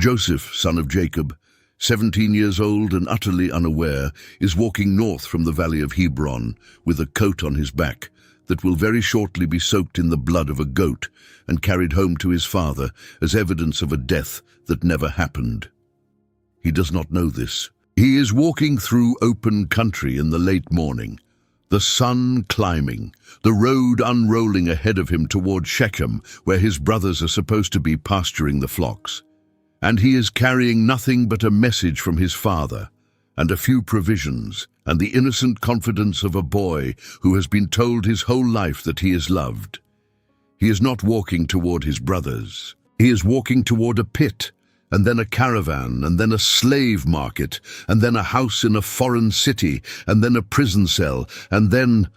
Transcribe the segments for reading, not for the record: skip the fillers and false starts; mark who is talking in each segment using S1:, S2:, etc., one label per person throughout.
S1: Joseph, son of Jacob, 17 years old and utterly unaware, is walking north from the valley of Hebron with a coat on his back that will very shortly be soaked in the blood of a goat and carried home to his father as evidence of a death that never happened. He does not know this. He is walking through open country in the late morning, the sun climbing, the road unrolling ahead of him toward Shechem, where his brothers are supposed to be pasturing the flocks. And he is carrying nothing but a message from his father, and a few provisions, and the innocent confidence of a boy who has been told his whole life that he is loved. He is not walking toward his brothers. He is walking toward a pit, and then a caravan, and then a slave market, and then a house in a foreign city, and then a prison cell, and then,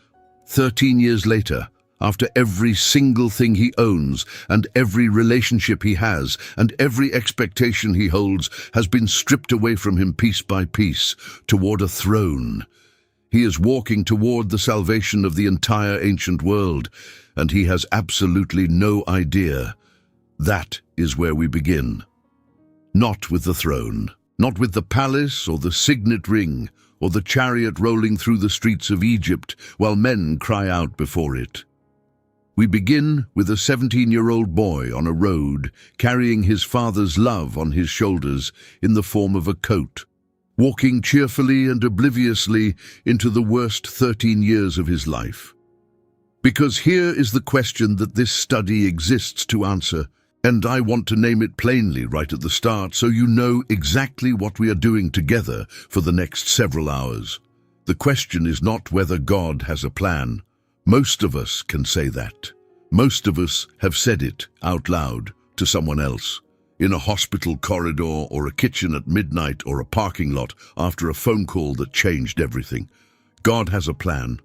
S1: 13 years later, after every single thing he owns, and every relationship he has, and every expectation he holds has been stripped away from him piece by piece, toward a throne. He is walking toward the salvation of the entire ancient world, and he has absolutely no idea. That is where we begin. Not with the throne, not with the palace or the signet ring, or the chariot rolling through the streets of Egypt while men cry out before it. We begin with a 17-year-old boy on a road, carrying his father's love on his shoulders in the form of a coat, walking cheerfully and obliviously into the worst 13 years of his life. Because here is the question that this study exists to answer, and I want to name it plainly right at the start so you know exactly what we are doing together for the next several hours. The question is not whether God has a plan. Most of us can say that. Most of us have said it out loud to someone else, in a hospital corridor or a kitchen at midnight or a parking lot after a phone call that changed everything. God has a plan.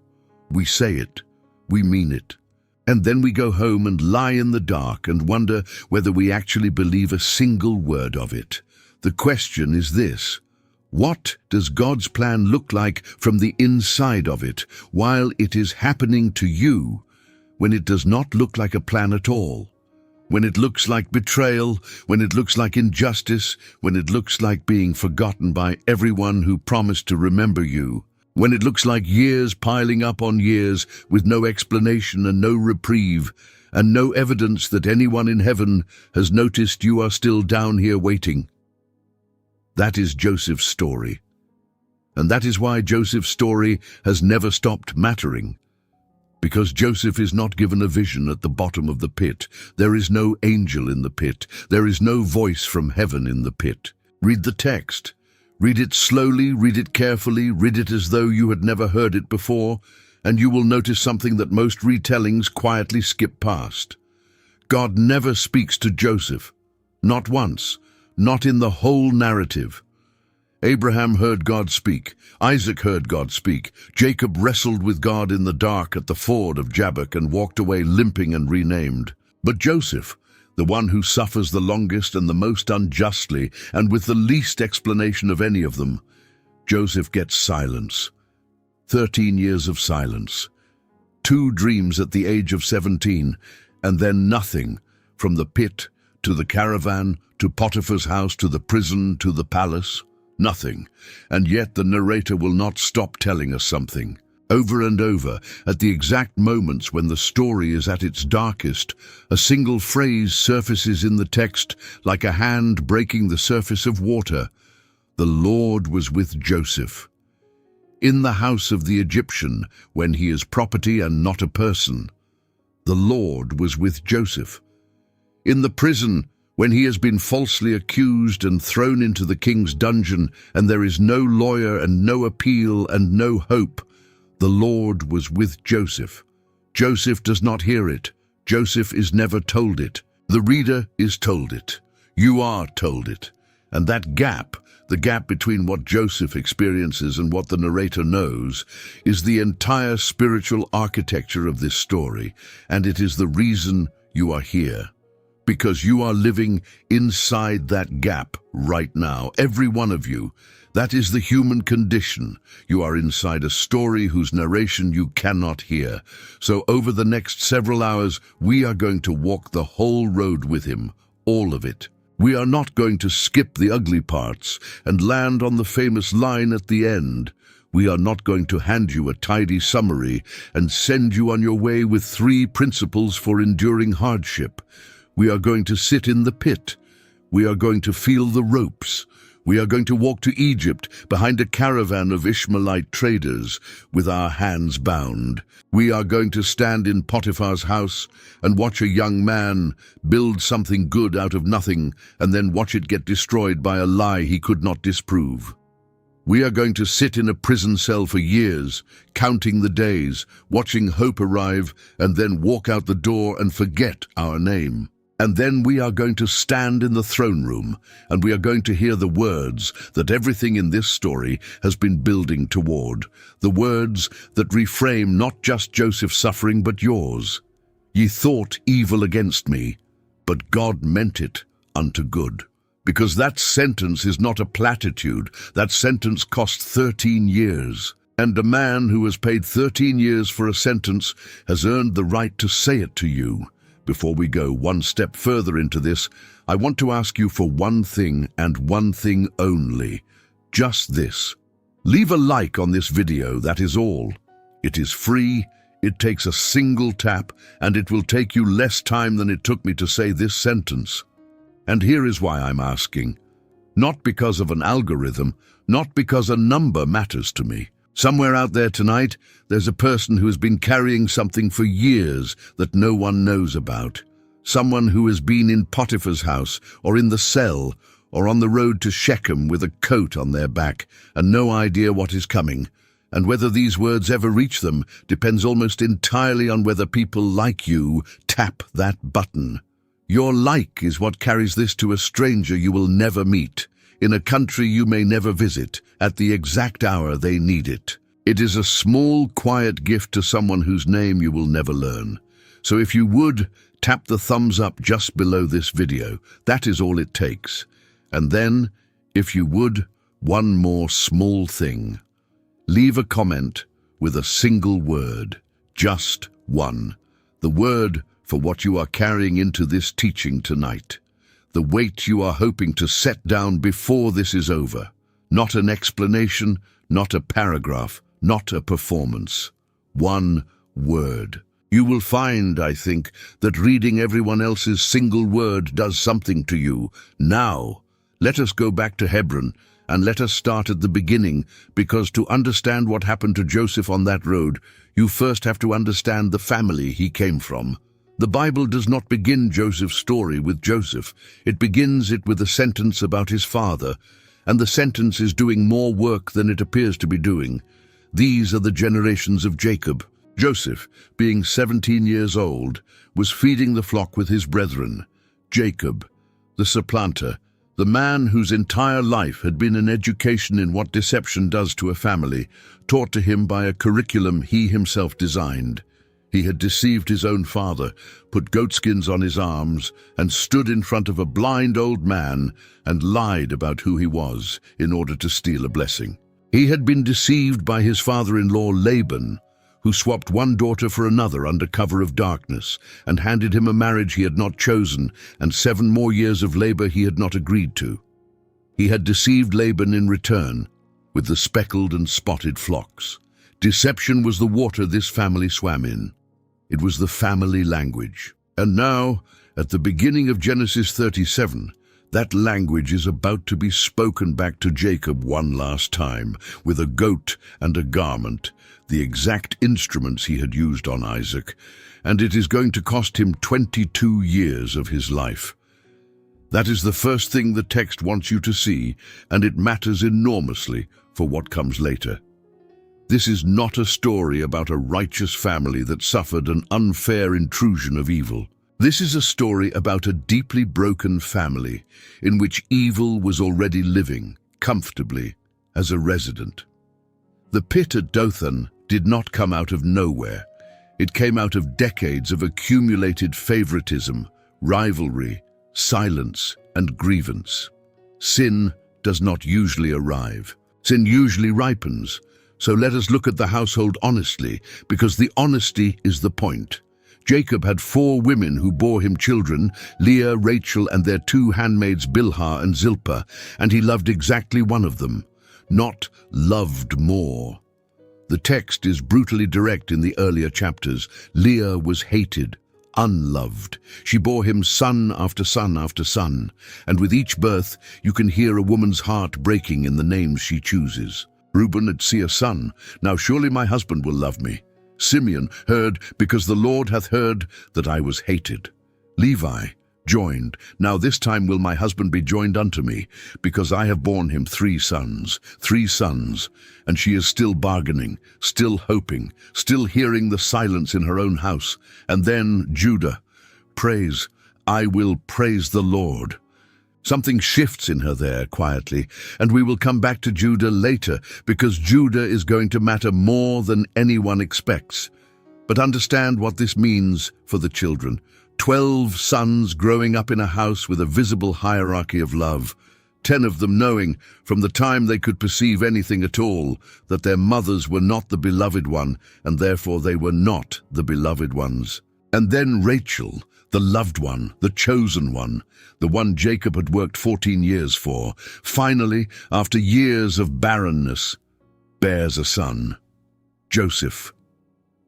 S1: We say it. We mean it. And then we go home and lie in the dark and wonder whether we actually believe a single word of it. The question is this: what does God's plan look like from the inside of it while it is happening to you, when it does not look like a plan at all? When it looks like betrayal, when it looks like injustice, when it looks like being forgotten by everyone who promised to remember you, when it looks like years piling up on years with no explanation and no reprieve, and no evidence that anyone in heaven has noticed you are still down here waiting. That is Joseph's story. And that is why Joseph's story has never stopped mattering. Because Joseph is not given a vision at the bottom of the pit. There is no angel in the pit. There is no voice from heaven in the pit. Read the text. Read it slowly, read it carefully, read it as though you had never heard it before, and you will notice something that most retellings quietly skip past. God never speaks to Joseph. Not once. Not in the whole narrative. Abraham heard God speak. Isaac heard God speak. Jacob wrestled with God in the dark at the ford of Jabbok and walked away limping and renamed. But Joseph, the one who suffers the longest and the most unjustly and with the least explanation of any of them, Joseph gets silence. 13 years of silence. 2 dreams at the age of 17, and then nothing, from the pit to the caravan, to Potiphar's house, to the prison, to the palace. Nothing. And yet the narrator will not stop telling us something. Over and over, at the exact moments when the story is at its darkest, a single phrase surfaces in the text like a hand breaking the surface of water. The Lord was with Joseph. In the house of the Egyptian, when he is property and not a person. The Lord was with Joseph. In the prison, when he has been falsely accused and thrown into the king's dungeon, and there is no lawyer and no appeal and no hope, the Lord was with Joseph. Joseph does not hear it. Joseph is never told it. The reader is told it. You are told it. And that gap, the gap between what Joseph experiences and what the narrator knows, is the entire spiritual architecture of this story, and it is the reason you are here. Because you are living inside that gap right now, every one of you. That is the human condition. You are inside a story whose narration you cannot hear. So over the next several hours, we are going to walk the whole road with him, all of it. We are not going to skip the ugly parts and land on the famous line at the end. We are not going to hand you a tidy summary and send you on your way with 3 principles for enduring hardship. We are going to sit in the pit. We are going to feel the ropes. We are going to walk to Egypt behind a caravan of Ishmaelite traders with our hands bound. We are going to stand in Potiphar's house and watch a young man build something good out of nothing and then watch it get destroyed by a lie he could not disprove. We are going to sit in a prison cell for years, counting the days, watching hope arrive, and then walk out the door and forget our name. And then we are going to stand in the throne room, and we are going to hear the words that everything in this story has been building toward, the words that reframe not just Joseph's suffering but yours. Ye thought evil against me, but God meant it unto good. Because that sentence is not a platitude. That sentence cost 13 years. And a man who has paid 13 years for a sentence has earned the right to say it to you. Before we go one step further into this, I want to ask you for one thing and one thing only. Just this. Leave a like on this video, that is all. It is free, it takes a single tap, and it will take you less time than it took me to say this sentence. And here is why I'm asking. Not because of an algorithm, not because a number matters to me. Somewhere out there tonight, there's a person who has been carrying something for years that no one knows about. Someone who has been in Potiphar's house, or in the cell, or on the road to Shechem with a coat on their back, and no idea what is coming. And whether these words ever reach them depends almost entirely on whether people like you tap that button. Your like is what carries this to a stranger you will never meet, in a country you may never visit, at the exact hour they need it. It is a small, quiet gift to someone whose name you will never learn. So if you would, tap the thumbs up just below this video. That is all it takes. And then, if you would, one more small thing. Leave a comment with a single word, just one. The word for what you are carrying into this teaching tonight. The weight you are hoping to set down before this is over. Not an explanation, not a paragraph, not a performance. One word. You will find, I think, that reading everyone else's single word does something to you. Now, let us go back to Hebron and let us start at the beginning, because to understand what happened to Joseph on that road, you first have to understand the family he came from. The Bible does not begin Joseph's story with Joseph. It begins it with a sentence about his father, and the sentence is doing more work than it appears to be doing. These are the generations of Jacob. Joseph, being 17 years old, was feeding the flock with his brethren. Jacob, the supplanter, the man whose entire life had been an education in what deception does to a family, taught to him by a curriculum he himself designed. He had deceived his own father, put goatskins on his arms, and stood in front of a blind old man and lied about who he was in order to steal a blessing. He had been deceived by his father-in-law Laban, who swapped one daughter for another under cover of darkness and handed him a marriage he had not chosen and 7 more years of labor he had not agreed to. He had deceived Laban in return with the speckled and spotted flocks. Deception was the water this family swam in. It was the family language. And now, at the beginning of Genesis 37, that language is about to be spoken back to Jacob one last time, with a goat and a garment, the exact instruments he had used on Isaac, and it is going to cost him 22 years of his life. That is the first thing the text wants you to see, and it matters enormously for what comes later. This is not a story about a righteous family that suffered an unfair intrusion of evil. This is a story about a deeply broken family in which evil was already living comfortably as a resident. The pit at Dothan did not come out of nowhere. It came out of decades of accumulated favoritism, rivalry, silence, and grievance. Sin does not usually arrive. Sin usually ripens. So let us look at the household honestly, because the honesty is the point. Jacob had 4 women who bore him children, Leah, Rachel, and their 2 handmaids Bilhah and Zilpah, and he loved exactly one of them, not loved more. The text is brutally direct in the earlier chapters. Leah was hated, unloved. She bore him son after son after son, and with each birth you can hear a woman's heart breaking in the names she chooses. Reuben had seen a son. Now surely my husband will love me. Simeon heard, because the Lord hath heard that I was hated. Levi joined. Now this time will my husband be joined unto me, because I have borne him 3 sons. And she is still bargaining, still hoping, still hearing the silence in her own house. And then Judah, praise, I will praise the Lord. Something shifts in her there quietly, and we will come back to Judah later, because Judah is going to matter more than anyone expects. But understand what this means for the children. 12 sons growing up in a house with a visible hierarchy of love. 10 of them knowing, from the time they could perceive anything at all, that their mothers were not the beloved one, and therefore they were not the beloved ones. And then Rachel, the loved one, the chosen one, the one Jacob had worked 14 years for, finally, after years of barrenness, bears a son, Joseph.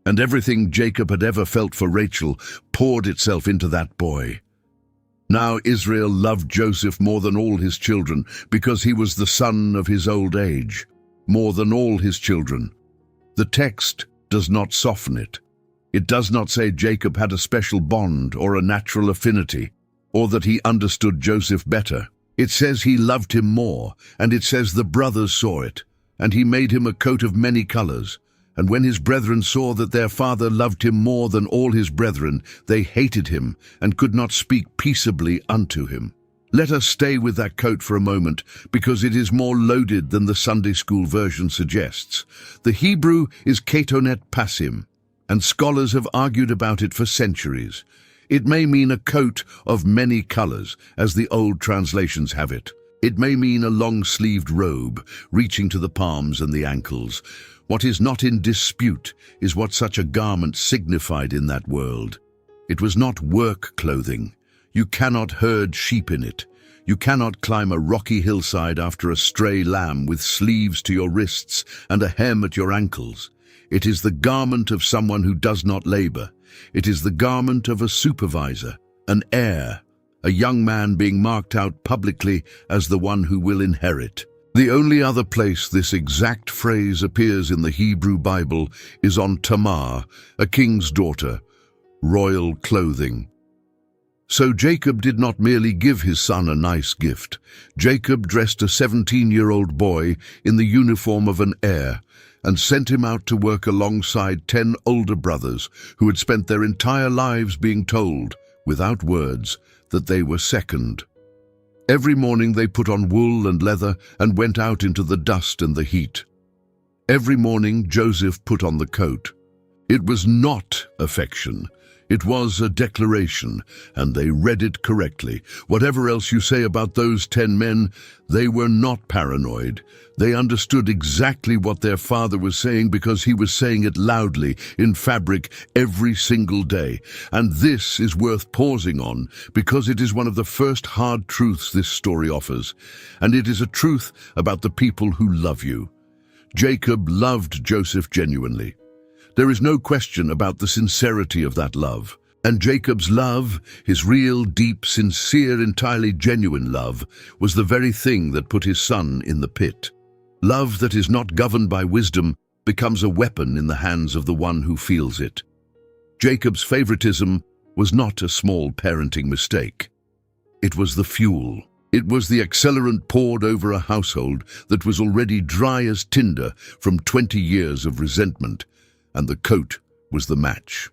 S1: And everything Jacob had ever felt for Rachel poured itself into that boy. Now Israel loved Joseph more than all his children, because he was the son of his old age, more than all his children. The text does not soften it. It does not say Jacob had a special bond or a natural affinity, or that he understood Joseph better. It says he loved him more, and it says the brothers saw it, and he made him a coat of many colors. And when his brethren saw that their father loved him more than all his brethren, they hated him, and could not speak peaceably unto him. Let us stay with that coat for a moment, because it is more loaded than the Sunday school version suggests. The Hebrew is ketonet passim, and scholars have argued about it for centuries. It may mean a coat of many colors, as the old translations have it. It may mean a long-sleeved robe, reaching to the palms and the ankles. What is not in dispute is what such a garment signified in that world. It was not work clothing. You cannot herd sheep in it. You cannot climb a rocky hillside after a stray lamb with sleeves to your wrists and a hem at your ankles. It is the garment of someone who does not labor. It is the garment of a supervisor, an heir, a young man being marked out publicly as the one who will inherit. The only other place this exact phrase appears in the Hebrew Bible is on Tamar, a king's daughter, royal clothing. So Jacob did not merely give his son a nice gift. Jacob dressed a 17-year-old boy in the uniform of an heir and sent him out to work alongside 10 older brothers who had spent their entire lives being told, without words, that they were second. Every morning they put on wool and leather and went out into the dust and the heat. Every morning Joseph put on the coat. It was not affection. It was a declaration, and they read it correctly. Whatever else you say about those 10 men, they were not paranoid. They understood exactly what their father was saying because he was saying it loudly, in fabric, every single day. And this is worth pausing on, because it is one of the first hard truths this story offers. And it is a truth about the people who love you. Jacob loved Joseph genuinely. There is no question about the sincerity of that love. And Jacob's love, his real, deep, sincere, entirely genuine love, was the very thing that put his son in the pit. Love that is not governed by wisdom becomes a weapon in the hands of the one who feels it. Jacob's favoritism was not a small parenting mistake. It was the fuel. It was the accelerant poured over a household that was already dry as tinder from 20 years of resentment. And the coat was the match.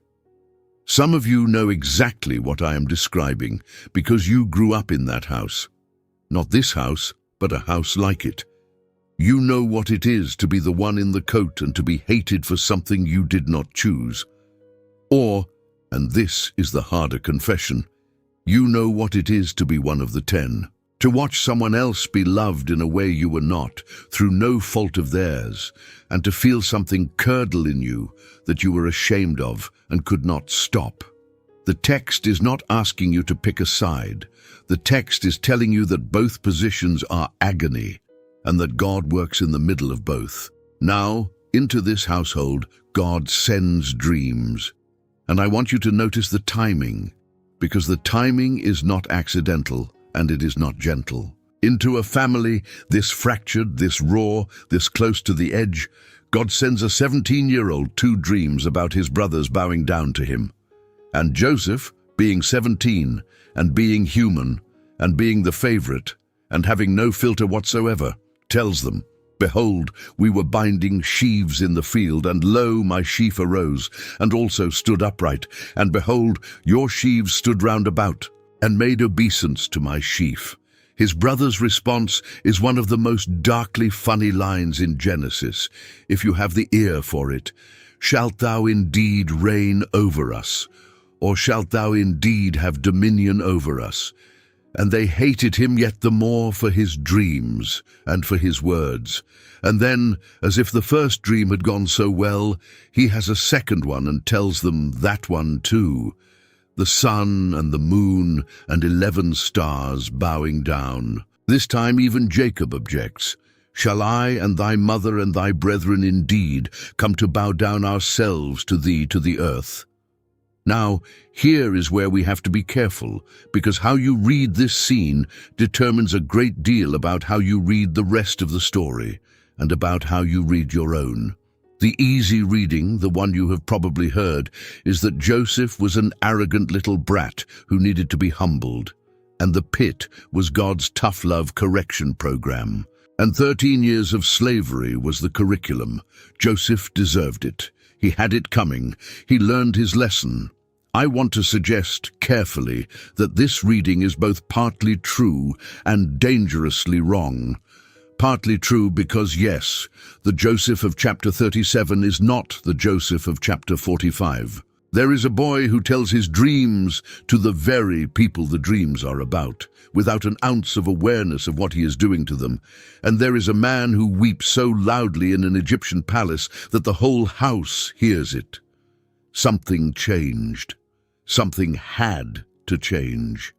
S1: Some of you know exactly what I am describing because you grew up in that house. Not this house, but a house like it. You know what it is to be the one in the coat and to be hated for something you did not choose. Or, and this is the harder confession, you know what it is to be one of the 10. To watch someone else be loved in a way you were not, through no fault of theirs, and to feel something curdle in you that you were ashamed of and could not stop. The text is not asking you to pick a side. The text is telling you that both positions are agony, and that God works in the middle of both. Now, into this household, God sends dreams. And I want you to notice the timing, because the timing is not accidental, and it is not gentle. Into a family, this fractured, this raw, this close to the edge, God sends a 17-year-old 2 dreams about his brothers bowing down to him. And Joseph, being 17, and being human, and being the favorite, and having no filter whatsoever, tells them, "Behold, we were binding sheaves in the field, and lo, my sheaf arose, and also stood upright. And behold, your sheaves stood round about, and made obeisance to my sheaf." His brother's response is one of the most darkly funny lines in Genesis, if you have the ear for it. "Shalt thou indeed reign over us? Or shalt thou indeed have dominion over us?" And they hated him yet the more for his dreams and for his words. And then, as if the first dream had gone so well, he has a second one and tells them that one too. The sun and the moon and 11 stars bowing down. This time even Jacob objects. "Shall I and thy mother and thy brethren indeed come to bow down ourselves to thee to the earth?" Now, here is where we have to be careful, because how you read this scene determines a great deal about how you read the rest of the story, and about how you read your own. The easy reading, the one you have probably heard, is that Joseph was an arrogant little brat who needed to be humbled, and the pit was God's tough love correction program. And 13 years of slavery was the curriculum. Joseph deserved it. He had it coming. He learned his lesson. I want to suggest carefully that this reading is both partly true and dangerously wrong. Partly true because, yes, the Joseph of chapter 37 is not the Joseph of chapter 45. There is a boy who tells his dreams to the very people the dreams are about, without an ounce of awareness of what he is doing to them. And there is a man who weeps so loudly in an Egyptian palace that the whole house hears it. Something changed. Something had to change.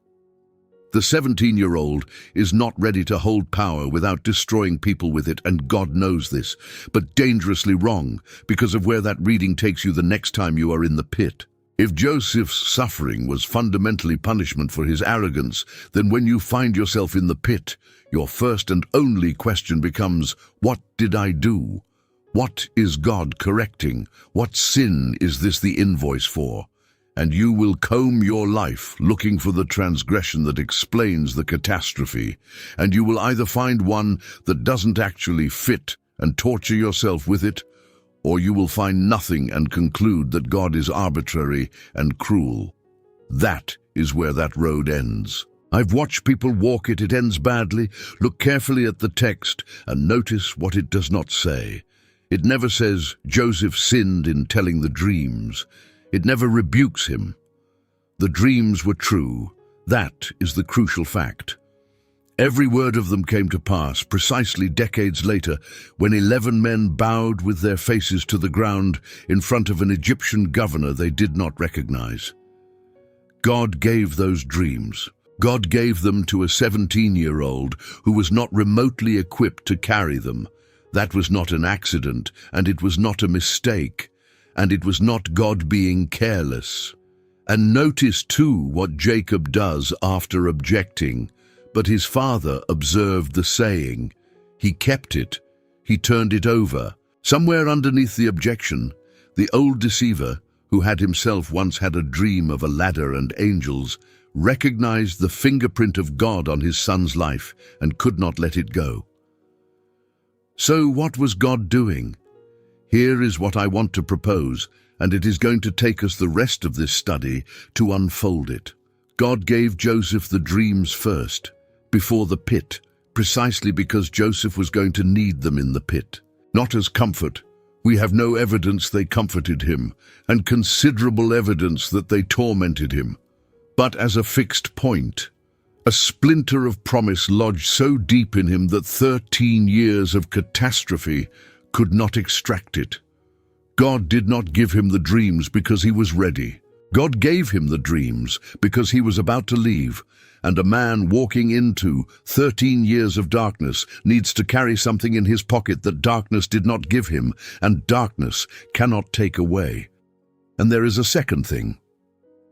S1: The 17-year-old is not ready to hold power without destroying people with it, and God knows this, but dangerously wrong because of where that reading takes you the next time you are in the pit. If Joseph's suffering was fundamentally punishment for his arrogance, then when you find yourself in the pit, your first and only question becomes, what did I do? What is God correcting? What sin is this the invoice for? And you will comb your life looking for the transgression that explains the catastrophe, and you will either find one that doesn't actually fit and torture yourself with it, or you will find nothing and conclude that God is arbitrary and cruel. That is where that road ends. I've watched people walk it. It ends badly. Look carefully at the text and notice what it does not say. It never says Joseph sinned in telling the dreams. It never rebukes him. The dreams were true. That is the crucial fact. Every word of them came to pass precisely decades later, when 11 men bowed with their faces to the ground in front of an Egyptian governor they did not recognize. God gave those dreams. God gave them to a 17-year-old who was not remotely equipped to carry them. That was not an accident, and it was not a mistake. And it was not God being careless. And notice too what Jacob does after objecting. But his father observed the saying. He kept it. He turned it over. Somewhere underneath the objection, the old deceiver, who had himself once had a dream of a ladder and angels, recognized the fingerprint of God on his son's life and could not let it go. So what was God doing? Here is what I want to propose, and it is going to take us the rest of this study to unfold it. God gave Joseph the dreams first, before the pit, precisely because Joseph was going to need them in the pit. Not as comfort. We have no evidence they comforted him, and considerable evidence that they tormented him. But as a fixed point, a splinter of promise lodged so deep in him that 13 years of catastrophe could not extract it. God did not give him the dreams because he was ready. God gave him the dreams because he was about to leave, and a man walking into 13 years of darkness needs to carry something in his pocket that darkness did not give him, and darkness cannot take away. And there is a second thing.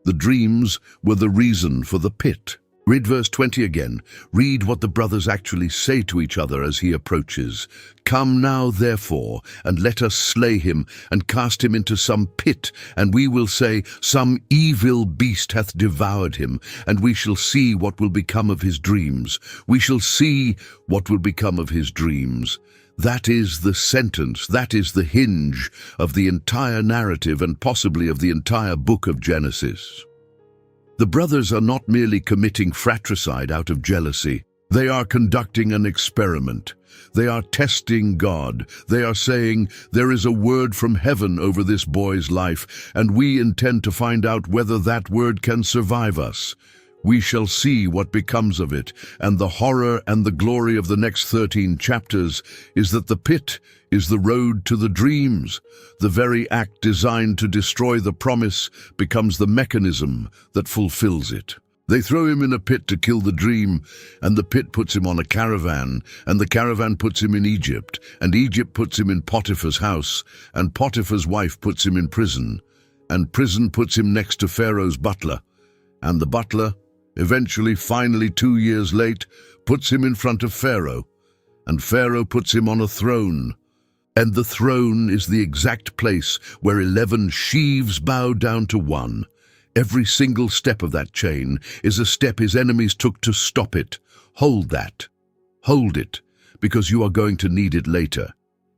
S1: The dreams were the reason for the pit. Read verse 20 again. Read what the brothers actually say to each other as he approaches. Come now, therefore, and let us slay him, and cast him into some pit, and we will say, some evil beast hath devoured him, and we shall see what will become of his dreams. We shall see what will become of his dreams. That is the sentence, that is the hinge of the entire narrative and possibly of the entire book of Genesis. The brothers are not merely committing fratricide out of jealousy. They are conducting an experiment. They are testing God. They are saying, there is a word from heaven over this boy's life, and we intend to find out whether that word can survive us. We shall see what becomes of it, and the horror and the glory of the next 13 chapters is that the pit is the road to the dreams. The very act designed to destroy the promise becomes the mechanism that fulfills it. They throw him in a pit to kill the dream, and the pit puts him on a caravan, and the caravan puts him in Egypt, and Egypt puts him in Potiphar's house, and Potiphar's wife puts him in prison, and prison puts him next to Pharaoh's butler, and the butler, eventually, finally 2 years late, puts him in front of Pharaoh, and Pharaoh puts him on a throne. And the throne is the exact place where 11 sheaves bow down to one. Every single step of that chain is a step his enemies took to stop it. Hold that. Hold it, because you are going to need it later.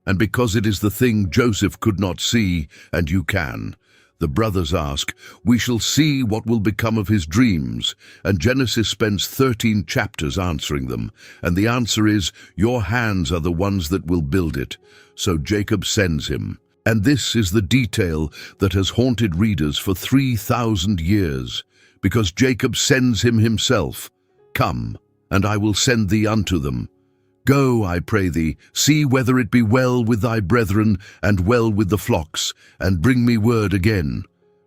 S1: And because it is the thing Joseph could not see, and you can. The brothers ask, we shall see what will become of his dreams, and Genesis spends 13 chapters answering them, and the answer is, your hands are the ones that will build it. So Jacob sends him. And this is the detail that has haunted readers for 3,000 years, because Jacob sends him himself. Come, and I will send thee unto them. Go, I pray thee, see whether it be well with thy brethren, and well with the flocks, and bring me word again.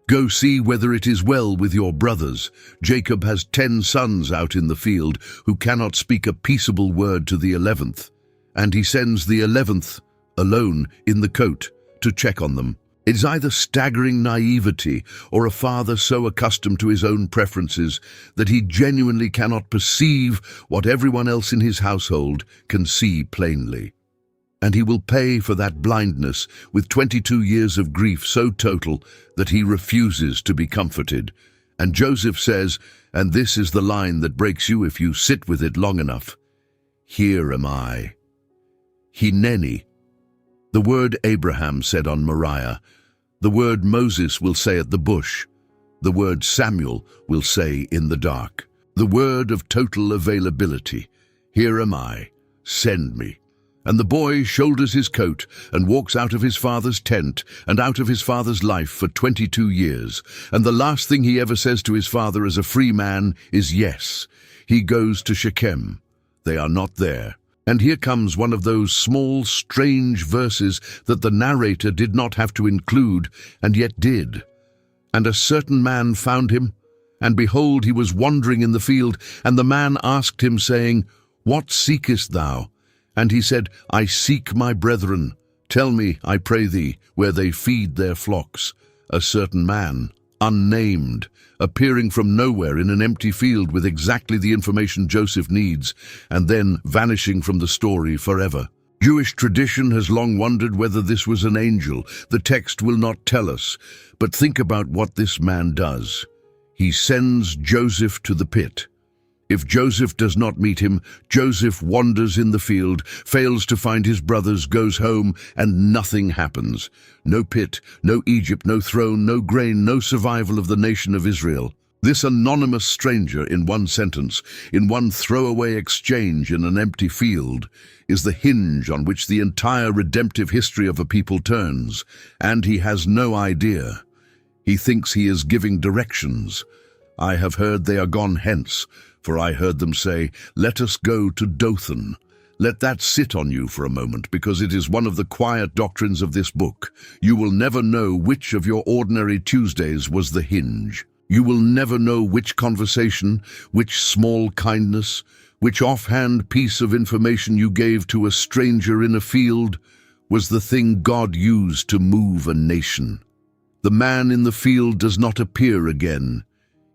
S1: Go see whether it is well with your brothers. Jacob has 10 sons out in the field, who cannot speak a peaceable word to the 11th. And he sends the 11th, alone, in the coat, to check on them. It is either staggering naivety or a father so accustomed to his own preferences that he genuinely cannot perceive what everyone else in his household can see plainly. And he will pay for that blindness with 22 years of grief so total that he refuses to be comforted. And Joseph says, and this is the line that breaks you if you sit with it long enough, here am I. Hineni. The word Abraham said on Moriah, the word Moses will say at the bush, the word Samuel will say in the dark, the word of total availability, here am I, send me. And the boy shoulders his coat and walks out of his father's tent and out of his father's life for 22 years, and the last thing he ever says to his father as a free man is yes. He goes to Shechem. They are not there. And here comes one of those small, strange verses that the narrator did not have to include, and yet did. And a certain man found him, and behold, he was wandering in the field, and the man asked him, saying, What seekest thou? And he said, I seek my brethren. Tell me, I pray thee, where they feed their flocks. A certain man, unnamed, appearing from nowhere in an empty field with exactly the information Joseph needs, and then vanishing from the story forever. Jewish tradition has long wondered whether this was an angel. The text will not tell us, but think about what this man does. He sends Joseph to the pit. If Joseph does not meet him, Joseph wanders in the field, fails to find his brothers, goes home, and nothing happens. No pit, no Egypt, no throne, no grain, no survival of the nation of Israel. This anonymous stranger, in one sentence, in one throwaway exchange in an empty field, is the hinge on which the entire redemptive history of a people turns, and he has no idea. He thinks he is giving directions. I have heard they are gone hence, for I heard them say, Let us go to Dothan. Let that sit on you for a moment, because it is one of the quiet doctrines of this book. You will never know which of your ordinary Tuesdays was the hinge. You will never know which conversation, which small kindness, which offhand piece of information you gave to a stranger in a field was the thing God used to move a nation. The man in the field does not appear again.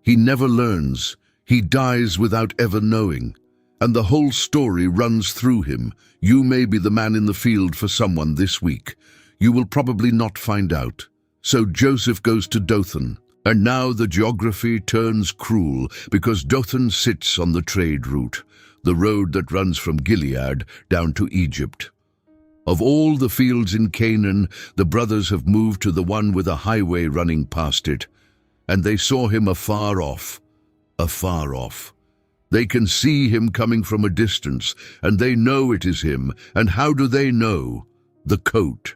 S1: He never learns. He dies without ever knowing. And the whole story runs through him. You may be the man in the field for someone this week. You will probably not find out. So Joseph goes to Dothan. And now the geography turns cruel, because Dothan sits on the trade route, the road that runs from Gilead down to Egypt. Of all the fields in Canaan, the brothers have moved to the one with a highway running past it. And they saw him afar off. Afar off. They can see him coming from a distance, and they know it is him. And how do they know? The coat.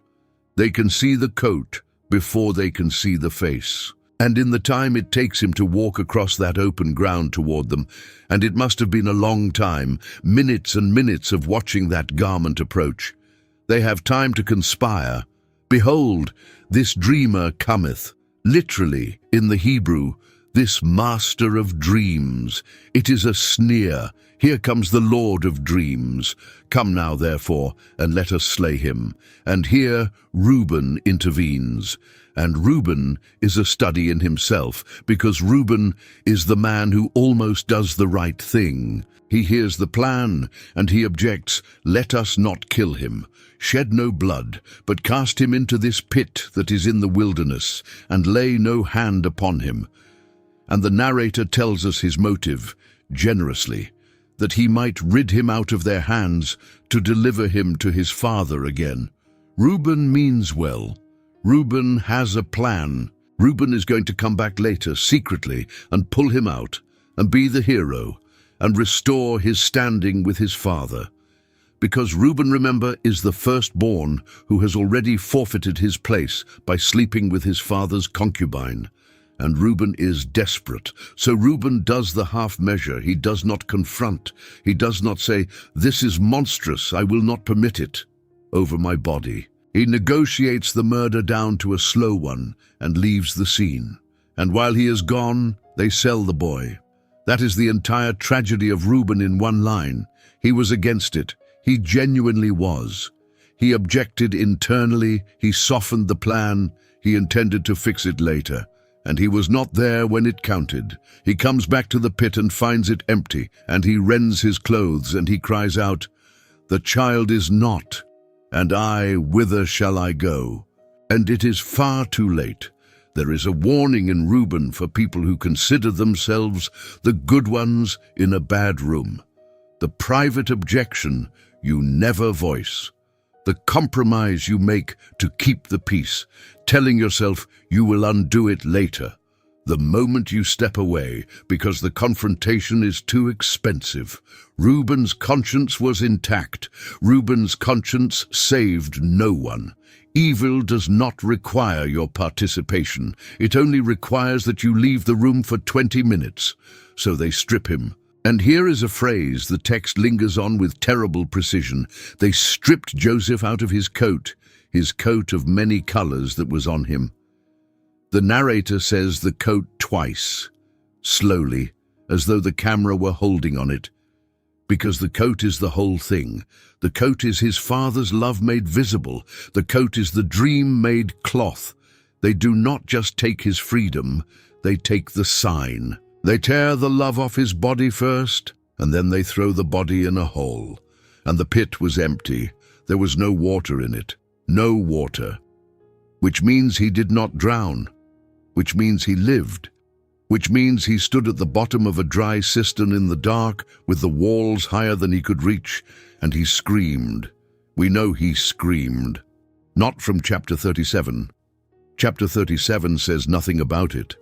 S1: They can see the coat before they can see the face. And in the time it takes him to walk across that open ground toward them, and it must have been a long time, minutes and minutes of watching that garment approach, they have time to conspire. Behold, this dreamer cometh. Literally, in the Hebrew, this master of dreams. It is a sneer. Here comes the Lord of dreams. Come now, therefore, and let us slay him. And here Reuben intervenes. And Reuben is a study in himself, because Reuben is the man who almost does the right thing. He hears the plan, and he objects, "Let us not kill him. Shed no blood, but cast him into this pit that is in the wilderness, and lay no hand upon him." And the narrator tells us his motive, generously, that he might rid him out of their hands to deliver him to his father again. Reuben means well. Reuben has a plan. Reuben is going to come back later, secretly, and pull him out, and be the hero, and restore his standing with his father. Because Reuben, remember, is the firstborn who has already forfeited his place by sleeping with his father's concubine. And Reuben is desperate. So Reuben does the half measure. He does not confront. He does not say, "This is monstrous, I will not permit it," over my body. He negotiates the murder down to a slow one and leaves the scene. And while he is gone, they sell the boy. That is the entire tragedy of Reuben in one line. He was against it. He genuinely was. He objected internally. He softened the plan. He intended to fix it later. And he was not there when it counted. He comes back to the pit and finds it empty, and he rends his clothes, and he cries out, "The child is not, and I, whither shall I go?" And it is far too late. There is a warning in Reuben for people who consider themselves the good ones in a bad room. The private objection you never voice. The compromise you make to keep the peace, telling yourself you will undo it later. The moment you step away because the confrontation is too expensive. Reuben's conscience was intact. Reuben's conscience saved no one. Evil does not require your participation. It only requires that you leave the room for 20 minutes. So they strip him. And here is a phrase the text lingers on with terrible precision. They stripped Joseph out of his coat of many colors that was on him. The narrator says the coat twice, slowly, as though the camera were holding on it. Because the coat is the whole thing. The coat is his father's love made visible. The coat is the dream made cloth. They do not just take his freedom, they take the sign. They tear the love off his body first, and then they throw the body in a hole. And the pit was empty. There was no water in it. No water. Which means he did not drown. Which means he lived. Which means he stood at the bottom of a dry cistern in the dark, with the walls higher than he could reach, and he screamed. We know he screamed. Not from chapter 37. Chapter 37 says nothing about it.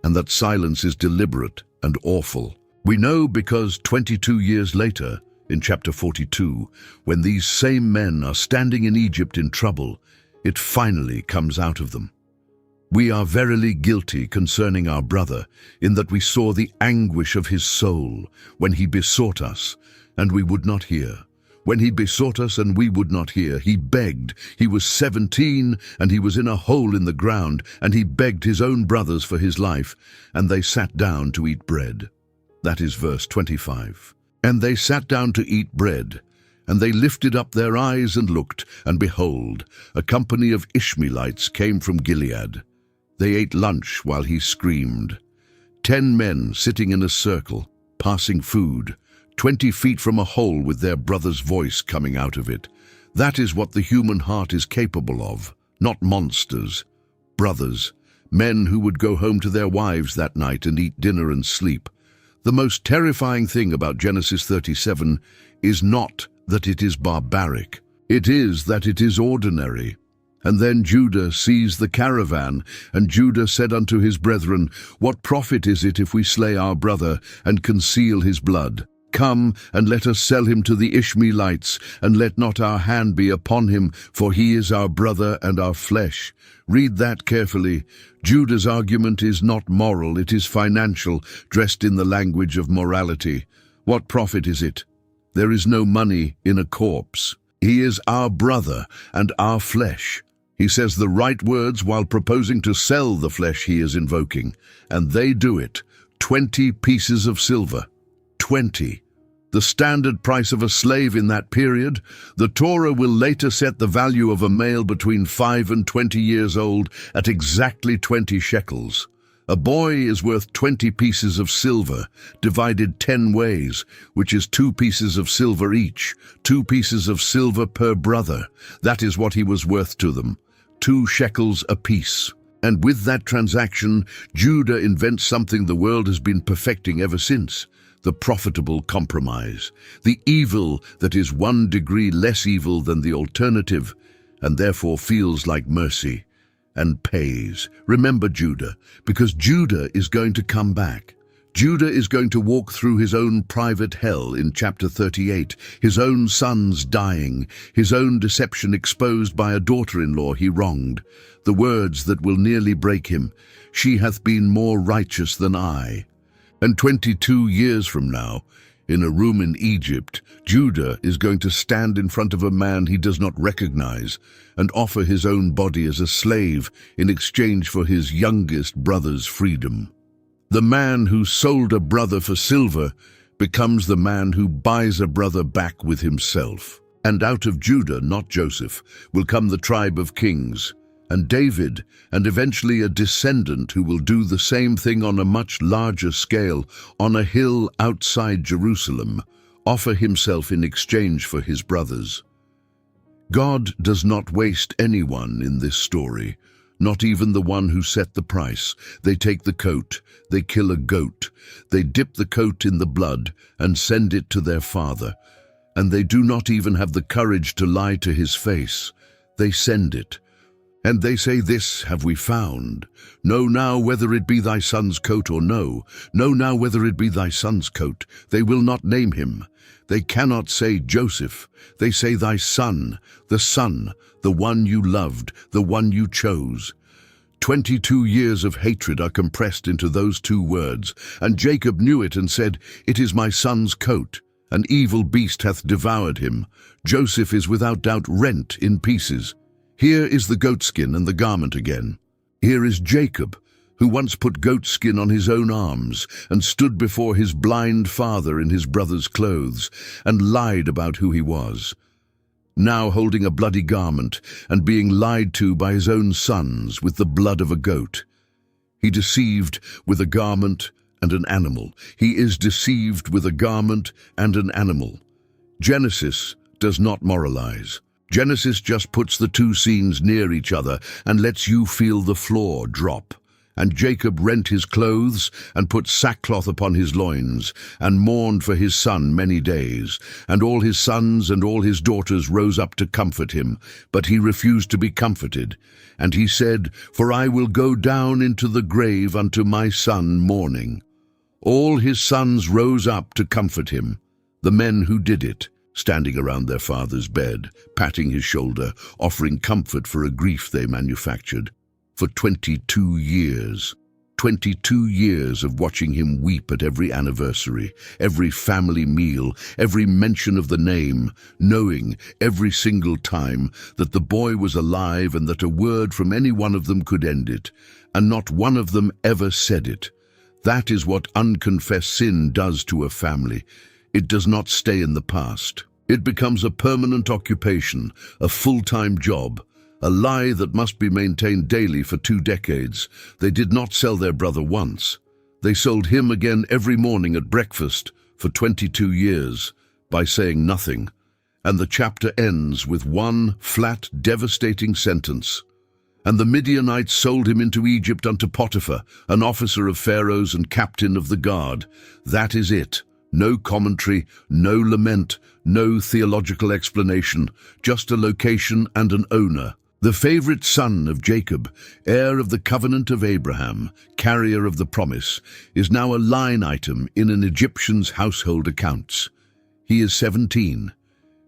S1: And that silence is deliberate and awful. We know because 22 years later, in chapter 42, when these same men are standing in Egypt in trouble, it finally comes out of them. We are verily guilty concerning our brother, in that we saw the anguish of his soul when he besought us, and we would not hear. When he besought us and we would not hear, he begged. He was 17, and he was in a hole in the ground, and he begged his own brothers for his life, and they sat down to eat bread. That is verse 25. And they sat down to eat bread, and they lifted up their eyes and looked, and behold, a company of Ishmaelites came from Gilead. They ate lunch while he screamed. 10 men sitting in a circle, passing food, 20 feet from a hole with their brother's voice coming out of it. That is what the human heart is capable of, not monsters. Brothers, men who would go home to their wives that night and eat dinner and sleep. The most terrifying thing about Genesis 37 is not that it is barbaric. It is that it is ordinary. And then Judah sees the caravan, and Judah said unto his brethren, What profit is it if we slay our brother, and conceal his blood? Come, and let us sell him to the Ishmaelites, and let not our hand be upon him, for he is our brother and our flesh. Read that carefully. Judah's argument is not moral, it is financial, dressed in the language of morality. What profit is it? There is no money in a corpse. He is our brother and our flesh. He says the right words while proposing to sell the flesh he is invoking, and they do it. 20 pieces of silver. 20. The standard price of a slave in that period. The Torah will later set the value of a male between 5 and 20 years old at exactly 20 shekels. A boy is worth 20 pieces of silver, divided 10 ways, which is 2 pieces of silver each, 2 pieces of silver per brother. That is what he was worth to them, 2 shekels apiece. And with that transaction, Judah invents something the world has been perfecting ever since. The profitable compromise, the evil that is 1 degree less evil than the alternative, and therefore feels like mercy, and pays. Remember Judah, because Judah is going to come back. Judah is going to walk through his own private hell in chapter 38, his own sons dying, his own deception exposed by a daughter-in-law he wronged, the words that will nearly break him, "She hath been more righteous than I." And 22 years from now, in a room in Egypt, Judah is going to stand in front of a man he does not recognize and offer his own body as a slave in exchange for his youngest brother's freedom. The man who sold a brother for silver becomes the man who buys a brother back with himself. And out of Judah, not Joseph, will come the tribe of kings, and David, and eventually a descendant who will do the same thing on a much larger scale, on a hill outside Jerusalem, offer himself in exchange for his brothers. God does not waste anyone in this story, not even the one who set the price. They take the coat, they kill a goat, they dip the coat in the blood and send it to their father, and they do not even have the courage to lie to his face. They send it. And they say, "This have we found. Know now whether it be thy son's coat or no. Know now whether it be thy son's coat." They will not name him. They cannot say Joseph. They say thy son, the one you loved, the one you chose. 22 years of hatred are compressed into those 2 words. And Jacob knew it and said, "It is my son's coat. An evil beast hath devoured him. Joseph is without doubt rent in pieces." Here is the goatskin and the garment again. Here is Jacob, who once put goatskin on his own arms and stood before his blind father in his brother's clothes and lied about who he was. Now holding a bloody garment and being lied to by his own sons with the blood of a goat. He deceived with a garment and an animal. He is deceived with a garment and an animal. Genesis does not moralize. Genesis just puts the 2 scenes near each other and lets you feel the floor drop. And Jacob rent his clothes and put sackcloth upon his loins and mourned for his son many days. And all his sons and all his daughters rose up to comfort him, but he refused to be comforted. And he said, "For I will go down into the grave unto my son mourning." All his sons rose up to comfort him, the men who did it, standing around their father's bed, patting his shoulder, offering comfort for a grief they manufactured. For 22 years. 22 years of watching him weep at every anniversary, every family meal, every mention of the name, knowing every single time that the boy was alive and that a word from any one of them could end it, and not one of them ever said it. That is what unconfessed sin does to a family. It does not stay in the past. It becomes a permanent occupation, a full-time job, a lie that must be maintained daily for 2 decades. They did not sell their brother once. They sold him again every morning at breakfast for 22 years by saying nothing. And the chapter ends with one flat, devastating sentence. And the Midianites sold him into Egypt unto Potiphar, an officer of Pharaoh's and captain of the guard. That is it. No commentary, no lament, no theological explanation, just a location and an owner. The favorite son of Jacob, heir of the covenant of Abraham, carrier of the promise, is now a line item in an Egyptian's household accounts. He is 17.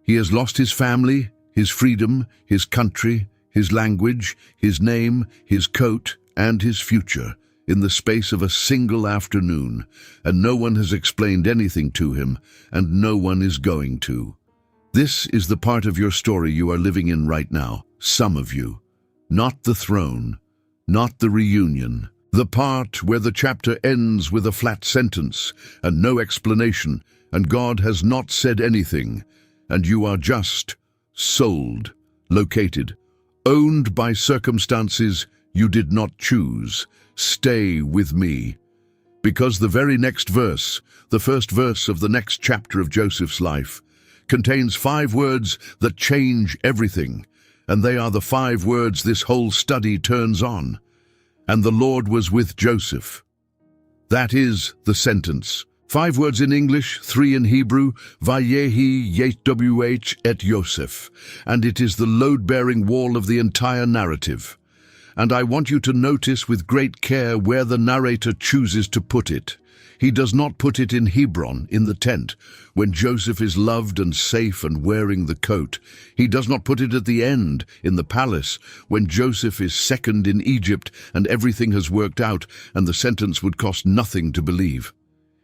S1: He has lost his family, his freedom, his country, his language, his name, his coat, and his future in the space of a single afternoon, and no one has explained anything to him, and no one is going to. This is the part of your story you are living in right now, some of you. Not the throne, not the reunion. The part where the chapter ends with a flat sentence and no explanation, and God has not said anything, and you are just sold, located, owned by circumstances you did not choose. Stay with me. Because the very next verse, the first verse of the next chapter of Joseph's life, contains 5 words that change everything, and they are the 5 words this whole study turns on. And the Lord was with Joseph. That is the sentence. 5 words in English, 3 in Hebrew, Vayehi Yetwh et Yosef, and it is the load-bearing wall of the entire narrative. And I want you to notice with great care where the narrator chooses to put it. He does not put it in Hebron, in the tent, when Joseph is loved and safe and wearing the coat. He does not put it at the end, in the palace, when Joseph is second in Egypt and everything has worked out and the sentence would cost nothing to believe.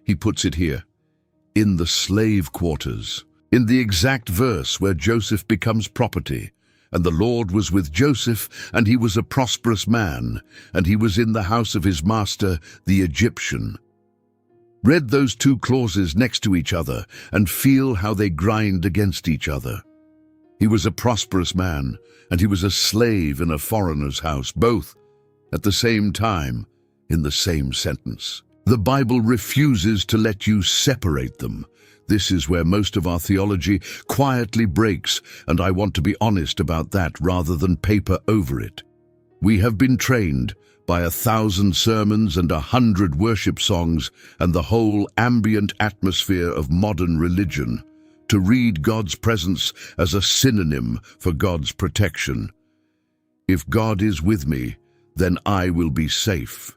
S1: He puts it here, in the slave quarters, in the exact verse where Joseph becomes property. And the Lord was with Joseph, and he was a prosperous man, and he was in the house of his master, the Egyptian. Read those 2 clauses next to each other and feel how they grind against each other. He was a prosperous man, and he was a slave in a foreigner's house, both at the same time in the same sentence. The Bible refuses to let you separate them. This is where most of our theology quietly breaks, and I want to be honest about that rather than paper over it. We have been trained by 1,000 sermons and 100 worship songs and the whole ambient atmosphere of modern religion to read God's presence as a synonym for God's protection. If God is with me, then I will be safe.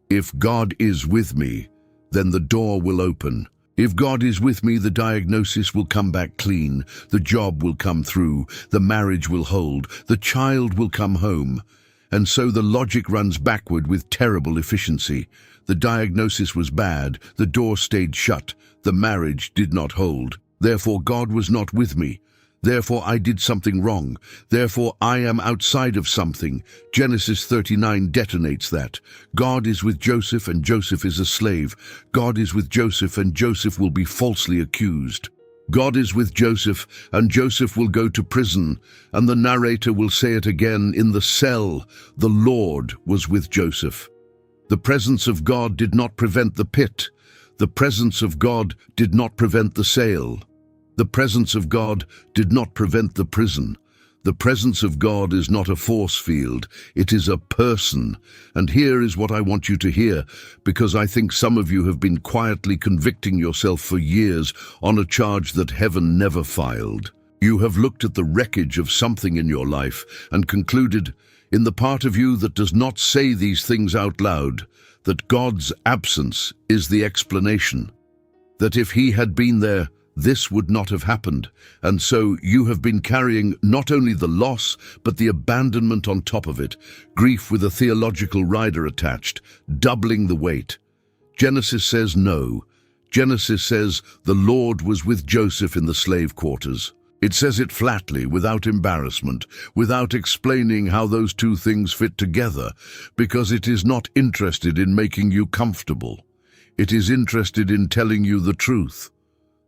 S1: If God is with me, then the door will open. If God is with me, the diagnosis will come back clean, the job will come through, the marriage will hold, the child will come home. And so the logic runs backward with terrible efficiency. The diagnosis was bad, the door stayed shut, the marriage did not hold. Therefore God was not with me. Therefore I did something wrong. Therefore I am outside of something. Genesis 39 detonates that. God is with Joseph and Joseph is a slave. God is with Joseph and Joseph will be falsely accused. God is with Joseph and Joseph will go to prison. And the narrator will say it again in the cell. The Lord was with Joseph. The presence of God did not prevent the pit. The presence of God did not prevent the sale. The presence of God did not prevent the prison. The presence of God is not a force field, it is a person. And here is what I want you to hear, because I think some of you have been quietly convicting yourself for years on a charge that heaven never filed. You have looked at the wreckage of something in your life and concluded, in the part of you that does not say these things out loud, that God's absence is the explanation. That if he had been there, this would not have happened. And so you have been carrying not only the loss, but the abandonment on top of it, grief with a theological rider attached, doubling the weight. Genesis says no. Genesis says the Lord was with Joseph in the slave quarters. It says it flatly, without embarrassment, without explaining how those two things fit together, because it is not interested in making you comfortable. It is interested in telling you the truth.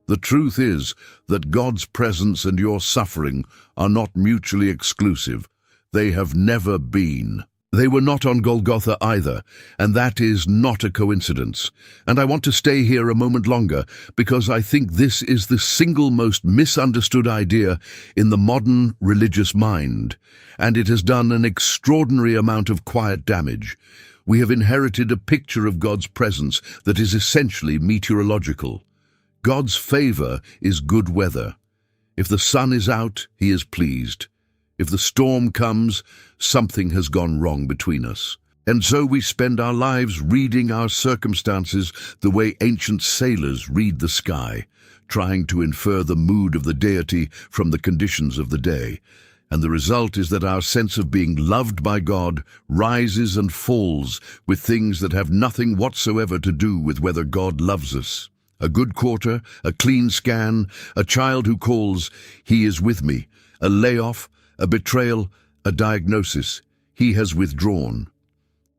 S1: The truth is that God's presence and your suffering are not mutually exclusive. They have never been. They were not on Golgotha either, and that is not a coincidence. And I want to stay here a moment longer because I think this is the single most misunderstood idea in the modern religious mind, and it has done an extraordinary amount of quiet damage. We have inherited a picture of God's presence that is essentially meteorological. God's favor is good weather. If the sun is out, he is pleased. If the storm comes, something has gone wrong between us. And so we spend our lives reading our circumstances the way ancient sailors read the sky, trying to infer the mood of the deity from the conditions of the day. And the result is that our sense of being loved by God rises and falls with things that have nothing whatsoever to do with whether God loves us. A good quarter, a clean scan, a child who calls, "He is with me," a layoff, a betrayal, a diagnosis, "He has withdrawn."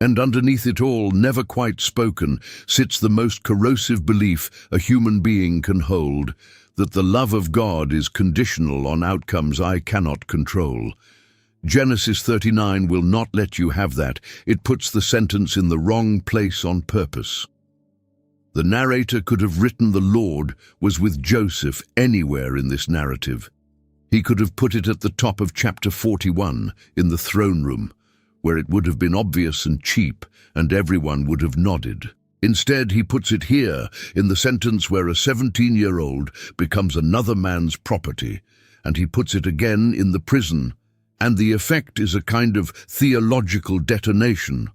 S1: And underneath it all, never quite spoken, sits the most corrosive belief a human being can hold, that the love of God is conditional on outcomes I cannot control. Genesis 39 will not let you have that. It puts the sentence in the wrong place on purpose. The narrator could have written the Lord was with Joseph anywhere in this narrative. He could have put it at the top of chapter 41 in the throne room, where it would have been obvious and cheap, and everyone would have nodded. Instead, he puts it here in the sentence where a 17-year-old becomes another man's property, and he puts it again in the prison, and the effect is a kind of theological detonation.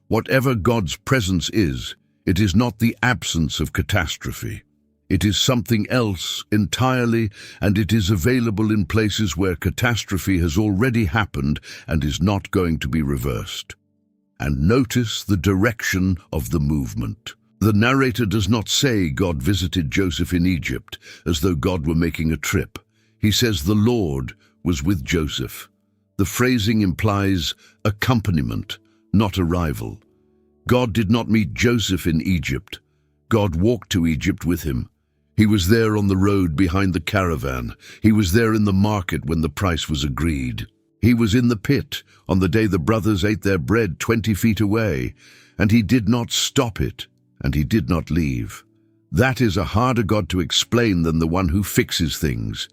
S1: Whatever God's presence is, it is not the absence of catastrophe. It is something else entirely, and it is available in places where catastrophe has already happened and is not going to be reversed. And notice the direction of the movement. The narrator does not say God visited Joseph in Egypt as though God were making a trip. He says the Lord was with Joseph. The phrasing implies accompaniment, not arrival. God did not meet Joseph in Egypt. God walked to Egypt with him. He was there on the road behind the caravan. He was there in the market when the price was agreed. He was in the pit on the day the brothers ate their bread 20 feet away, and he did not stop it, and he did not leave. That is a harder God to explain than the one who fixes things.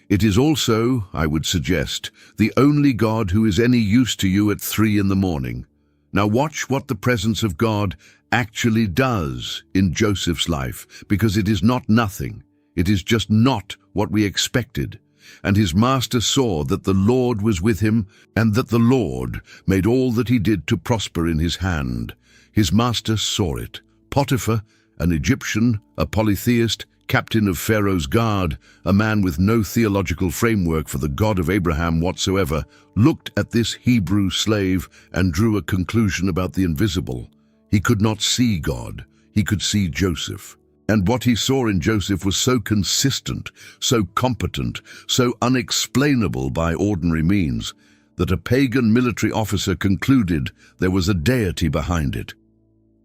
S1: It is also, I would suggest, the only God who is any use to you at 3 in the morning. Now watch what the presence of God actually does in Joseph's life, because it is not nothing. It is just not what we expected. And his master saw that the Lord was with him, and that the Lord made all that he did to prosper in his hand. His master saw it. Potiphar, an Egyptian, a polytheist, captain of Pharaoh's guard, a man with no theological framework for the God of Abraham whatsoever, looked at this Hebrew slave and drew a conclusion about the invisible. He could not see God. He could see Joseph. And what he saw in Joseph was so consistent, so competent, so unexplainable by ordinary means, that a pagan military officer concluded there was a deity behind it.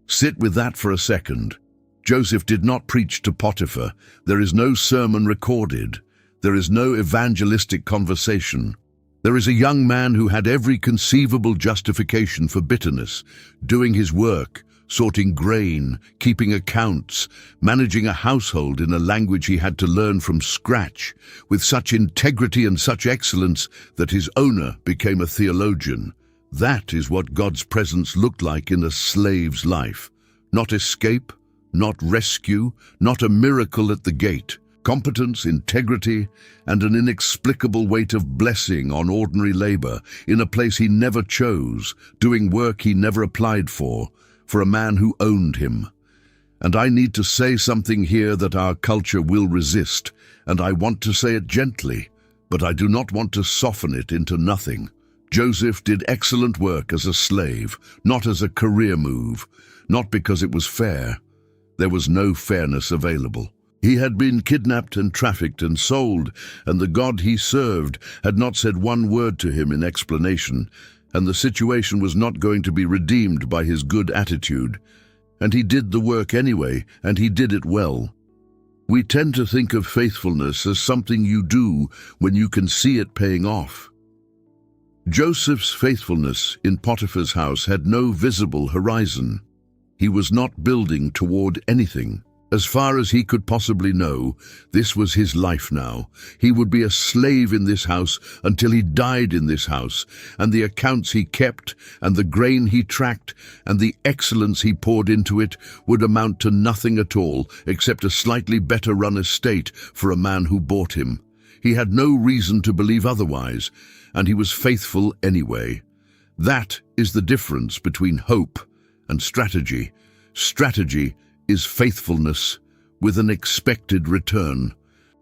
S1: Sit with that for a second. Joseph did not preach to Potiphar. There is no sermon recorded. There is no evangelistic conversation. There is a young man who had every conceivable justification for bitterness, doing his work, sorting grain, keeping accounts, managing a household in a language he had to learn from scratch, with such integrity and such excellence that his owner became a theologian. That is what God's presence looked like in a slave's life. Not escape, not rescue, not a miracle at the gate. Competence, integrity, and an inexplicable weight of blessing on ordinary labor in a place he never chose, doing work he never applied for a man who owned him. And I need to say something here that our culture will resist, and I want to say it gently, but I do not want to soften it into nothing. Joseph did excellent work as a slave, not as a career move, not because it was fair. There was no fairness available. He had been kidnapped and trafficked and sold, and the God he served had not said one word to him in explanation, and the situation was not going to be redeemed by his good attitude. And he did the work anyway, and he did it well. We tend to think of faithfulness as something you do when you can see it paying off. Joseph's faithfulness in Potiphar's house had no visible horizon. He was not building toward anything. As far as he could possibly know, this was his life now. He would be a slave in this house until he died in this house, and the accounts he kept, and the grain he tracked, and the excellence he poured into it would amount to nothing at all except a slightly better run estate for a man who bought him. He had no reason to believe otherwise, and he was faithful anyway. That is the difference between hope and strategy. Strategy is faithfulness with an expected return.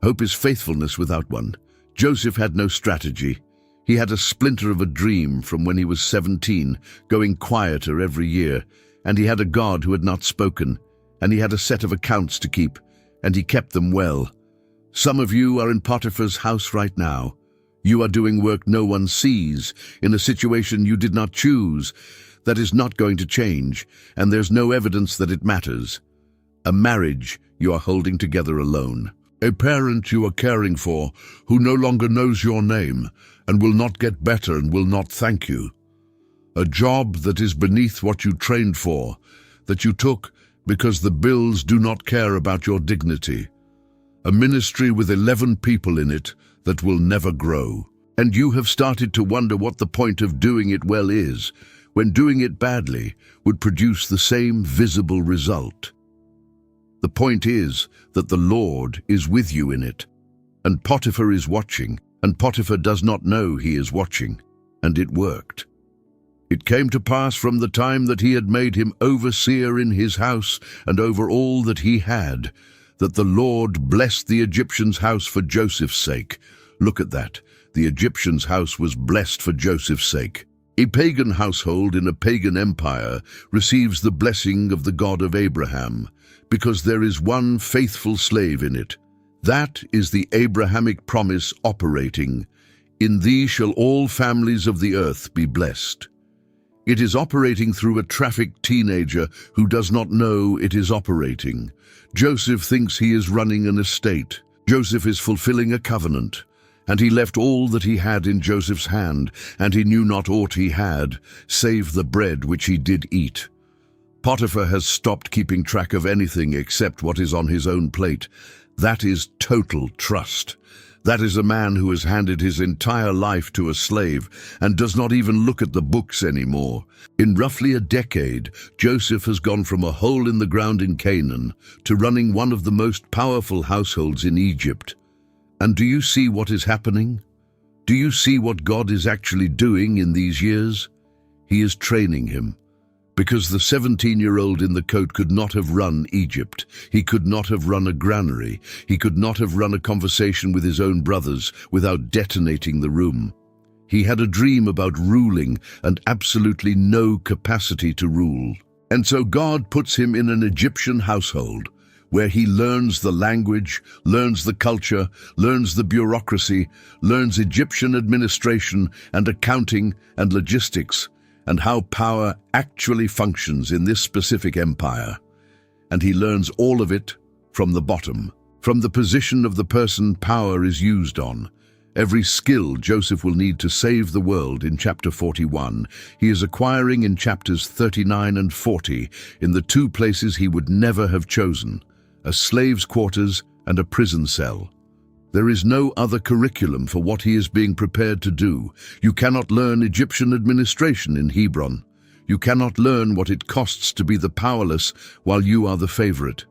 S1: Hope is faithfulness without one. Joseph had no strategy. He had a splinter of a dream from when he was 17, going quieter every year, and he had a God who had not spoken, and he had a set of accounts to keep, and he kept them well. Some of you are in Potiphar's house right now. You are doing work no one sees, in a situation you did not choose. That is not going to change, and there's no evidence that it matters. A marriage you are holding together alone. A parent you are caring for who no longer knows your name and will not get better and will not thank you. A job that is beneath what you trained for, that you took because the bills do not care about your dignity. A ministry with 11 people in it that will never grow. And you have started to wonder what the point of doing it well is, when doing it badly would produce the same visible result. The point is that the Lord is with you in it, and Potiphar is watching, and Potiphar does not know he is watching, and it worked. It came to pass from the time that he had made him overseer in his house and over all that he had, that the Lord blessed the Egyptian's house for Joseph's sake. Look at that. The Egyptian's house was blessed for Joseph's sake. A pagan household in a pagan empire receives the blessing of the God of Abraham, because there is one faithful slave in it. That is the Abrahamic promise operating. In thee shall all families of the earth be blessed. It is operating through a trafficked teenager who does not know it is operating. Joseph thinks he is running an estate. Joseph is fulfilling a covenant. And he left all that he had in Joseph's hand, and he knew not aught he had, save the bread which he did eat. Potiphar has stopped keeping track of anything except what is on his own plate. That is total trust. That is a man who has handed his entire life to a slave and does not even look at the books anymore. In roughly a decade, Joseph has gone from a hole in the ground in Canaan to running one of the most powerful households in Egypt. And do you see what is happening? Do you see what God is actually doing in these years? He is training him. Because the 17-year-old in the coat could not have run Egypt. He could not have run a granary. He could not have run a conversation with his own brothers without detonating the room. He had a dream about ruling and absolutely no capacity to rule. And so God puts him in an Egyptian household, where he learns the language, learns the culture, learns the bureaucracy, learns Egyptian administration and accounting and logistics, and how power actually functions in this specific empire. And he learns all of it from the bottom, from the position of the person power is used on. Every skill Joseph will need to save the world in chapter 41, he is acquiring in chapters 39 and 40, in the two places he would never have chosen: a slave's quarters and a prison cell. There is no other curriculum for what he is being prepared to do. You cannot learn Egyptian administration in Hebron. You cannot learn what it costs to be the powerless while you are the favorite.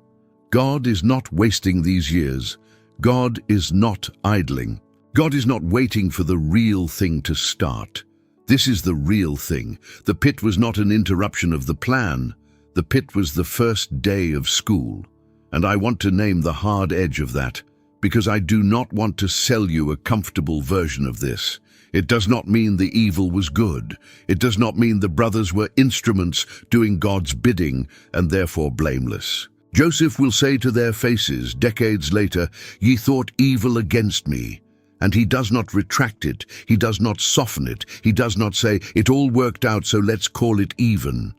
S1: God is not wasting these years. God is not idling. God is not waiting for the real thing to start. This is the real thing. The pit was not an interruption of the plan. The pit was the first day of school, and I want to name the hard edge of that, because I do not want to sell you a comfortable version of this. It does not mean the evil was good. It does not mean the brothers were instruments doing God's bidding and therefore blameless. Joseph will say to their faces, decades later, "Ye thought evil against me." And he does not retract it. He does not soften it. He does not say, "It all worked out, so let's call it even."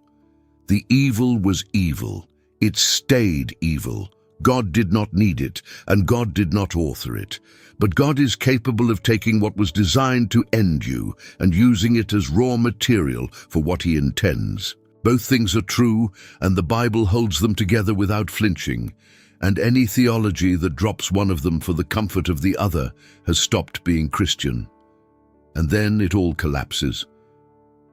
S1: The evil was evil. It stayed evil. God did not need it, and God did not author it. But God is capable of taking what was designed to end you and using it as raw material for what he intends. Both things are true, and the Bible holds them together without flinching. And any theology that drops one of them for the comfort of the other has stopped being Christian. And then it all collapses.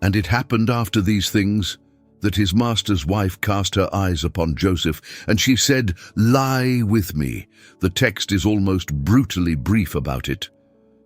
S1: And it happened after these things that his master's wife cast her eyes upon Joseph, and she said, "Lie with me." The text is almost brutally brief about it.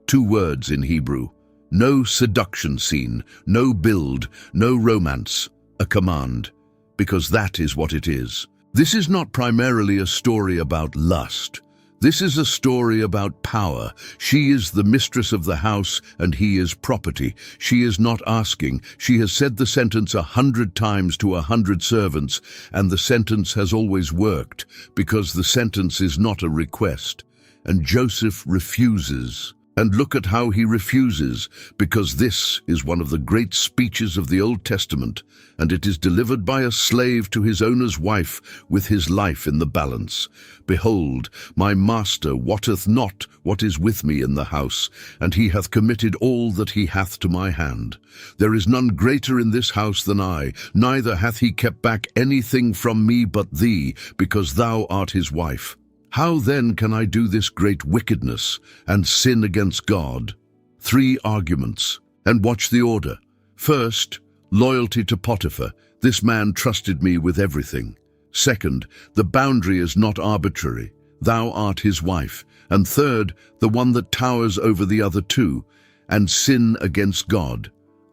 S1: 2 words in Hebrew. No seduction scene, no build, no romance, a command, because that is what it is. This is not primarily a story about lust. This is a story about power. She is the mistress of the house and he is property. She is not asking. She has said the sentence 100 times to 100 servants, and the sentence has always worked because the sentence is not a request. And Joseph refuses. And look at how he refuses, because this is one of the great speeches of the Old Testament, and it is delivered by a slave to his owner's wife with his life in the balance. "Behold, my master wotteth not what is with me in the house, and he hath committed all that he hath to my hand. There is none greater in this house than I, neither hath he kept back anything from me but thee, because thou art his wife. How then can I do this great wickedness and sin against God?" 3 arguments. And watch the order. First, loyalty to Potiphar. This man trusted me with everything. Second, the boundary is not arbitrary. Thou art his wife. And third, the one that towers over the other 2. And sin against God.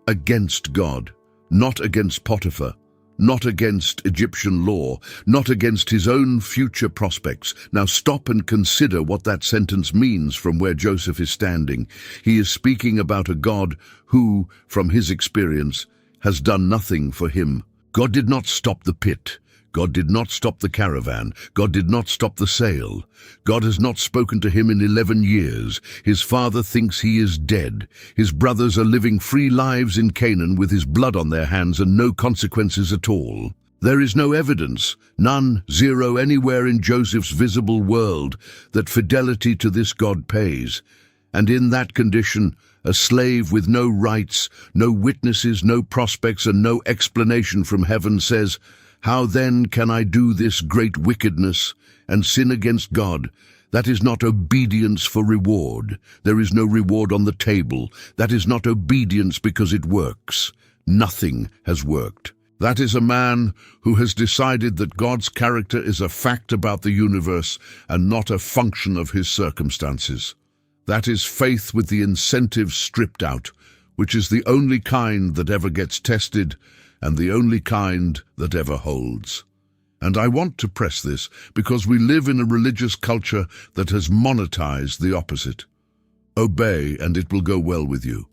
S1: Against God. Not against Potiphar. Not against Egyptian law, not against his own future prospects. Now stop and consider what that sentence means from where Joseph is standing. He is speaking about a God who, from his experience, has done nothing for him. God did not stop the pit. God did not stop the caravan. God did not stop the sale. God has not spoken to him in 11 years. His father thinks he is dead. His brothers are living free lives in Canaan with his blood on their hands and no consequences at all. There is no evidence, none, zero, anywhere in Joseph's visible world that fidelity to this God pays. And in that condition, a slave with no rights, no witnesses, no prospects, and no explanation from heaven says, "How then can I do this great wickedness and sin against God?" That is not obedience for reward. There is no reward on the table. That is not obedience because it works. Nothing has worked. That is a man who has decided that God's character is a fact about the universe and not a function of his circumstances. That is faith with the incentives stripped out, which is the only kind that ever gets tested and the only kind that ever holds. And I want to press this because we live in a religious culture that has monetized the opposite. Obey and it will go well with you.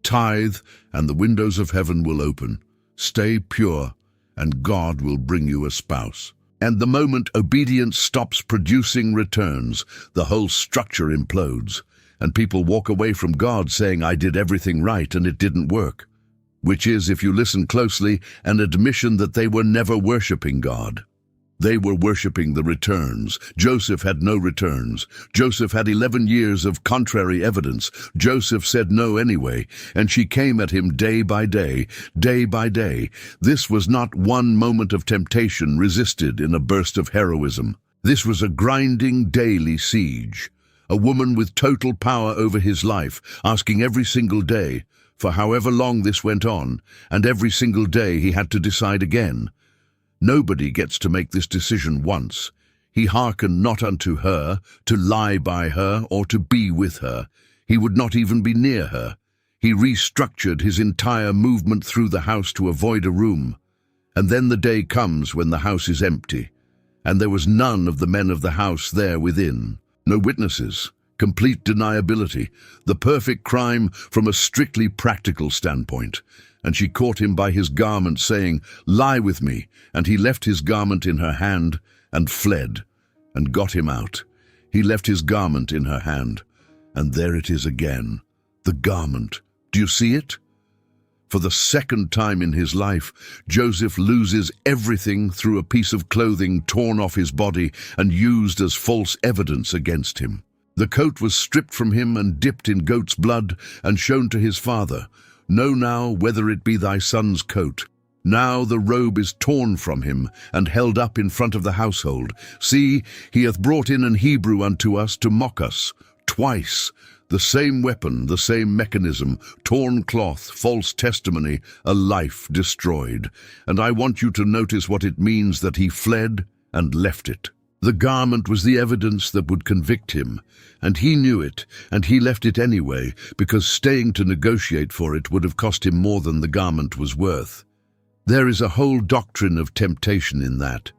S1: Tithe and the windows of heaven will open. Stay pure and God will bring you a spouse. And the moment obedience stops producing returns, the whole structure implodes, and people walk away from God saying, "I did everything right and it didn't work." Which is, if you listen closely, an admission that they were never worshiping God. They were worshiping the returns. Joseph had no returns. Joseph had 11 years of contrary evidence. Joseph said no anyway, and she came at him day by day, day by day. This was not one moment of temptation resisted in a burst of heroism. This was a grinding daily siege. A woman with total power over his life, asking every single day, for however long this went on, and every single day he had to decide again. Nobody gets to make this decision once. He hearkened not unto her, to lie by her, or to be with her. He would not even be near her. He restructured his entire movement through the house to avoid a room. And then the day comes when the house is empty, and there was none of the men of the house there within. No witnesses, complete deniability, the perfect crime from a strictly practical standpoint. And she caught him by his garment, saying, "Lie with me." And he left his garment in her hand and fled, and got him out. He left his garment in her hand, and there it is again, the garment. Do you see it? For the second time in his life, Joseph loses everything through a piece of clothing torn off his body and used as false evidence against him. The coat was stripped from him and dipped in goat's blood and shown to his father. Know now whether it be thy son's coat. Now the robe is torn from him and held up in front of the household. See, he hath brought in an Hebrew unto us to mock us. Twice, the same weapon, the same mechanism, torn cloth, false testimony, a life destroyed. And I want you to notice what it means that he fled and left it. The garment was the evidence that would convict him, and he knew it, and he left it anyway, because staying to negotiate for it would have cost him more than the garment was worth. There is a whole doctrine of temptation in that.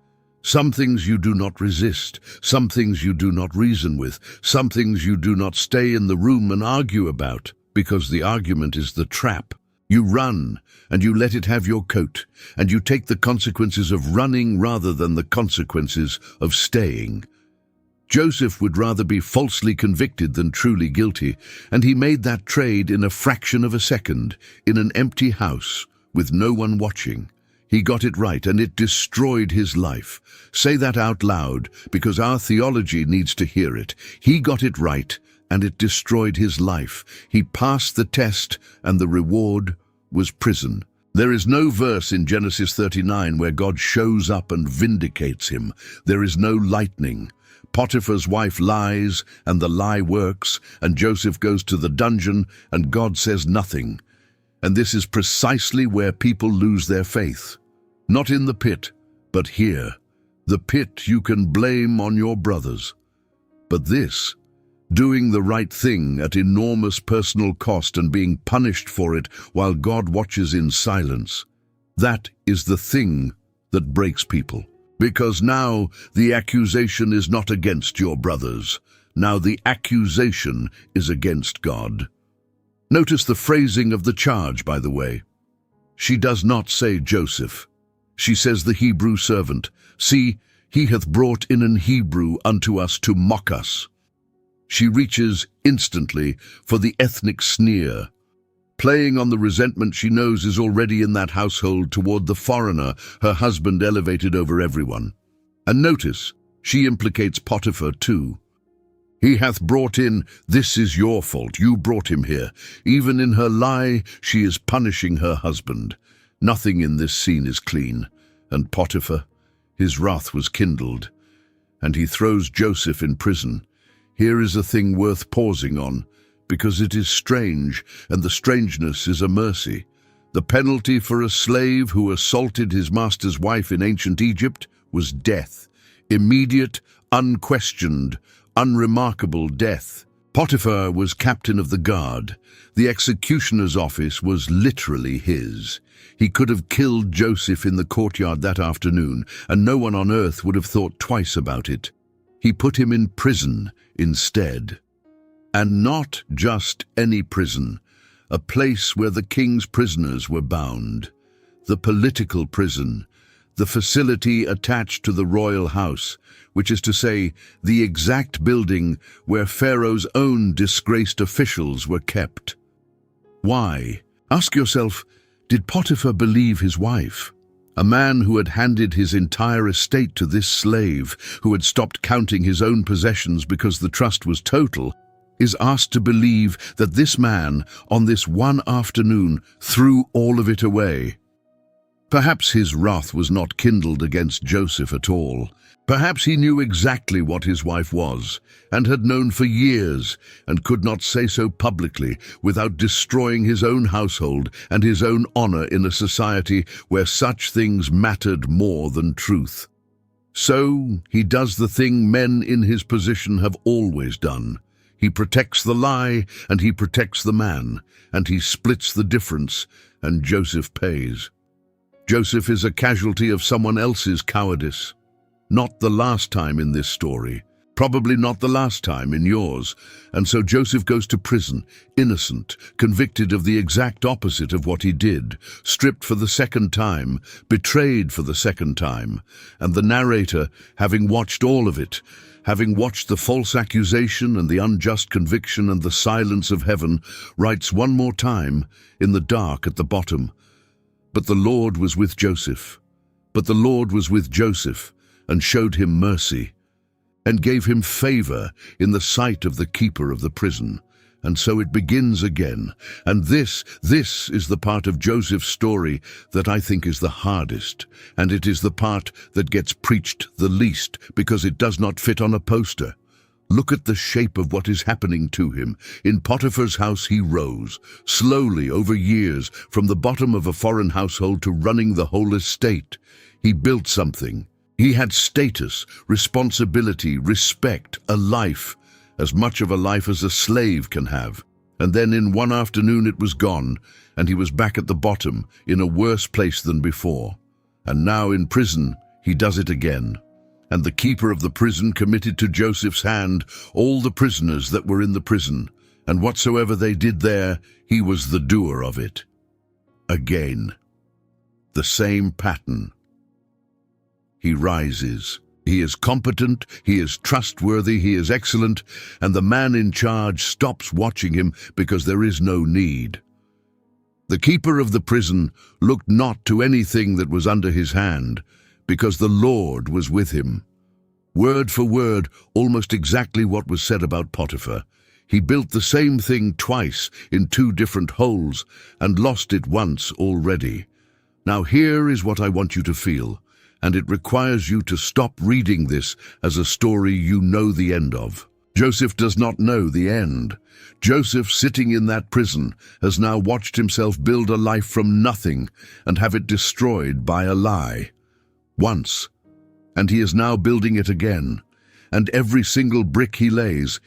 S1: Some things you do not resist, some things you do not reason with, some things you do not stay in the room and argue about, because the argument is the trap. You run, and you let it have your coat, and you take the consequences of running rather than the consequences of staying. Joseph would rather be falsely convicted than truly guilty, and he made that trade in a fraction of a second, in an empty house, with no one watching. He got it right, and it destroyed his life. Say that out loud, because our theology needs to hear it. He got it right, and it destroyed his life. He passed the test, and the reward was prison. There is no verse in Genesis 39 where God shows up and vindicates him. There is no lightning. Potiphar's wife lies, and the lie works, and Joseph goes to the dungeon, and God says nothing. And this is precisely where people lose their faith. Not in the pit, but here. The pit you can blame on your brothers. But this, doing the right thing at enormous personal cost and being punished for it while God watches in silence, that is the thing that breaks people. Because now the accusation is not against your brothers. Now the accusation is against God. Notice the phrasing of the charge, by the way. She does not say Joseph. She says the Hebrew servant. See, he hath brought in an Hebrew unto us to mock us. She reaches instantly for the ethnic sneer, playing on the resentment she knows is already in that household toward the foreigner, her husband elevated over everyone. And notice, she implicates Potiphar too. He hath brought in, this is your fault, you brought him here. Even in her lie, she is punishing her husband. Nothing in this scene is clean. And Potiphar, his wrath was kindled, and he throws Joseph in prison. Here is a thing worth pausing on, because it is strange, and the strangeness is a mercy. The penalty for a slave who assaulted his master's wife in ancient Egypt was death. Immediate, unquestioned, unremarkable death. Potiphar was captain of the guard. The executioner's office was literally his. He could have killed Joseph in the courtyard that afternoon, and no one on earth would have thought twice about it. He put him in prison instead. And not just any prison, a place where the king's prisoners were bound. The political prison, the facility attached to the royal house, which is to say, the exact building where Pharaoh's own disgraced officials were kept. Why? Ask yourself, did Potiphar believe his wife? A man who had handed his entire estate to this slave, who had stopped counting his own possessions because the trust was total, is asked to believe that this man, on this one afternoon, threw all of it away. Perhaps his wrath was not kindled against Joseph at all. Perhaps he knew exactly what his wife was, and had known for years, and could not say so publicly without destroying his own household and his own honor in a society where such things mattered more than truth. So he does the thing men in his position have always done. He protects the lie, and he protects the man, and he splits the difference, and Joseph pays. Joseph is a casualty of someone else's cowardice. Not the last time in this story. Probably not the last time in yours. And so Joseph goes to prison, innocent, convicted of the exact opposite of what he did, stripped for the second time, betrayed for the second time. And the narrator, having watched all of it, having watched the false accusation and the unjust conviction and the silence of heaven, writes one more time, in the dark at the bottom, "But the Lord was with Joseph. But the Lord was with Joseph, and showed him mercy, and gave him favor in the sight of the keeper of the prison." And so it begins again. And this is the part of Joseph's story that I think is the hardest. And it is the part that gets preached the least because it does not fit on a poster. Look at the shape of what is happening to him. In Potiphar's house he rose, slowly over years, from the bottom of a foreign household to running the whole estate. He built something. He had status, responsibility, respect, a life. As much of a life as a slave can have. And then in one afternoon it was gone, and he was back at the bottom, in a worse place than before. And now in prison, he does it again. And the keeper of the prison committed to Joseph's hand all the prisoners that were in the prison, and whatsoever they did there, he was the doer of it. Again, the same pattern. He rises. He is competent, he is trustworthy, he is excellent, and the man in charge stops watching him because there is no need. The keeper of the prison looked not to anything that was under his hand, because the Lord was with him. Word for word, almost exactly what was said about Potiphar. He built the same thing twice in two different holes and lost it once already. Now here is what I want you to feel. And it requires you to stop reading this as a story you know the end of. Joseph does not know the end. Joseph, sitting in that prison, has now watched himself build a life from nothing and have it destroyed by a lie. Once. And he is now building it again. And every single brick he lays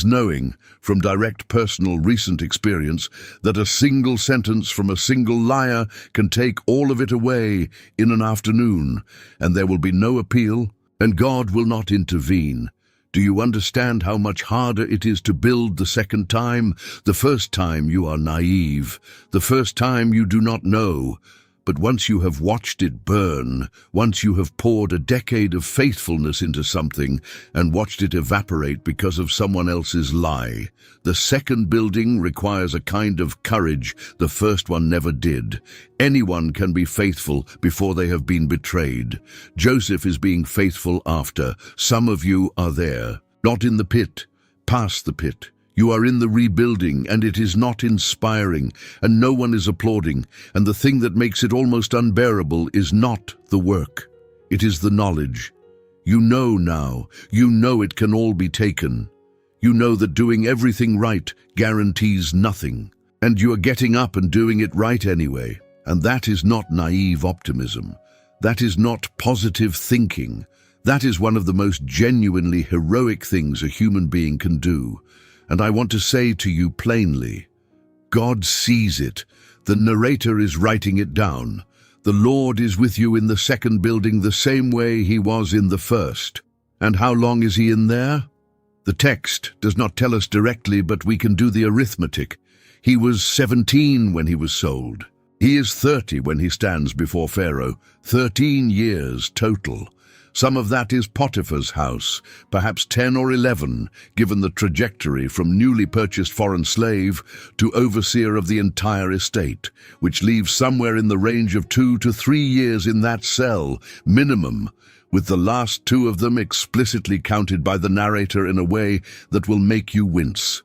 S1: knowing, from direct personal recent experience, that a single sentence from a single liar can take all of it away in an afternoon, and there will be no appeal, and God will not intervene. Do you understand how much harder it is to build the second time? The first time you are naive. The first time you do not know. But once you have watched it burn, once you have poured a decade of faithfulness into something and watched it evaporate because of someone else's lie, the second building requires a kind of courage the first one never did. Anyone can be faithful before they have been betrayed. Joseph is being faithful after. Some of you are there, not in the pit, past the pit. You are in the rebuilding, and it is not inspiring, and no one is applauding, and the thing that makes it almost unbearable is not the work. It is the knowledge. You know now. You know it can all be taken. You know that doing everything right guarantees nothing, and you are getting up and doing it right anyway. And that is not naive optimism. That is not positive thinking. That is one of the most genuinely heroic things a human being can do. And I want to say to you plainly, God sees it. The narrator is writing it down. The Lord is with you in the second building the same way he was in the first. And how long is he in there? The text does not tell us directly, but we can do the arithmetic. He was 17 when he was sold. He is 30 when he stands before Pharaoh. 13 years total. Some of that is Potiphar's house, perhaps 10 or 11, given the trajectory from newly purchased foreign slave to overseer of the entire estate, which leaves somewhere in the range of 2 to 3 years in that cell, minimum, with the last 2 of them explicitly counted by the narrator in a way that will make you wince.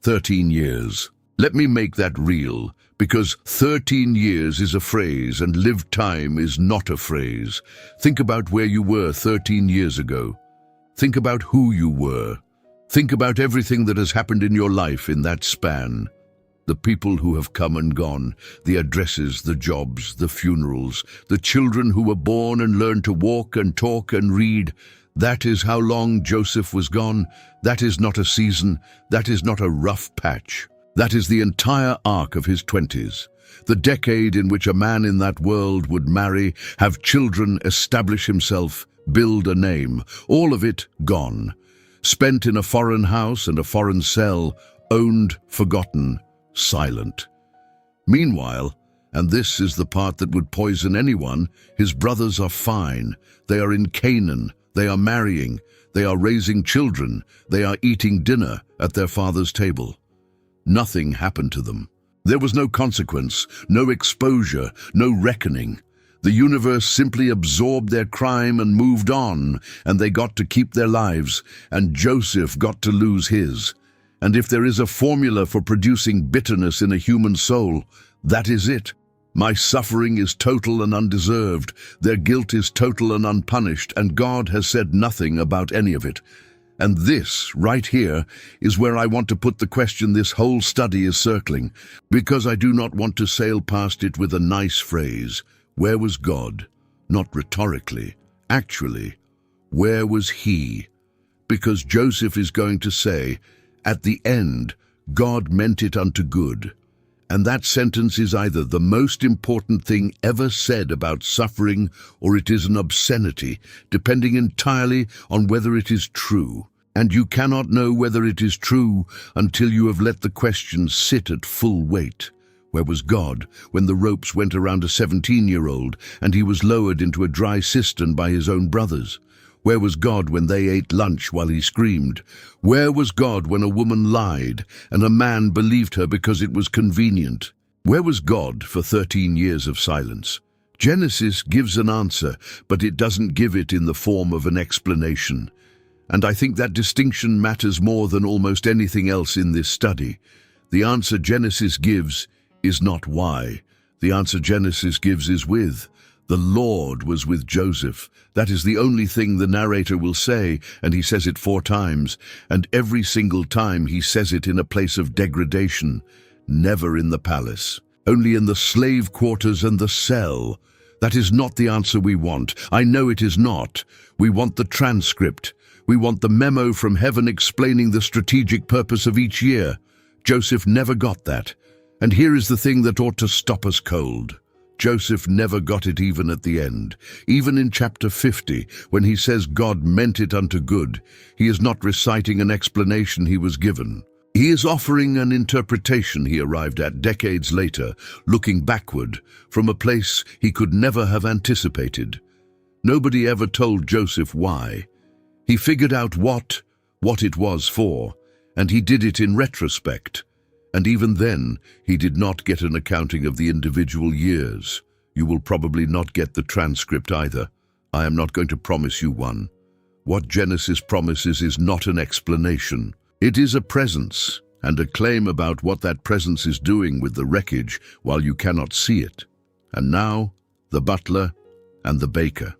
S1: 13 years. Let me make that real, because 13 years is a phrase and lived time is not a phrase. Think about where you were 13 years ago. Think about who you were. Think about everything that has happened in your life in that span. The people who have come and gone, the addresses, the jobs, the funerals, the children who were born and learned to walk and talk and read. That is how long Joseph was gone. That is not a season. That is not a rough patch. That is the entire arc of his 20s. The decade in which a man in that world would marry, have children, establish himself, build a name. All of it gone. Spent in a foreign house and a foreign cell, owned, forgotten, silent. Meanwhile, and this is the part that would poison anyone, his brothers are fine. They are in Canaan. They are marrying. They are raising children. They are eating dinner at their father's table. Nothing happened to them. There was no consequence, no exposure, no reckoning. The universe simply absorbed their crime and moved on, and they got to keep their lives, and Joseph got to lose his. And if there is a formula for producing bitterness in a human soul, that is it. My suffering is total and undeserved. Their guilt is total and unpunished, and God has said nothing about any of it. And this, right here, is where I want to put the question this whole study is circling, because I do not want to sail past it with a nice phrase. Where was God? Not rhetorically. Actually, where was he? Because Joseph is going to say, at the end, God meant it unto good. And that sentence is either the most important thing ever said about suffering, or it is an obscenity, depending entirely on whether it is true. And you cannot know whether it is true until you have let the question sit at full weight. Where was God when the ropes went around a 17-year-old and he was lowered into a dry cistern by his own brothers? Where was God when they ate lunch while he screamed? Where was God when a woman lied and a man believed her because it was convenient? Where was God for 13 years of silence? Genesis gives an answer, but it doesn't give it in the form of an explanation. And I think that distinction matters more than almost anything else in this study. The answer Genesis gives is not why. The answer Genesis gives is with. The Lord was with Joseph. That is the only thing the narrator will say, and he says it 4 times, and every single time he says it in a place of degradation. Never in the palace, only in the slave quarters and the cell. That is not the answer we want. I know it is not. We want the transcript. We want the memo from heaven explaining the strategic purpose of each year. Joseph never got that. And here is the thing that ought to stop us cold. Joseph never got it even at the end. Even in chapter 50, when he says God meant it unto good, he is not reciting an explanation he was given. He is offering an interpretation he arrived at decades later, looking backward, from a place he could never have anticipated. Nobody ever told Joseph why. He figured out what it was for, and he did it in retrospect. And even then, he did not get an accounting of the individual years. You will probably not get the transcript either. I am not going to promise you one. What Genesis promises is not an explanation. It is a presence, and a claim about what that presence is doing with the wreckage while you cannot see it. And now, the butler and the baker.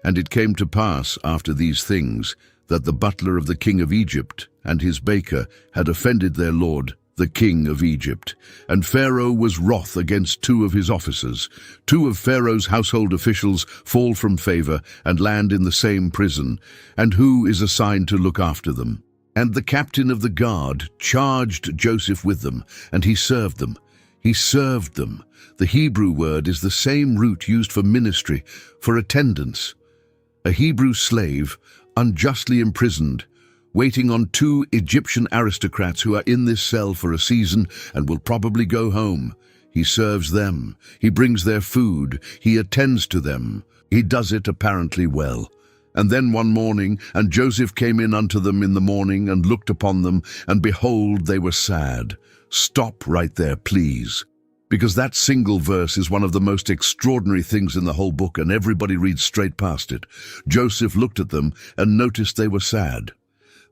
S1: And it came to pass after these things that the butler of the king of Egypt and his baker had offended their lord, the king of Egypt. And Pharaoh was wroth against 2 of his officers. 2 of Pharaoh's household officials fall from favor and land in the same prison. And who is assigned to look after them? And the captain of the guard charged Joseph with them, and he served them. He served them. The Hebrew word is the same root used for ministry, for attendance. A Hebrew slave, unjustly imprisoned, waiting on 2 Egyptian aristocrats who are in this cell for a season and will probably go home. He serves them. He brings their food. He attends to them. He does it apparently well. And then one morning, and Joseph came in unto them in the morning and looked upon them, and behold, they were sad. Stop right there, please. Because that single verse is one of the most extraordinary things in the whole book, and everybody reads straight past it. Joseph looked at them and noticed they were sad.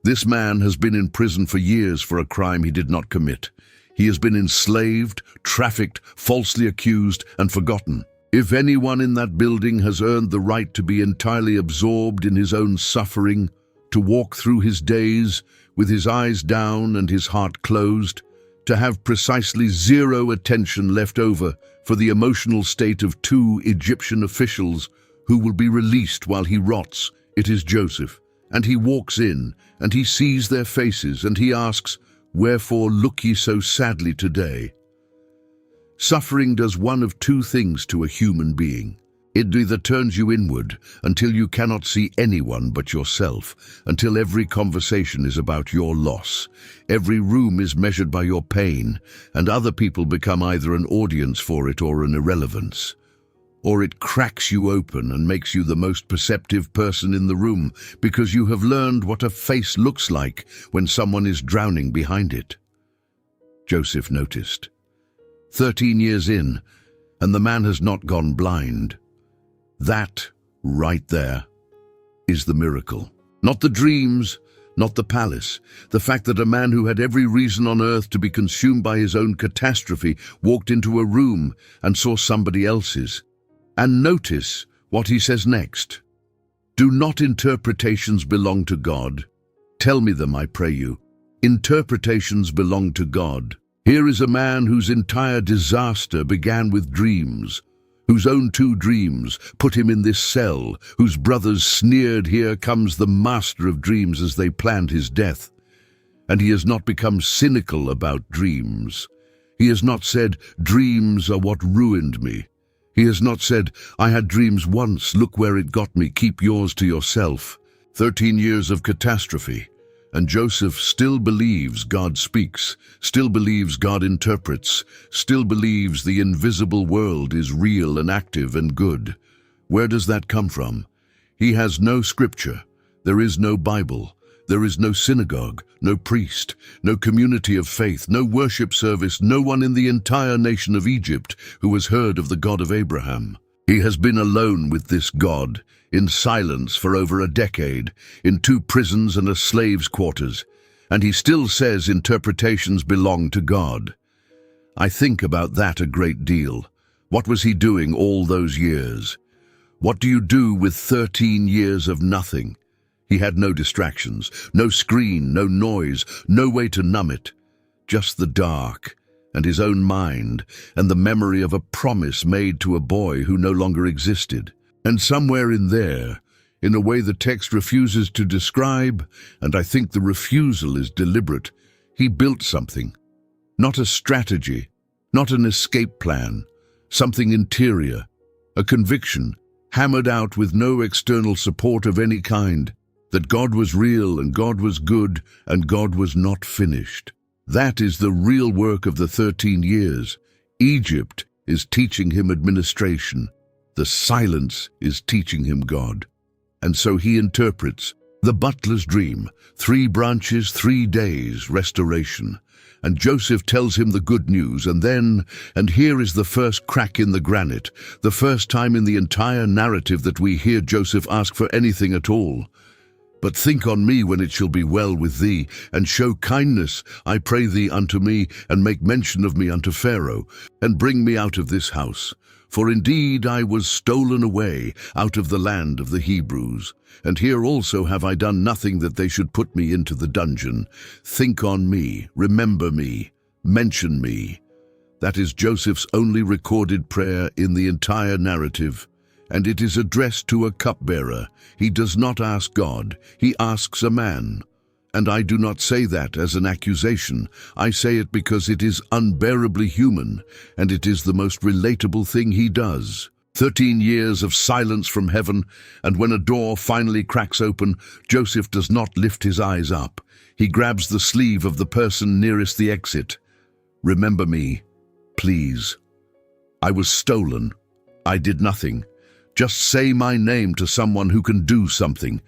S1: This man has been in prison for years for a crime he did not commit. He has been enslaved, trafficked, falsely accused, and forgotten. If anyone in that building has earned the right to be entirely absorbed in his own suffering, to walk through his days with his eyes down and his heart closed, to have precisely 0 attention left over for the emotional state of 2 Egyptian officials who will be released while he rots, it is Joseph. And he walks in, and he sees their faces, and he asks, Wherefore look ye so sadly today? Suffering does one of two things to a human being. It either turns you inward until you cannot see anyone but yourself, until every conversation is about your loss, every room is measured by your pain, and other people become either an audience for it or an irrelevance. Or it cracks you open and makes you the most perceptive person in the room because you have learned what a face looks like when someone is drowning behind it. Joseph noticed. 13 years in, and the man has not gone blind. That, right there, is the miracle. Not the dreams, not the palace. The fact that a man who had every reason on earth to be consumed by his own catastrophe walked into a room and saw somebody else's. And notice what he says next. Do not interpretations belong to God? Tell me them, I pray you. Interpretations belong to God. Here is a man whose entire disaster began with dreams, whose own 2 dreams put him in this cell, whose brothers sneered, "Here comes the master of dreams," as they planned his death. And he has not become cynical about dreams. He has not said, "Dreams are what ruined me." He has not said, "I had dreams once, look where it got me, keep yours to yourself." 13 years of catastrophe, and Joseph still believes God speaks, still believes God interprets, still believes the invisible world is real and active and good. Where does that come from? He has no scripture. There is no Bible. There is no synagogue, no priest, no community of faith, no worship service, no one in the entire nation of Egypt who has heard of the God of Abraham. He has been alone with this God, in silence for over a decade, in 2 prisons and a slave's quarters, and he still says interpretations belong to God. I think about that a great deal. What was he doing all those years? What do you do with 13 years of nothing? He had no distractions, no screen, no noise, no way to numb it. Just the dark, and his own mind, and the memory of a promise made to a boy who no longer existed. And somewhere in there, in a way the text refuses to describe, and I think the refusal is deliberate, he built something. Not a strategy, not an escape plan, something interior, a conviction, hammered out with no external support of any kind, that God was real and God was good and God was not finished. That is the real work of the 13 years. Egypt is teaching him administration. The silence is teaching him God. And so he interprets the butler's dream, 3 branches, 3 days, restoration. And Joseph tells him the good news, and here is the first crack in the granite, the first time in the entire narrative that we hear Joseph ask for anything at all. But think on me when it shall be well with thee, and show kindness, I pray thee, unto me, and make mention of me unto Pharaoh, and bring me out of this house. For indeed I was stolen away out of the land of the Hebrews, and here also have I done nothing that they should put me into the dungeon. Think on me, remember me, mention me. That is Joseph's only recorded prayer in the entire narrative. And it is addressed to a cupbearer. He does not ask God, he asks a man. And I do not say that as an accusation. I say it because it is unbearably human, and it is the most relatable thing he does. 13 years of silence from heaven, and when a door finally cracks open, Joseph does not lift his eyes up. He grabs the sleeve of the person nearest the exit. Remember me, please. I was stolen. I did nothing. Just say my name to someone who can do something.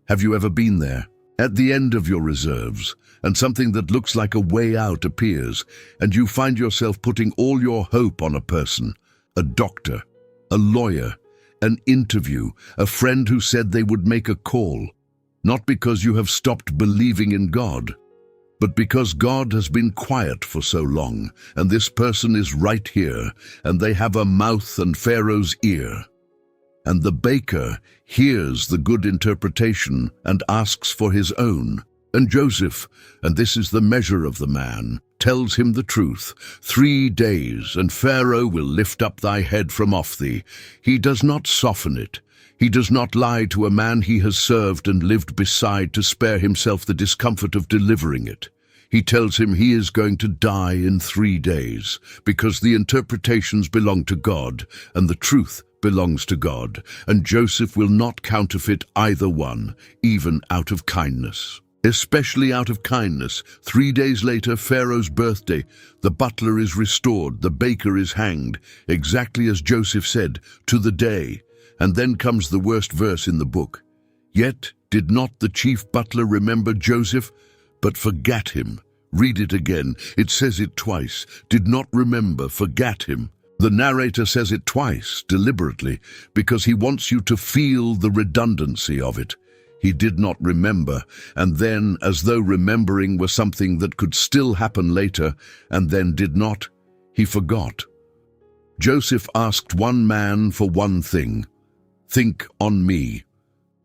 S1: Have you ever been there? At the end of your reserves, and something that looks like a way out appears, and you find yourself putting all your hope on a person, a doctor, a lawyer, an interview, a friend who said they would make a call, not because you have stopped believing in God, but because God has been quiet for so long, and this person is right here, and they have a mouth and Pharaoh's ear. And the baker hears the good interpretation and asks for his own. And Joseph, and this is the measure of the man, tells him the truth. 3 days, and Pharaoh will lift up thy head from off thee. He does not soften it. He does not lie to a man he has served and lived beside to spare himself the discomfort of delivering it. He tells him he is going to die in 3 days because the interpretations belong to God and the truth belongs to God, and Joseph will not counterfeit either one, even out of kindness. Especially out of kindness. 3 days later, Pharaoh's birthday, the butler is restored, the baker is hanged, exactly as Joseph said, to the day. And then comes the worst verse in the book. Yet did not the chief butler remember Joseph, but forgat him. Read it again. It says it twice. Did not remember, forgat him. The narrator says it twice, deliberately, because he wants you to feel the redundancy of it. He did not remember, and then, as though remembering were something that could still happen later, and then did not, he forgot. Joseph asked one man for one thing. Think on me.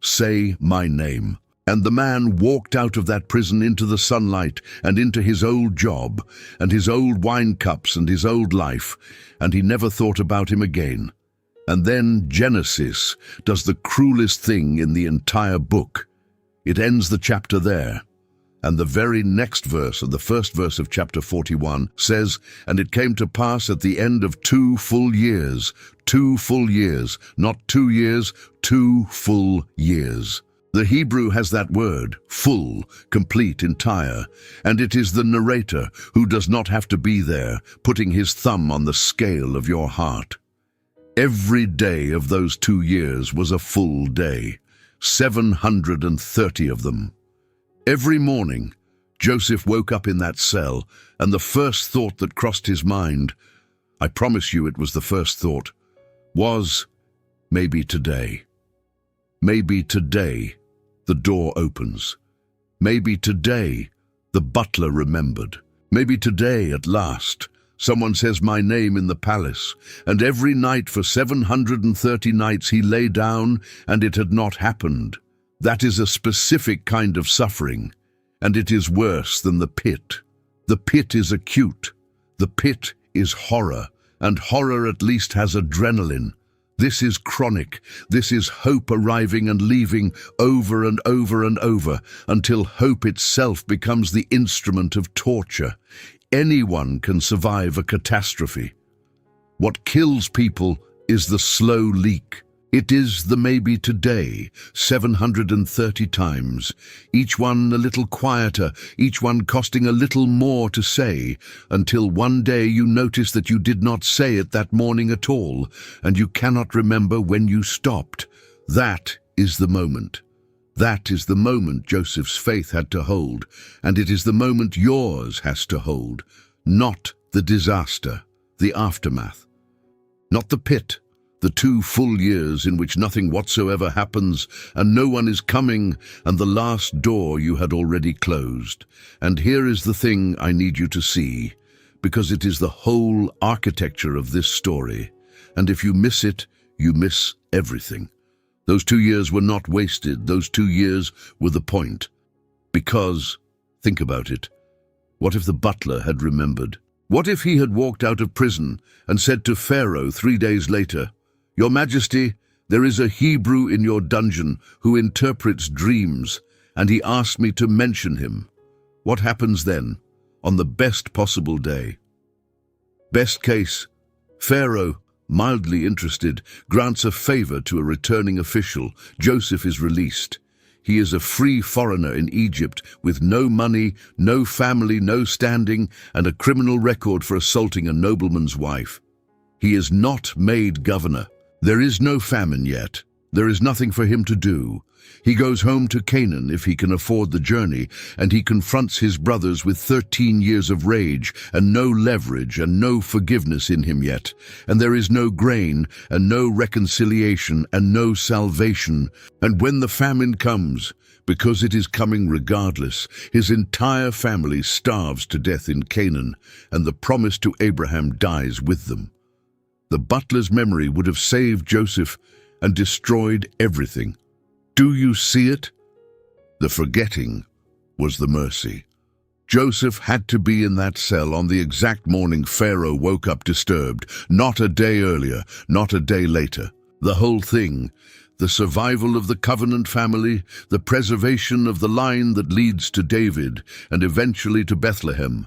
S1: Say my name. And the man walked out of that prison into the sunlight and into his old job and his old wine cups and his old life, and he never thought about him again. And then Genesis does the cruelest thing in the entire book. It ends the chapter there. And the very next verse, the first verse of chapter 41, says, "And it came to pass at the end of 2 full years," 2 full years, not 2 years, 2 full years. The Hebrew has that word, full, complete, entire, and it is the narrator who does not have to be there, putting his thumb on the scale of your heart. Every day of those 2 years was a full day, 730 of them. Every morning, Joseph woke up in that cell, and the first thought that crossed his mind, I promise you it was the first thought, was, maybe today. Maybe today the door opens. Maybe today the butler remembered. Maybe today, at last, someone says my name in the palace, and every night for 730 nights he lay down, and it had not happened. That is a specific kind of suffering, and it is worse than the pit. The pit is acute. The pit is horror, and horror at least has adrenaline. This is chronic. This is hope arriving and leaving over and over and over until hope itself becomes the instrument of torture. Anyone can survive a catastrophe. What kills people is the slow leak. It is the maybe today, 730 times, each one a little quieter, each one costing a little more to say, until one day you notice that you did not say it that morning at all, and you cannot remember when you stopped. That is the moment. That is the moment Joseph's faith had to hold, and it is the moment yours has to hold, not the disaster, the aftermath, not the pit, the 2 full years in which nothing whatsoever happens and no one is coming, and the last door you had already closed. And here is the thing I need you to see, because it is the whole architecture of this story. And if you miss it, you miss everything. Those 2 years were not wasted. Those 2 years were the point. Because, think about it, what if the butler had remembered? What if he had walked out of prison and said to Pharaoh 3 days later, "Your Majesty, there is a Hebrew in your dungeon who interprets dreams, and he asked me to mention him." What happens then, on the best possible day? Best case, Pharaoh, mildly interested, grants a favor to a returning official. Joseph is released. He is a free foreigner in Egypt with no money, no family, no standing, and a criminal record for assaulting a nobleman's wife. He is not made governor. There is no famine yet. There is nothing for him to do. He goes home to Canaan if he can afford the journey, and he confronts his brothers with 13 years of rage and no leverage and no forgiveness in him yet. And there is no grain and no reconciliation and no salvation. And when the famine comes, because it is coming regardless, his entire family starves to death in Canaan, and the promise to Abraham dies with them. The butler's memory would have saved Joseph and destroyed everything. Do you see it? The forgetting was the mercy. Joseph had to be in that cell on the exact morning Pharaoh woke up disturbed, not a day earlier, not a day later. The whole thing, the survival of the covenant family, the preservation of the line that leads to David and eventually to Bethlehem.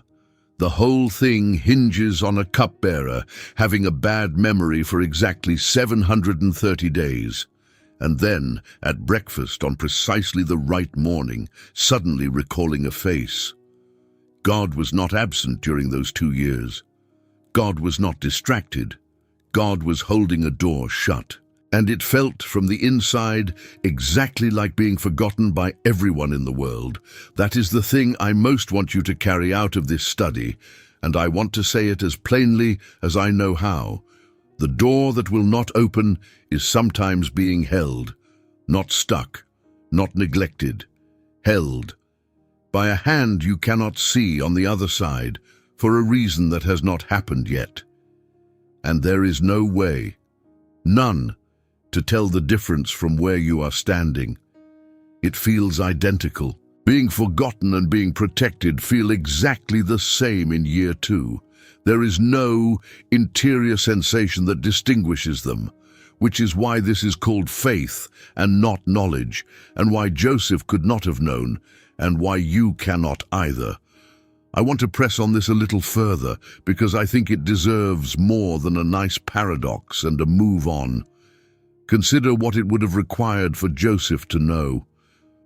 S1: The whole thing hinges on a cupbearer having a bad memory for exactly 730 days, and then, at breakfast on precisely the right morning, suddenly recalling a face. God was not absent during those 2 years. God was not distracted. God was holding a door shut. And it felt from the inside exactly like being forgotten by everyone in the world. That is the thing I most want you to carry out of this study, and I want to say it as plainly as I know how. The door that will not open is sometimes being held, not stuck, not neglected, held by a hand you cannot see on the other side for a reason that has not happened yet. And there is no way, none, to tell the difference from where you are standing. It feels identical. Being forgotten and being protected feel exactly the same in year 2. There is no interior sensation that distinguishes them, which is why this is called faith and not knowledge, and why Joseph could not have known, and why you cannot either. I want to press on this a little further because I think it deserves more than a nice paradox and a move on. Consider what it would have required for Joseph to know.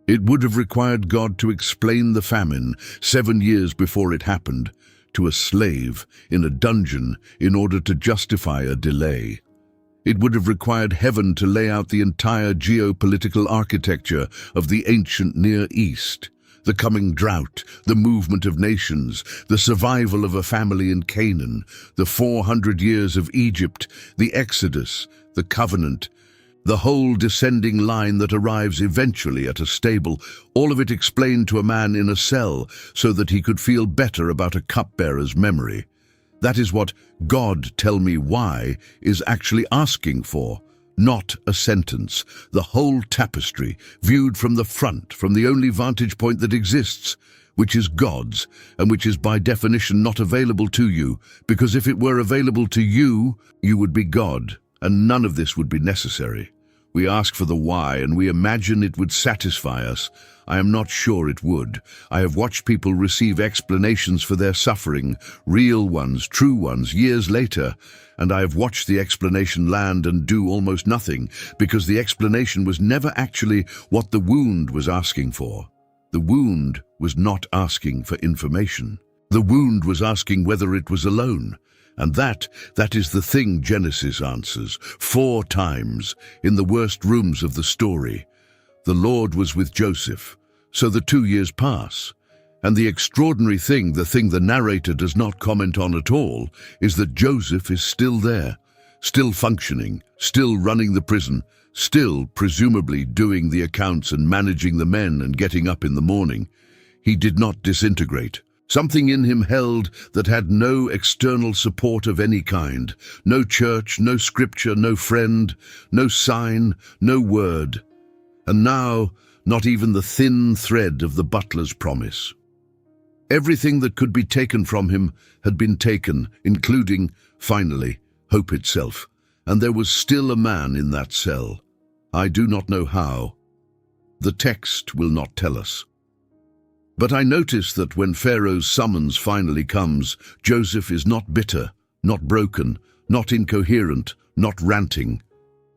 S1: It would have required God to explain the famine 7 years before it happened to a slave in a dungeon in order to justify a delay. It would have required heaven to lay out the entire geopolitical architecture of the ancient Near East, the coming drought, the movement of nations, the survival of a family in Canaan, the 400 years of Egypt, the Exodus, the covenant, the whole descending line that arrives eventually at a stable, all of it explained to a man in a cell so that he could feel better about a cupbearer's memory. That is what God, tell me why, is actually asking for. Not a sentence, the whole tapestry, viewed from the front, from the only vantage point that exists, which is God's, and which is by definition not available to you, because if it were available to you, you would be God, and none of this would be necessary. We ask for the why, and we imagine it would satisfy us. I am not sure it would. I have watched people receive explanations for their suffering, real ones, true ones, years later, and I have watched the explanation land and do almost nothing, because the explanation was never actually what the wound was asking for. The wound was not asking for information. The wound was asking whether it was alone. And that is the thing Genesis answers 4 times in the worst rooms of the story. The Lord was with Joseph, so the 2 years pass. And the extraordinary thing, the thing the narrator does not comment on at all, is that Joseph is still there, still functioning, still running the prison, still presumably doing the accounts and managing the men and getting up in the morning. He did not disintegrate. Something in him held that had no external support of any kind, no church, no scripture, no friend, no sign, no word. And now, not even the thin thread of the butler's promise. Everything that could be taken from him had been taken, including, finally, hope itself. And there was still a man in that cell. I do not know how. The text will not tell us. But I notice that when Pharaoh's summons finally comes, Joseph is not bitter, not broken, not incoherent, not ranting.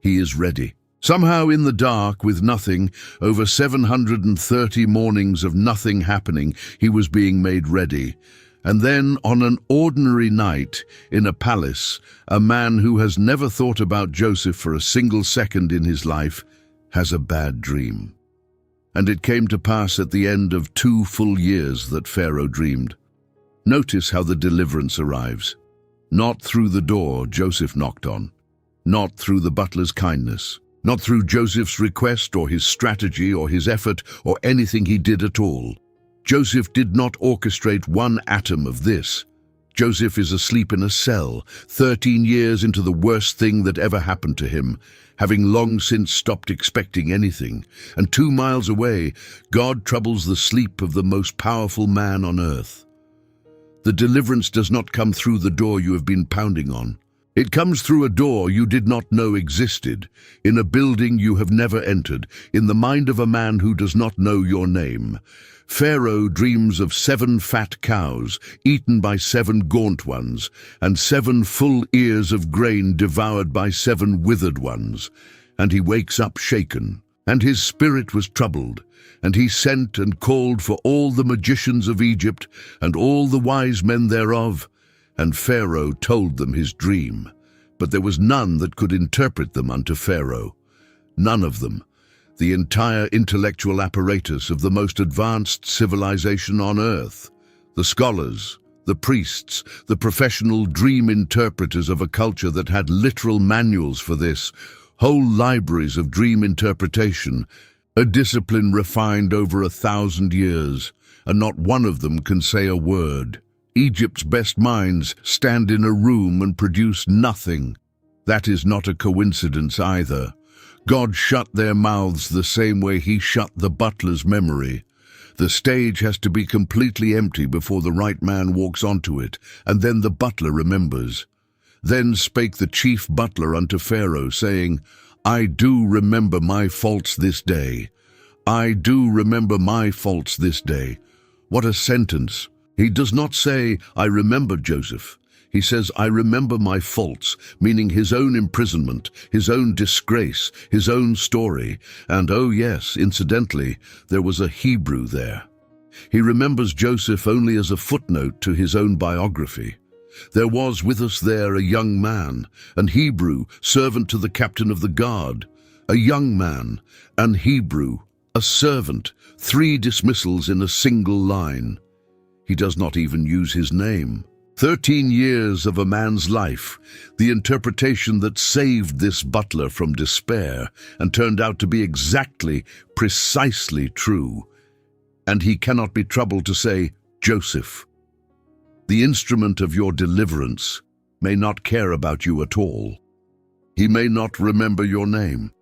S1: He is ready. Somehow in the dark, with nothing, over 730 mornings of nothing happening, he was being made ready. And then, on an ordinary night, in a palace, a man who has never thought about Joseph for a single second in his life has a bad dream. And it came to pass at the end of 2 full years that Pharaoh dreamed. Notice how the deliverance arrives. Not through the door Joseph knocked on, not through the butler's kindness, not through Joseph's request or his strategy or his effort or anything he did at all. Joseph did not orchestrate one atom of this. Joseph is asleep in a cell, 13 years into the worst thing that ever happened to him, having long since stopped expecting anything. And 2 miles away, God troubles the sleep of the most powerful man on earth. The deliverance does not come through the door you have been pounding on. It comes through a door you did not know existed, in a building you have never entered, in the mind of a man who does not know your name. Pharaoh dreams of 7 fat cows, eaten by 7 gaunt ones, and 7 full ears of grain devoured by 7 withered ones. And he wakes up shaken, and his spirit was troubled. And he sent and called for all the magicians of Egypt, and all the wise men thereof. And Pharaoh told them his dream. But there was none that could interpret them unto Pharaoh. None of them. The entire intellectual apparatus of the most advanced civilization on earth. The scholars, the priests, the professional dream interpreters of a culture that had literal manuals for this, whole libraries of dream interpretation, a discipline refined over 1,000 years, and not one of them can say a word. Egypt's best minds stand in a room and produce nothing. That is not a coincidence either. God shut their mouths the same way he shut the butler's memory. The stage has to be completely empty before the right man walks onto it, and then the butler remembers. Then spake the chief butler unto Pharaoh, saying, I do remember my faults this day. I do remember my faults this day. What a sentence! He does not say, I remember Joseph. He says, I remember my faults, meaning his own imprisonment, his own disgrace, his own story. And oh yes, incidentally, there was a Hebrew there. He remembers Joseph only as a footnote to his own biography. There was with us there a young man, an Hebrew, servant to the captain of the guard. A young man, an Hebrew, a servant, 3 dismissals in a single line. He does not even use his name. 13 years of a man's life, the interpretation that saved this butler from despair and turned out to be exactly, precisely true. And he cannot be troubled to say, Joseph. The instrument of your deliverance may not care about you at all. He may not remember your name.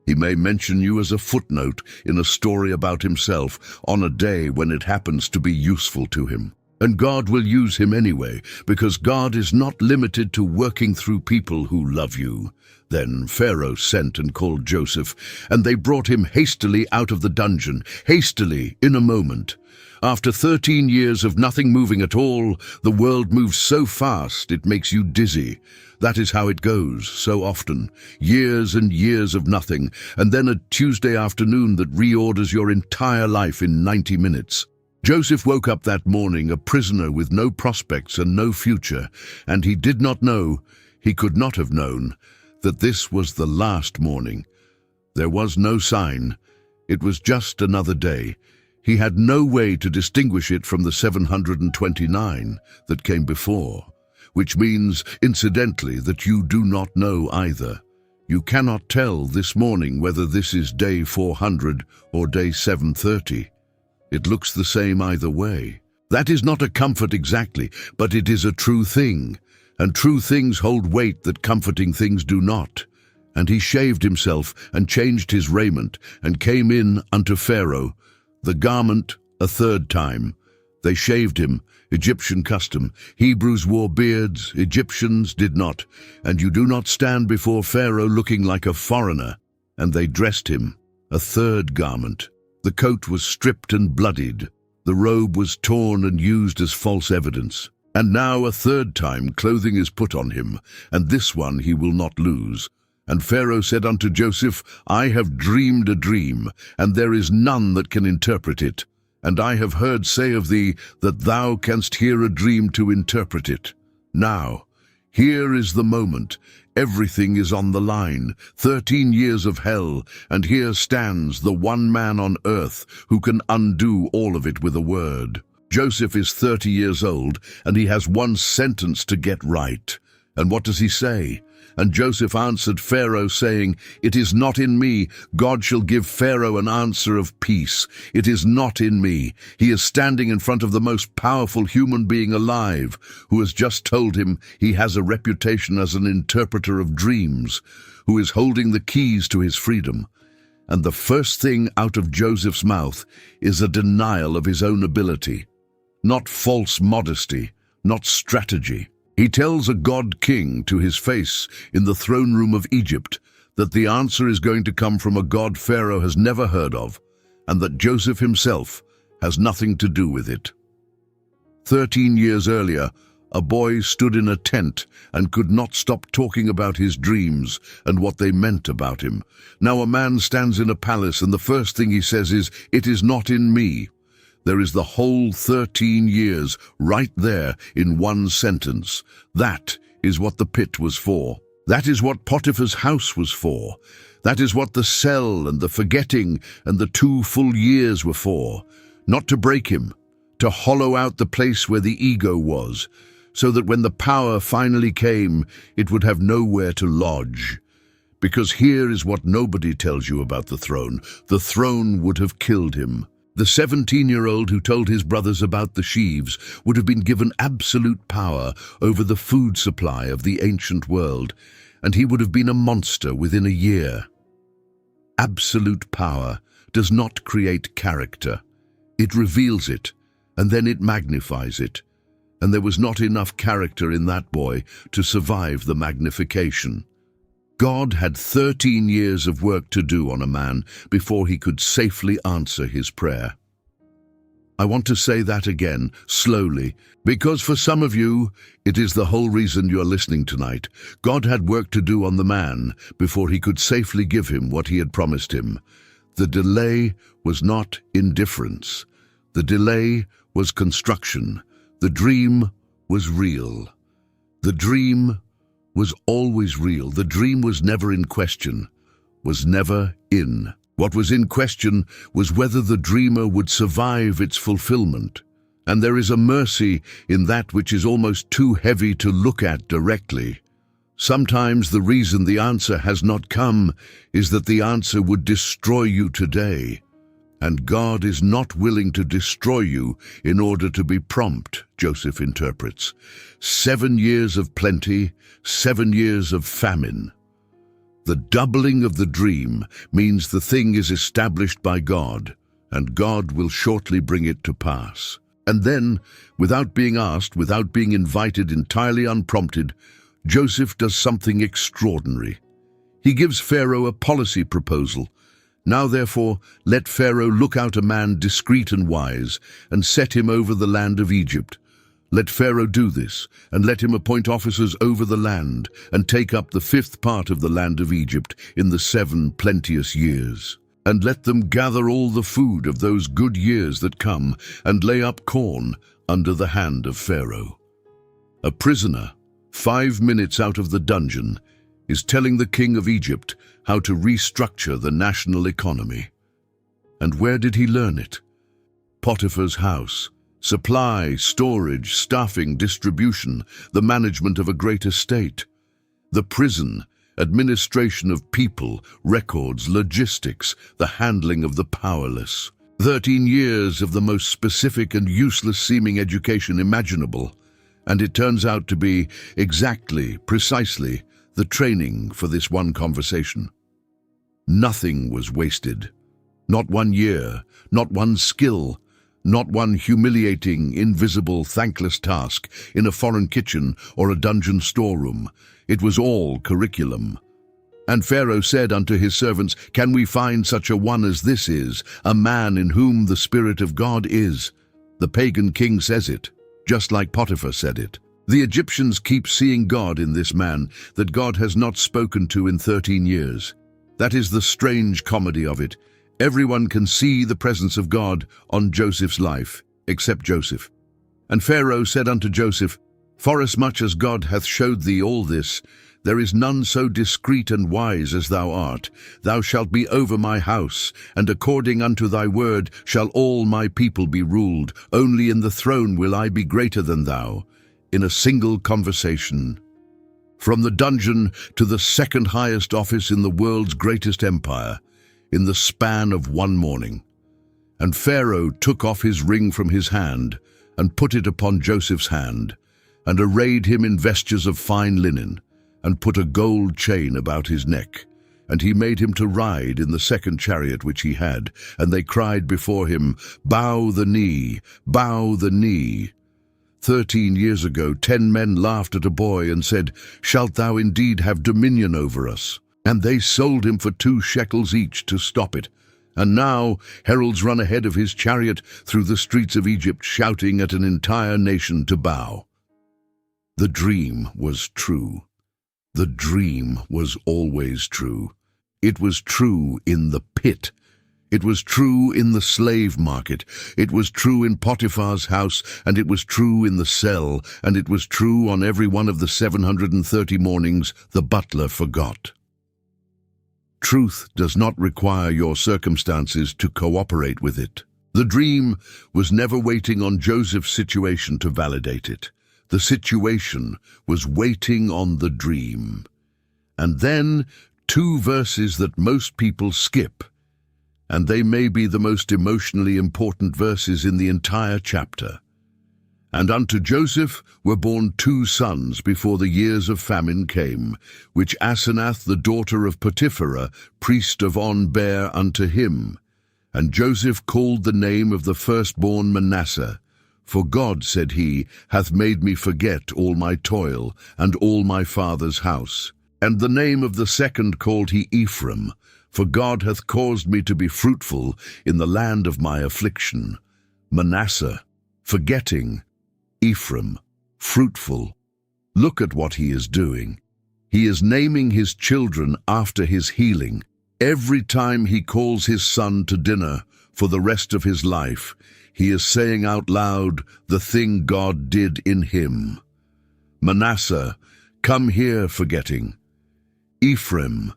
S1: He may mention you as a footnote in a story about himself on a day when it happens to be useful to him. And God will use him anyway, because God is not limited to working through people who love you. Then Pharaoh sent and called Joseph, and they brought him hastily out of the dungeon, hastily, in a moment. After 13 years of nothing moving at all, the world moves so fast it makes you dizzy. That is how it goes, so often. Years and years of nothing, and then a Tuesday afternoon that reorders your entire life in 90 minutes. Joseph woke up that morning a prisoner with no prospects and no future, and he did not know, he could not have known, that this was the last morning. There was no sign. It was just another day. He had no way to distinguish it from the 729 that came before, which means, incidentally, that you do not know either. You cannot tell this morning whether this is day 400 or day 730. It looks the same either way. That is not a comfort exactly, but it is a true thing, and true things hold weight that comforting things do not. And he shaved himself and changed his raiment, and came in unto Pharaoh, the garment a 3rd time. They shaved him, Egyptian custom. Hebrews wore beards, Egyptians did not. And you do not stand before Pharaoh looking like a foreigner. And they dressed him, a 3rd garment. The coat was stripped and bloodied. The robe was torn and used as false evidence. And now a 3rd time clothing is put on him, and this one he will not lose. And Pharaoh said unto Joseph, I have dreamed a dream, and there is none that can interpret it. And I have heard say of thee that thou canst hear a dream to interpret it. Now, here is the moment. Everything is on the line. 13 years of hell, and here stands the one man on earth who can undo all of it with a word. Joseph is 30 years old, and he has one sentence to get right. And what does he say? And Joseph answered Pharaoh, saying, It is not in me. God shall give Pharaoh an answer of peace. It is not in me. He is standing in front of the most powerful human being alive, who has just told him he has a reputation as an interpreter of dreams, who is holding the keys to his freedom. And the first thing out of Joseph's mouth is a denial of his own ability. Not false modesty, not strategy. He tells a god-king to his face in the throne room of Egypt that the answer is going to come from a god Pharaoh has never heard of, and that Joseph himself has nothing to do with it. 13 years earlier, a boy stood in a tent and could not stop talking about his dreams and what they meant about him. Now a man stands in a palace and the first thing he says is, "It is not in me." There is the whole 13 years right there in one sentence. That is what the pit was for. That is what Potiphar's house was for. That is what the cell and the forgetting and the 2 full years were for. Not to break him, to hollow out the place where the ego was, so that when the power finally came, it would have nowhere to lodge. Because here is what nobody tells you about the throne. The throne would have killed him. The 17-year-old who told his brothers about the sheaves would have been given absolute power over the food supply of the ancient world, and he would have been a monster within a year. Absolute power does not create character. It reveals it, and then it magnifies it. And there was not enough character in that boy to survive the magnification. God had 13 years of work to do on a man before he could safely answer his prayer. I want to say that again, slowly, because for some of you, it is the whole reason you're listening tonight. God had work to do on the man before he could safely give him what he had promised him. The delay was not indifference. The delay was construction. The dream was real. The dream was always real. The dream was never in question, was never in. What was in question was whether the dreamer would survive its fulfillment. And there is a mercy in that which is almost too heavy to look at directly. Sometimes the reason the answer has not come is that the answer would destroy you today. And God is not willing to destroy you in order to be prompt, Joseph interprets. 7 years of plenty, 7 years of famine. The doubling of the dream means the thing is established by God, and God will shortly bring it to pass. And then, without being asked, without being invited, entirely unprompted, Joseph does something extraordinary. He gives Pharaoh a policy proposal. Now therefore, let Pharaoh look out a man discreet and wise, and set him over the land of Egypt. Let Pharaoh do this, and let him appoint officers over the land, and take up the 5th part of the land of Egypt in the 7 plenteous years. And let them gather all the food of those good years that come, and lay up corn under the hand of Pharaoh. A prisoner, 5 minutes out of the dungeon, is telling the king of Egypt how to restructure the national economy. And where did he learn it? Potiphar's house. Supply, storage, staffing, distribution, the management of a great estate. The prison, administration of people, records, logistics, the handling of the powerless. 13 years of the most specific and useless-seeming education imaginable. And it turns out to be exactly, precisely, the training for this one conversation. Nothing was wasted. Not 1 year, not one skill, not one humiliating, invisible, thankless task in a foreign kitchen or a dungeon storeroom. It was all curriculum. And Pharaoh said unto his servants, "Can we find such a one as this is, a man in whom the Spirit of God is?" The pagan king says it, just like Potiphar said it. The Egyptians keep seeing God in this man that God has not spoken to in 13 years. That is the strange comedy of it. Everyone can see the presence of God on Joseph's life, except Joseph. And Pharaoh said unto Joseph, "Forasmuch as God hath showed thee all this, there is none so discreet and wise as thou art. Thou shalt be over my house, and according unto thy word shall all my people be ruled. Only in the throne will I be greater than thou." In a single conversation. From the dungeon to the 2nd highest office in the world's greatest empire, in the span of one morning. And Pharaoh took off his ring from his hand, and put it upon Joseph's hand, and arrayed him in vestures of fine linen, and put a gold chain about his neck. And he made him to ride in the 2nd chariot which he had, and they cried before him, "Bow the knee, bow the knee." 13 years ago, 10 men laughed at a boy and said, "Shalt thou indeed have dominion over us?" And they sold him for 2 shekels each to stop it. And now heralds run ahead of his chariot through the streets of Egypt, shouting at an entire nation to bow. The dream was true. The dream was always true. It was true in the pit. It was true in the slave market. It was true in Potiphar's house, and it was true in the cell, and it was true on every one of the 730 mornings the butler forgot. Truth does not require your circumstances to cooperate with it. The dream was never waiting on Joseph's situation to validate it. The situation was waiting on the dream. And then 2 verses that most people skip, and they may be the most emotionally important verses in the entire chapter. And unto Joseph were born 2 sons before the years of famine came, which Asenath the daughter of Potiphera, priest of On, bare unto him. And Joseph called the name of the firstborn Manasseh. For God, said he, hath made me forget all my toil, and all my father's house. And the name of the second called he Ephraim, for God hath caused me to be fruitful in the land of my affliction. Manasseh, forgetting; Ephraim, fruitful. Look at what he is doing. He is naming his children after his healing. Every time he calls his son to dinner for the rest of his life, he is saying out loud the thing God did in him. Manasseh, come here, forgetting. Ephraim,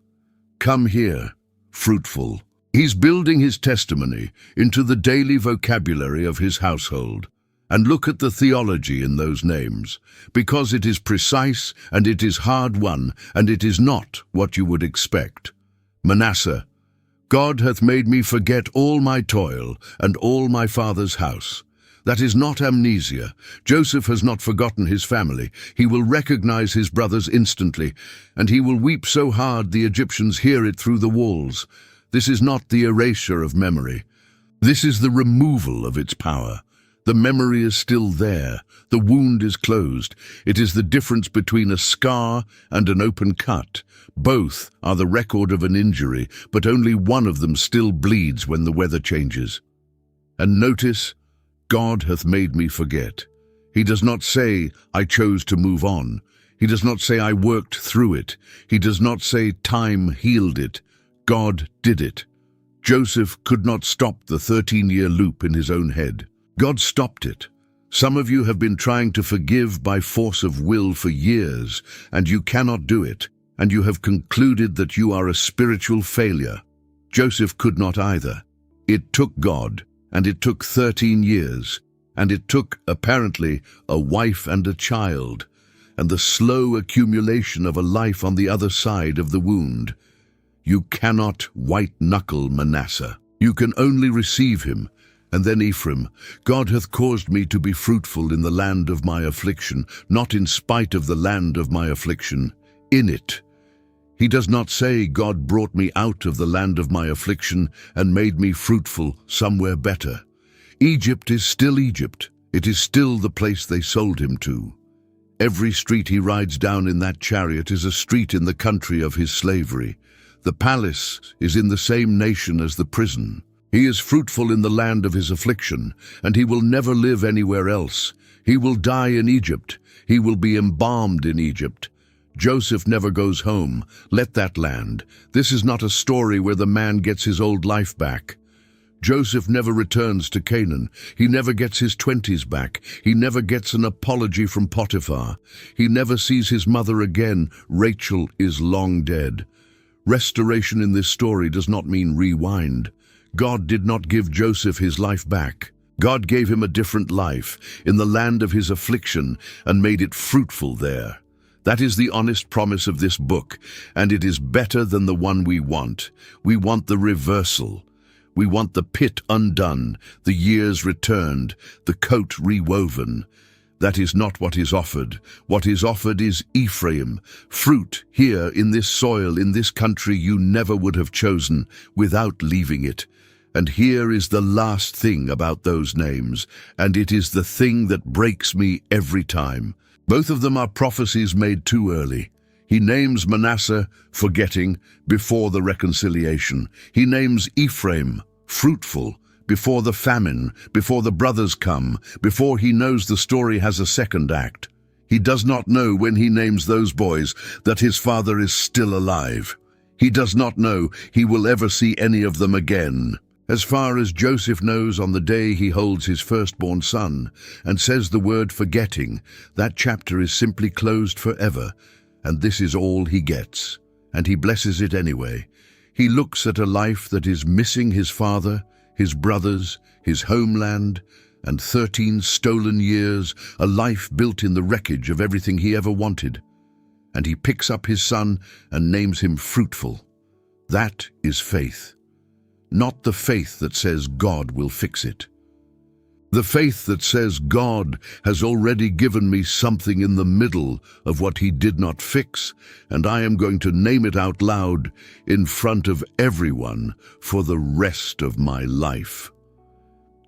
S1: come here, fruitful. He's building his testimony into the daily vocabulary of his household. And look at the theology in those names, because it is precise and it is hard-won, and it is not what you would expect. Manasseh, God hath made me forget all my toil and all my father's house. That is not amnesia. Joseph has not forgotten his family. He will recognize his brothers instantly, and he will weep so hard the Egyptians hear it through the walls. This is not the erasure of memory. This is the removal of its power. The memory is still there. The wound is closed. It is the difference between a scar and an open cut. Both are the record of an injury, but only one of them still bleeds when the weather changes. And notice, God hath made me forget. He does not say, I chose to move on. He does not say, I worked through it. He does not say, time healed it. God did it. Joseph could not stop the 13-year loop in his own head. God stopped it. Some of you have been trying to forgive by force of will for years, and you cannot do it, and you have concluded that you are a spiritual failure. Joseph could not either. It took God, and it took 13 years, and it took, apparently, a wife and a child, and the slow accumulation of a life on the other side of the wound. You cannot white-knuckle Manasseh. You can only receive him. And then Ephraim, God hath caused me to be fruitful in the land of my affliction, not in spite of the land of my affliction, in it. He does not say, God brought me out of the land of my affliction and made me fruitful somewhere better. Egypt is still Egypt. It is still the place they sold him to. Every street he rides down in that chariot is a street in the country of his slavery. The palace is in the same nation as the prison. He is fruitful in the land of his affliction, and he will never live anywhere else. He will die in Egypt. He will be embalmed in Egypt. Joseph never goes home. Let that land. This is not a story where the man gets his old life back. Joseph never returns to Canaan. He never gets his 20s back. He never gets an apology from Potiphar. He never sees his mother again. Rachel is long dead. Restoration in this story does not mean rewind. God did not give Joseph his life back. God gave him a different life in the land of his affliction and made it fruitful there. That is the honest promise of this book, and it is better than the one we want. We want the reversal. We want the pit undone, the years returned, the coat rewoven. That is not what is offered. What is offered is Ephraim, fruit here in this soil, in this country you never would have chosen, without leaving it. And here is the last thing about those names, and it is the thing that breaks me every time. Both of them are prophecies made too early. He names Manasseh, forgetting, before the reconciliation. He names Ephraim, fruitful, before the famine, before the brothers come, before he knows the story has a second act. He does not know when he names those boys that his father is still alive. He does not know he will ever see any of them again. As far as Joseph knows, on the day he holds his firstborn son and says the word forgetting, that chapter is simply closed forever, and this is all he gets. And he blesses it anyway. He looks at a life that is missing his father, his brothers, his homeland, and 13 stolen years, a life built in the wreckage of everything he ever wanted. And he picks up his son and names him Fruitful. That is faith. Not the faith that says God will fix it. The faith that says God has already given me something in the middle of what he did not fix, and I am going to name it out loud in front of everyone for the rest of my life.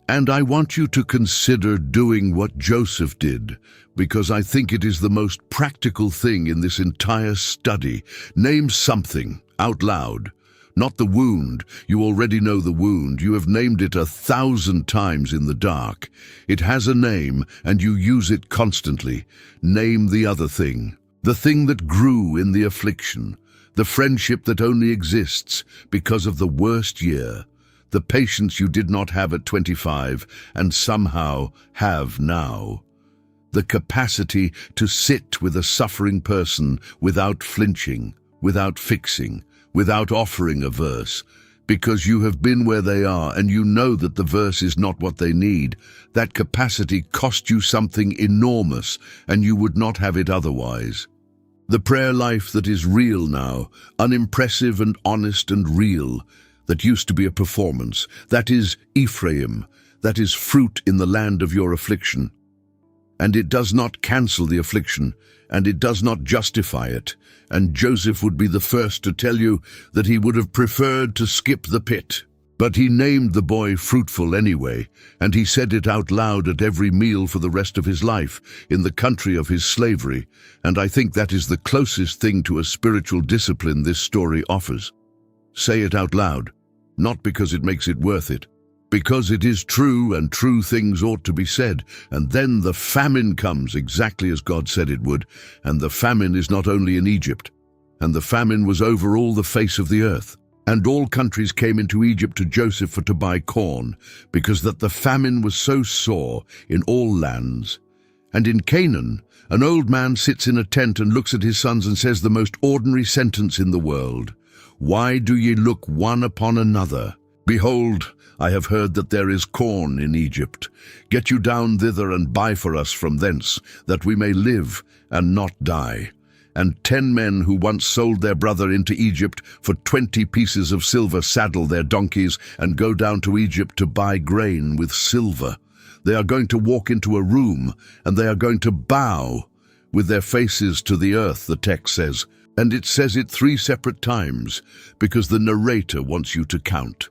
S1: And I want you to consider doing what Joseph did, because I think it is the most practical thing in this entire study. Name something out loud. Not the wound. You already know the wound. You have named it 1,000 times in the dark. It has a name, and you use it constantly. Name the other thing. The thing that grew in the affliction. The friendship that only exists because of the worst year. The patience you did not have at 25 and somehow have now. The capacity to sit with a suffering person without flinching, without fixing, without offering a verse, because you have been where they are and you know that the verse is not what they need. That capacity cost you something enormous, and you would not have it otherwise. The prayer life that is real now, unimpressive and honest and real, that used to be a performance, that is Ephraim, that is fruit in the land of your affliction. And it does not cancel the affliction, and it does not justify it. And Joseph would be the first to tell you that he would have preferred to skip the pit. But he named the boy Fruitful anyway, and he said it out loud at every meal for the rest of his life, in the country of his slavery, and I think that is the closest thing to a spiritual discipline this story offers. Say it out loud, not because it makes it worth it, because it is true, and true things ought to be said. And then the famine comes exactly as God said it would, and the famine is not only in Egypt, and the famine was over all the face of the earth. And all countries came into Egypt to Joseph to buy corn, because that the famine was so sore in all lands. And in Canaan, an old man sits in a tent and looks at his sons and says the most ordinary sentence in the world. Why do ye look one upon another? Behold, I have heard that there is corn in Egypt. Get you down thither and buy for us from thence, that we may live and not die. And 10 men who once sold their brother into Egypt for 20 pieces of silver saddle their donkeys and go down to Egypt to buy grain with silver. They are going to walk into a room, and they are going to bow with their faces to the earth, the text says. And it says it 3 separate times, because the narrator wants you to count.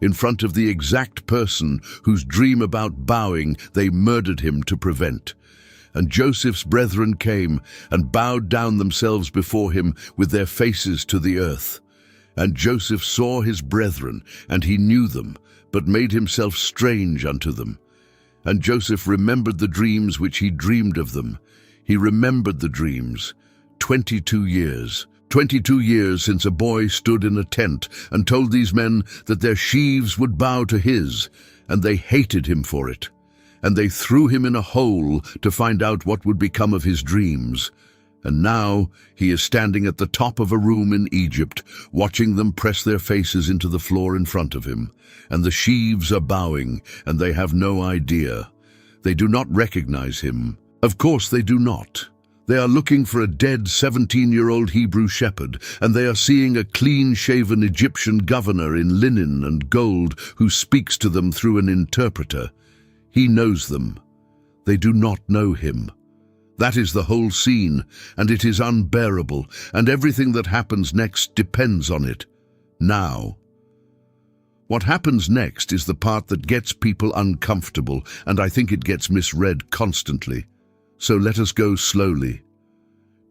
S1: In front of the exact person whose dream about bowing they murdered him to prevent. And Joseph's brethren came and bowed down themselves before him with their faces to the earth. And Joseph saw his brethren, and he knew them, but made himself strange unto them. And Joseph remembered the dreams which he dreamed of them. He remembered the dreams. 22 years. 22 years since a boy stood in a tent and told these men that their sheaves would bow to his, and they hated him for it. And they threw him in a hole to find out what would become of his dreams. And now he is standing at the top of a room in Egypt, watching them press their faces into the floor in front of him. And the sheaves are bowing, and they have no idea. They do not recognize him. Of course they do not. They are looking for a dead 17-year-old Hebrew shepherd, and they are seeing a clean-shaven Egyptian governor in linen and gold who speaks to them through an interpreter. He knows them. They do not know him. That is the whole scene, and it is unbearable, and everything that happens next depends on it. Now. What happens next is the part that gets people uncomfortable, and I think it gets misread constantly. So let us go slowly.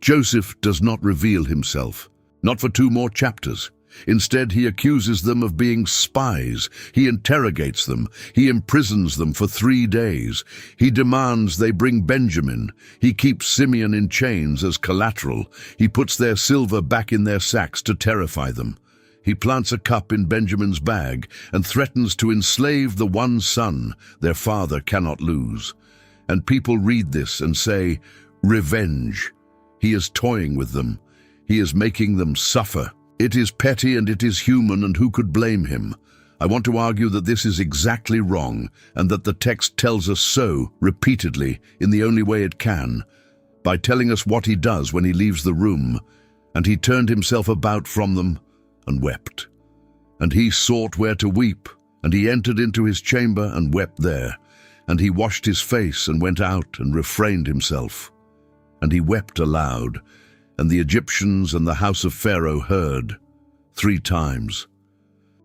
S1: Joseph does not reveal himself, not for 2 more chapters. Instead, he accuses them of being spies. He interrogates them. He imprisons them for 3 days. He demands they bring Benjamin. He keeps Simeon in chains as collateral. He puts their silver back in their sacks to terrify them. He plants a cup in Benjamin's bag and threatens to enslave the one son their father cannot lose. And people read this and say, "Revenge." He is toying with them. He is making them suffer. It is petty and it is human, and who could blame him? I want to argue that this is exactly wrong, and that the text tells us so repeatedly in the only way it can, by telling us what he does when he leaves the room. And he turned himself about from them and wept. And he sought where to weep, and he entered into his chamber and wept there. And he washed his face and went out and refrained himself. And he wept aloud, and the Egyptians and the house of Pharaoh heard. 3 times.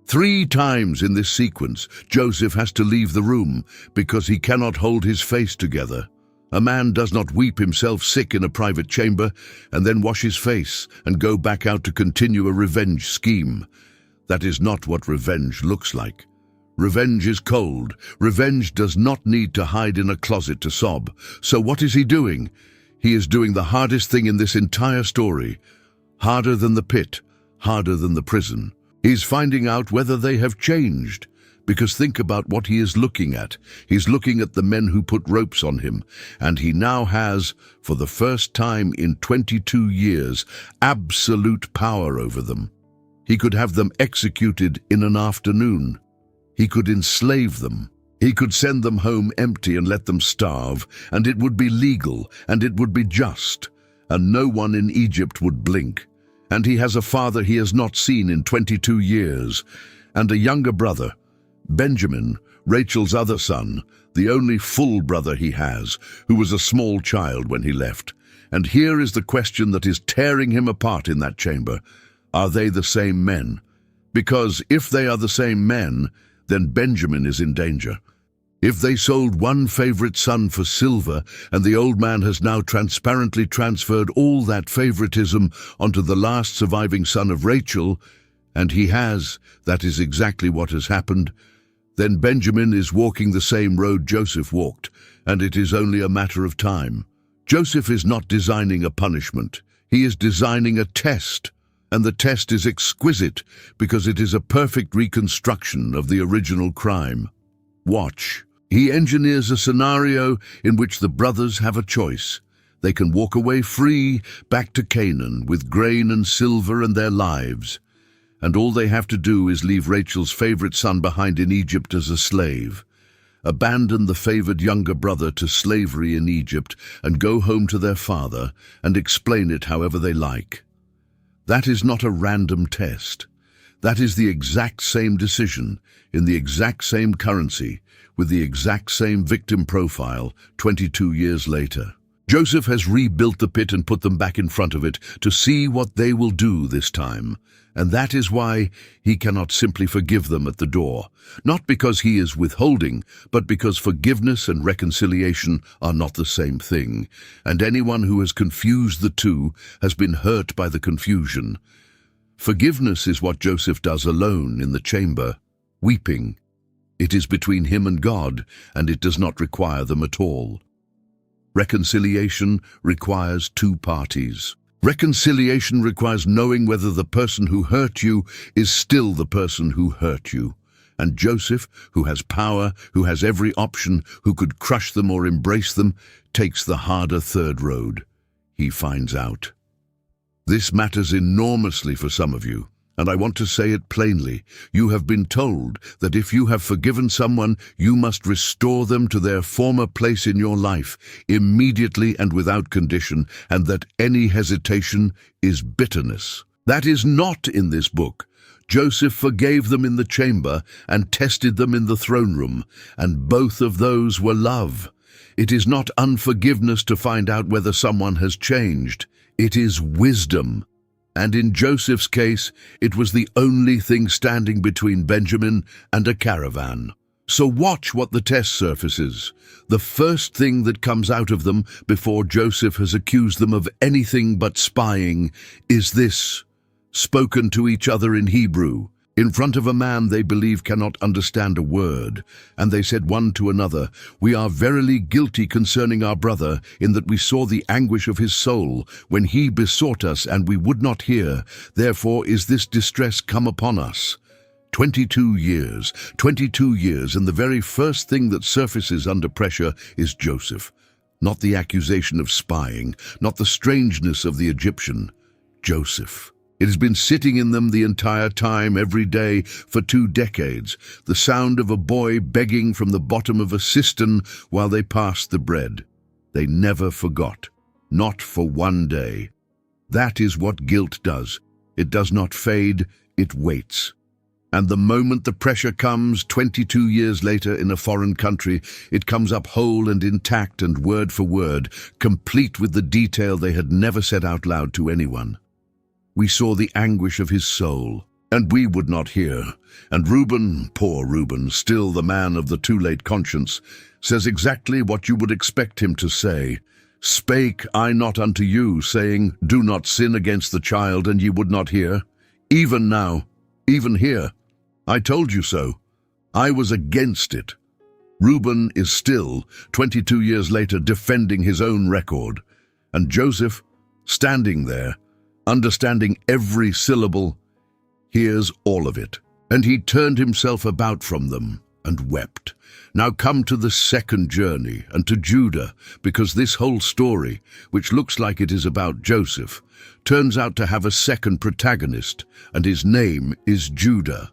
S1: 3 times in this sequence, Joseph has to leave the room because he cannot hold his face together. A man does not weep himself sick in a private chamber and then wash his face and go back out to continue a revenge scheme. That is not what revenge looks like. Revenge is cold. Revenge does not need to hide in a closet to sob. So what is he doing? He is doing the hardest thing in this entire story. Harder than the pit, harder than the prison. He's finding out whether they have changed. Because think about what he is looking at. He's looking at the men who put ropes on him, and he now has, for the first time in 22 years, absolute power over them. He could have them executed in an afternoon. He could enslave them. He could send them home empty and let them starve, and it would be legal, and it would be just, and no one in Egypt would blink. And he has a father he has not seen in 22 years, and a younger brother, Benjamin, Rachel's other son, the only full brother he has, who was a small child when he left. And here is the question that is tearing him apart in that chamber. Are they the same men? Because if they are the same men, then Benjamin is in danger. If they sold one favorite son for silver, and the old man has now transparently transferred all that favoritism onto the last surviving son of Rachel, and he has, that is exactly what has happened, then Benjamin is walking the same road Joseph walked, and it is only a matter of time. Joseph is not designing a punishment. He is designing a test, and the test is exquisite because it is a perfect reconstruction of the original crime. Watch. He engineers a scenario in which the brothers have a choice. They can walk away free back to Canaan with grain and silver and their lives. And all they have to do is leave Rachel's favorite son behind in Egypt as a slave. Abandon the favored younger brother to slavery in Egypt and go home to their father and explain it however they like. That is not a random test. That is the exact same decision, in the exact same currency, with the exact same victim profile 22 years later. Joseph has rebuilt the pit and put them back in front of it to see what they will do this time. And that is why he cannot simply forgive them at the door. Not because he is withholding, but because forgiveness and reconciliation are not the same thing. And anyone who has confused the two has been hurt by the confusion. Forgiveness is what Joseph does alone in the chamber, weeping. It is between him and God, and it does not require them at all. Reconciliation requires 2 parties. Reconciliation requires knowing whether the person who hurt you is still the person who hurt you. And Joseph, who has power, who has every option, who could crush them or embrace them, takes the harder third road. He finds out. This matters enormously for some of you. And I want to say it plainly. You have been told that if you have forgiven someone, you must restore them to their former place in your life, immediately and without condition, and that any hesitation is bitterness. That is not in this book. Joseph forgave them in the chamber and tested them in the throne room, and both of those were love. It is not unforgiveness to find out whether someone has changed. It is wisdom. And in Joseph's case, it was the only thing standing between Benjamin and a caravan. So watch what the test surfaces. The first thing that comes out of them before Joseph has accused them of anything but spying is this, spoken to each other in Hebrew, in front of a man they believe cannot understand a word. And they said one to another, "We are verily guilty concerning our brother, in that we saw the anguish of his soul, when he besought us, and we would not hear. Therefore is this distress come upon us." 22 years, and the very first thing that surfaces under pressure is Joseph. Not the accusation of spying, not the strangeness of the Egyptian. Joseph. It has been sitting in them the entire time, every day, for 2 decades, the sound of a boy begging from the bottom of a cistern while they passed the bread. They never forgot, not for one day. That is what guilt does. It does not fade, it waits. And the moment the pressure comes, 22 years later in a foreign country, it comes up whole and intact and word for word, complete with the detail they had never said out loud to anyone. We saw the anguish of his soul, and we would not hear. And Reuben, poor Reuben, still the man of the too late conscience, says exactly what you would expect him to say. "Spake I not unto you, saying, Do not sin against the child, and ye would not hear? Even now, even here, I told you so. I was against it." Reuben is still, 22 years later, defending his own record. And Joseph, standing there, understanding every syllable, hears all of it. And he turned himself about from them and wept. Now come to the second journey, and to Judah, because this whole story, which looks like it is about Joseph, turns out to have a second protagonist, and his name is Judah.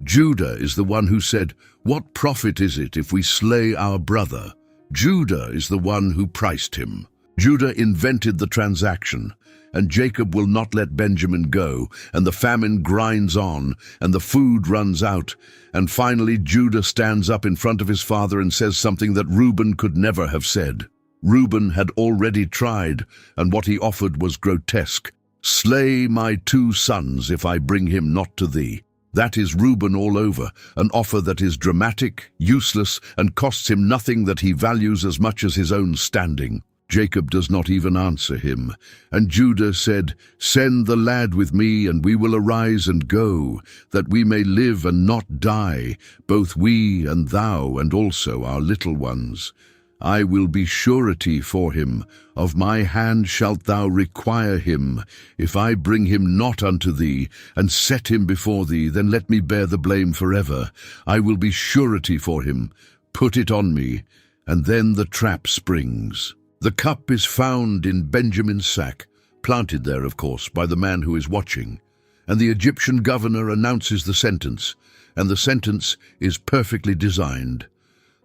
S1: Judah is the one who said, "What profit is it if we slay our brother?" Judah is the one who priced him. Judah invented the transaction, and Jacob will not let Benjamin go, and the famine grinds on, and the food runs out, and finally Judah stands up in front of his father and says something that Reuben could never have said. Reuben had already tried, and what he offered was grotesque. "Slay my 2 sons if I bring him not to thee." That is Reuben all over, an offer that is dramatic, useless, and costs him nothing that he values as much as his own standing. Jacob does not even answer him, and Judah said, "Send the lad with me, and we will arise and go, that we may live and not die, both we and thou, and also our little ones. I will be surety for him. Of my hand shalt thou require him. If I bring him not unto thee, and set him before thee, then let me bear the blame forever. I will be surety for him. Put it on me." And then the trap springs. The cup is found in Benjamin's sack, planted there, of course, by the man who is watching. And the Egyptian governor announces the sentence, and the sentence is perfectly designed.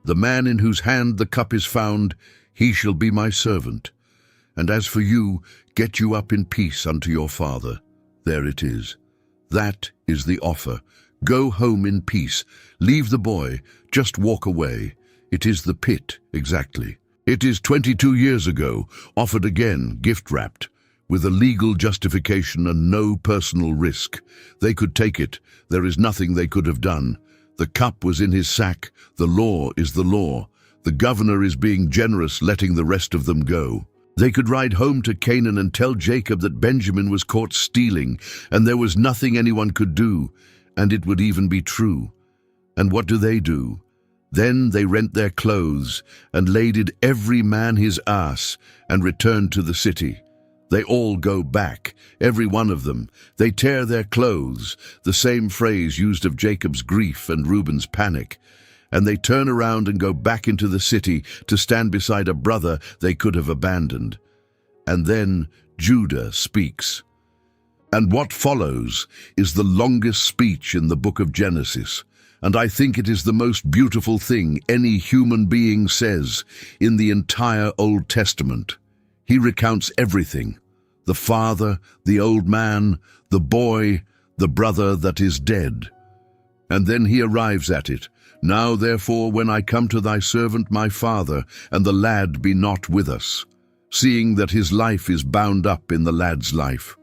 S1: "The man in whose hand the cup is found, he shall be my servant. And as for you, get you up in peace unto your father." There it is. That is the offer. Go home in peace. Leave the boy. Just walk away. It is the pit, exactly. It is 22 years ago, offered again, gift-wrapped, with a legal justification and no personal risk. They could take it. There is nothing they could have done. The cup was in his sack. The law is the law. The governor is being generous, letting the rest of them go. They could ride home to Canaan and tell Jacob that Benjamin was caught stealing, and there was nothing anyone could do, and it would even be true. And what do? Then they rent their clothes, and laded every man his ass, and returned to the city. They all go back, every one of them. They tear their clothes, the same phrase used of Jacob's grief and Reuben's panic. And they turn around and go back into the city to stand beside a brother they could have abandoned. And then Judah speaks. And what follows is the longest speech in the book of Genesis. And I think it is the most beautiful thing any human being says in the entire Old Testament. He recounts everything: the father, the old man, the boy, the brother that is dead. And then he arrives at it. "Now therefore, when I come to thy servant my father, and the lad be not with us," seeing that his life is bound up in the lad's life.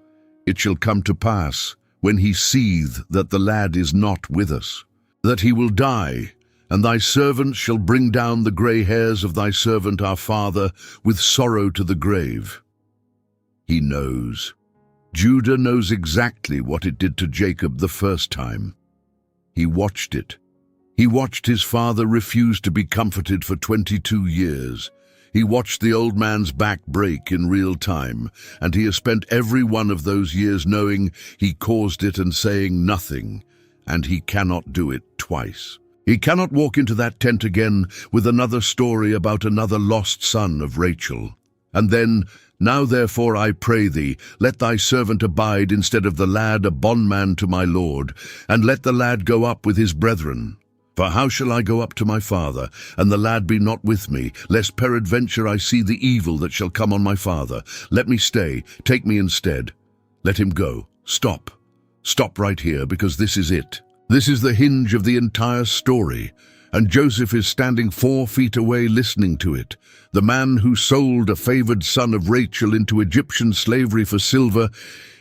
S1: it shall come to pass, when he seeth that the lad is not with us, that he will die, and thy servant shall bring down the grey hairs of thy servant our father with sorrow to the grave. He knows. Judah knows exactly what it did to Jacob the first time. He watched it. He watched his father refuse to be comforted for 22 years. He watched the old man's back break in real time, and he has spent every one of those years knowing he caused it and saying nothing, and he cannot do it twice. He cannot walk into that tent again with another story about another lost son of Rachel. And then, now therefore I pray thee, let thy servant abide instead of the lad a bondman to my lord, and let the lad go up with his brethren. For how shall I go up to my father, and the lad be not with me, lest peradventure I see the evil that shall come on my father? Let me stay, take me instead. Let him go. Stop. Stop right here, because this is it. This is the hinge of the entire story, and Joseph is standing 4 feet away listening to it. The man who sold a favored son of Rachel into Egyptian slavery for silver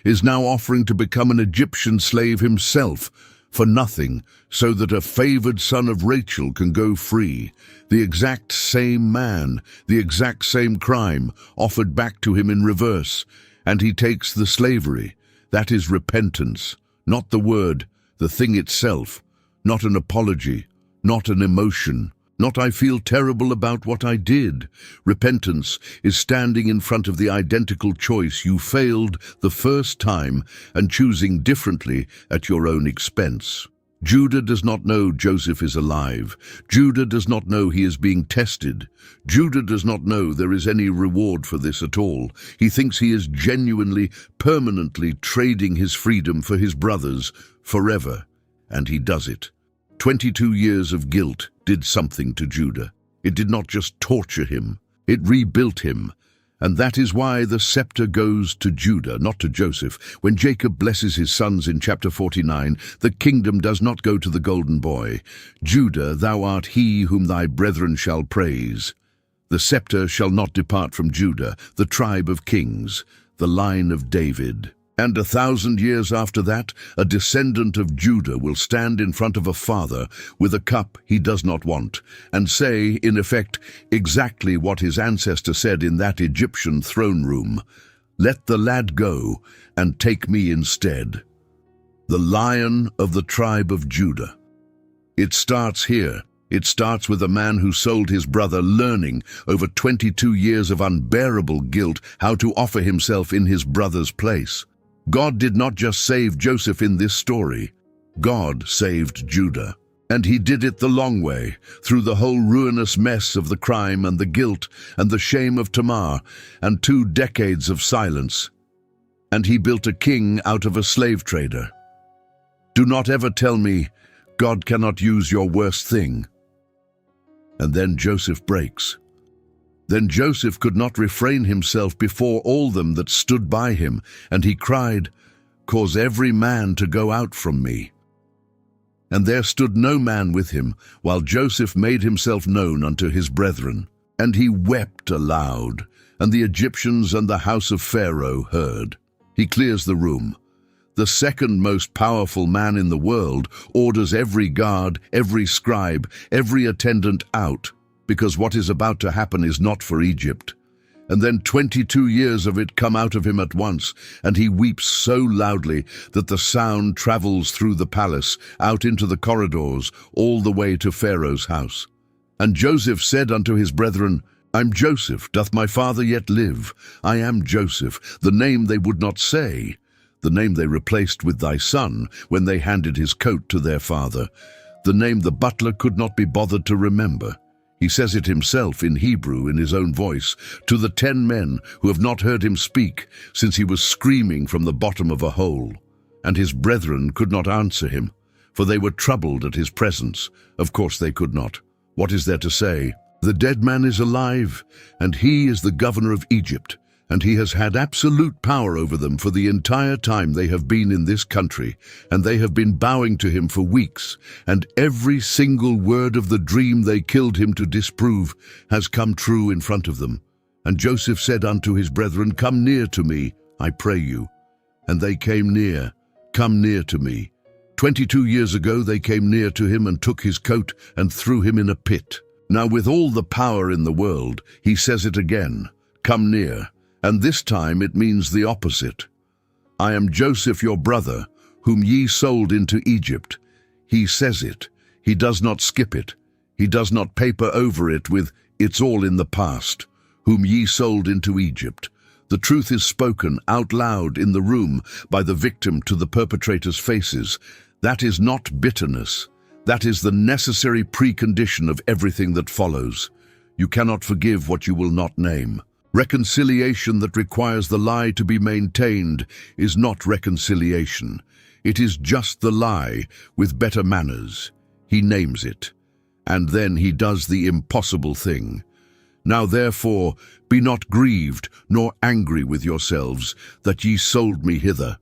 S1: is now offering to become an Egyptian slave himself for nothing, so that a favored son of Rachel can go free. The exact same man, the exact same crime, offered back to him in reverse, and he takes the slavery. That is repentance, not the word, the thing itself, not an apology, not an emotion, not I feel terrible about what I did. Repentance is standing in front of the identical choice you failed the first time and choosing differently at your own expense. Judah does not know Joseph is alive. Judah does not know he is being tested. Judah does not know there is any reward for this at all. He thinks he is genuinely, permanently trading his freedom for his brother's forever, and he does it. 22 years of guilt did something to Judah. It did not just torture him, it rebuilt him. And that is why the scepter goes to Judah, not to Joseph. When Jacob blesses his sons in chapter 49, the kingdom does not go to the golden boy. Judah, thou art he whom thy brethren shall praise. The scepter shall not depart from Judah, the tribe of kings, the line of David. And 1,000 years after that, a descendant of Judah will stand in front of a father with a cup he does not want, and say, in effect, exactly what his ancestor said in that Egyptian throne room: "Let the lad go, and take me instead." The Lion of the tribe of Judah. It starts here. It starts with a man who sold his brother, learning over 22 years of unbearable guilt how to offer himself in his brother's place. God did not just save Joseph in this story. God saved Judah. And he did it the long way, through the whole ruinous mess of the crime and the guilt and the shame of Tamar, and 2 decades of silence. And he built a king out of a slave trader. Do not ever tell me God cannot use your worst thing. And then Joseph breaks. Then Joseph could not refrain himself before all them that stood by him, and he cried, "Cause every man to go out from me." And there stood no man with him, while Joseph made himself known unto his brethren. And he wept aloud, and the Egyptians and the house of Pharaoh heard. He clears the room. The second most powerful man in the world orders every guard, every scribe, every attendant out, because what is about to happen is not for Egypt. And then 22 years of it come out of him at once, and he weeps so loudly that the sound travels through the palace, out into the corridors, all the way to Pharaoh's house. And Joseph said unto his brethren, "I'm Joseph, doth my father yet live? I am Joseph," the name they would not say, the name they replaced with "thy son" when they handed his coat to their father, the name the butler could not be bothered to remember. He says it himself in Hebrew in his own voice to the 10 men who have not heard him speak since he was screaming from the bottom of a hole. And his brethren could not answer him, for they were troubled at his presence. Of course they could not. What is there to say? The dead man is alive, and he is the governor of Egypt, and he has had absolute power over them for the entire time they have been in this country, and they have been bowing to him for weeks, and every single word of the dream they killed him to disprove has come true in front of them. And Joseph said unto his brethren, "Come near to me, I pray you." And they came near. Come near to me. 22 years ago they came near to him and took his coat and threw him in a pit. Now with all the power in the world, he says it again, come near. And this time it means the opposite. I am Joseph your brother, whom ye sold into Egypt. He says it. He does not skip it. He does not paper over it with, it's all in the past, whom ye sold into Egypt. The truth is spoken out loud in the room by the victim to the perpetrator's faces. That is not bitterness. That is the necessary precondition of everything that follows. You cannot forgive what you will not name. Reconciliation that requires the lie to be maintained is not reconciliation. It is just the lie with better manners. He names it. And then he does the impossible thing. Now therefore be not grieved nor angry with yourselves that ye sold me hither.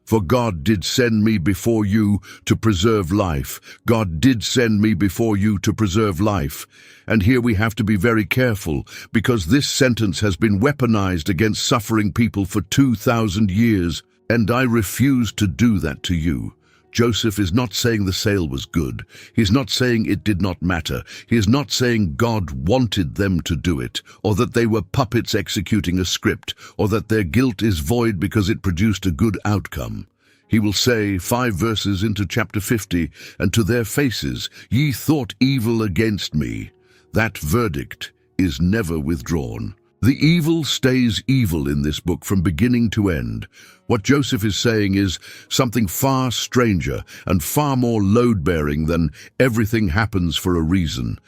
S1: For God did send me before you to preserve life. God did send me before you to preserve life. And here we have to be very careful, because this sentence has been weaponized against suffering people for 2,000 years, and I refuse to do that to you. Joseph is not saying the sale was good. He's not saying it did not matter. He is not saying God wanted them to do it, or that they were puppets executing a script, or that their guilt is void because it produced a good outcome. He will say, 5 verses into chapter 50, and to their faces, ye thought evil against me. That verdict is never withdrawn. The evil stays evil in this book from beginning to end. What Joseph is saying is something far stranger and far more load-bearing than everything happens for a reason.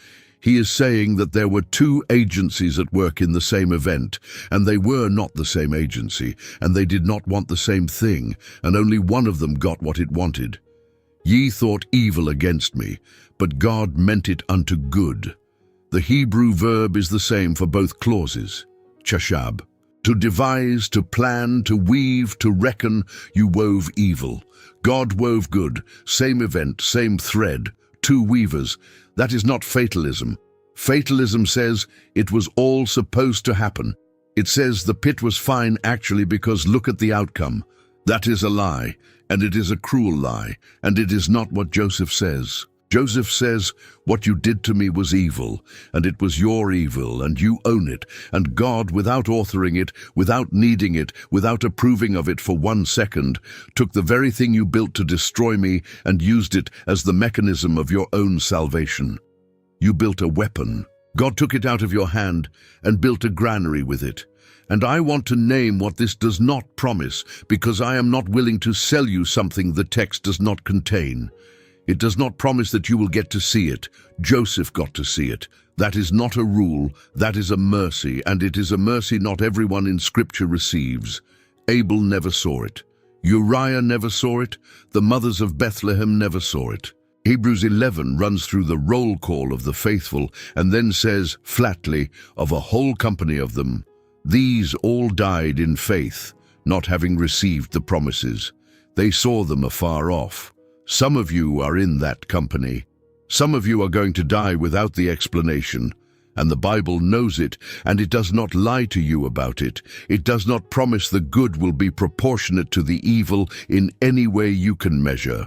S1: He is saying that there were 2 agencies at work in the same event, and they were not the same agency, and they did not want the same thing, and only one of them got what it wanted. Ye thought evil against me, but God meant it unto good. The Hebrew verb is the same for both clauses, chashab. To devise, to plan, to weave, to reckon, you wove evil. God wove good, same event, same thread, 2 weavers. That is not fatalism. Fatalism says it was all supposed to happen. It says the pit was fine actually because look at the outcome. That is a lie, and it is a cruel lie, and it is not what Joseph says. Joseph says, what you did to me was evil, and it was your evil, and you own it, and God, without authoring it, without needing it, without approving of it for 1 second, took the very thing you built to destroy me and used it as the mechanism of your own salvation. You built a weapon. God took it out of your hand and built a granary with it. And I want to name what this does not promise, because I am not willing to sell you something the text does not contain. It does not promise that you will get to see it. Joseph got to see it. That is not a rule, that is a mercy, and it is a mercy not everyone in Scripture receives. Abel never saw it. Uriah never saw it. The mothers of Bethlehem never saw it. Hebrews 11 runs through the roll call of the faithful and then says, flatly, of a whole company of them, these all died in faith, not having received the promises. They saw them afar off. Some of you are in that company. Some of you are going to die without the explanation, and the Bible knows it, and it does not lie to you about it. It does not promise the good will be proportionate to the evil in any way you can measure.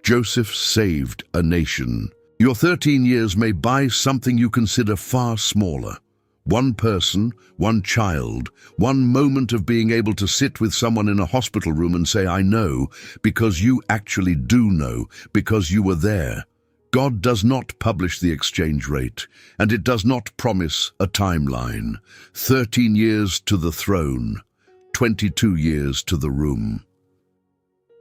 S1: Joseph saved a nation. Your 13 years may buy something you consider far smaller. 1 person, 1 child, 1 moment of being able to sit with someone in a hospital room and say, I know, because you actually do know, because you were there. God does not publish the exchange rate, and it does not promise a timeline. 13 years to the throne, 22 years to the room.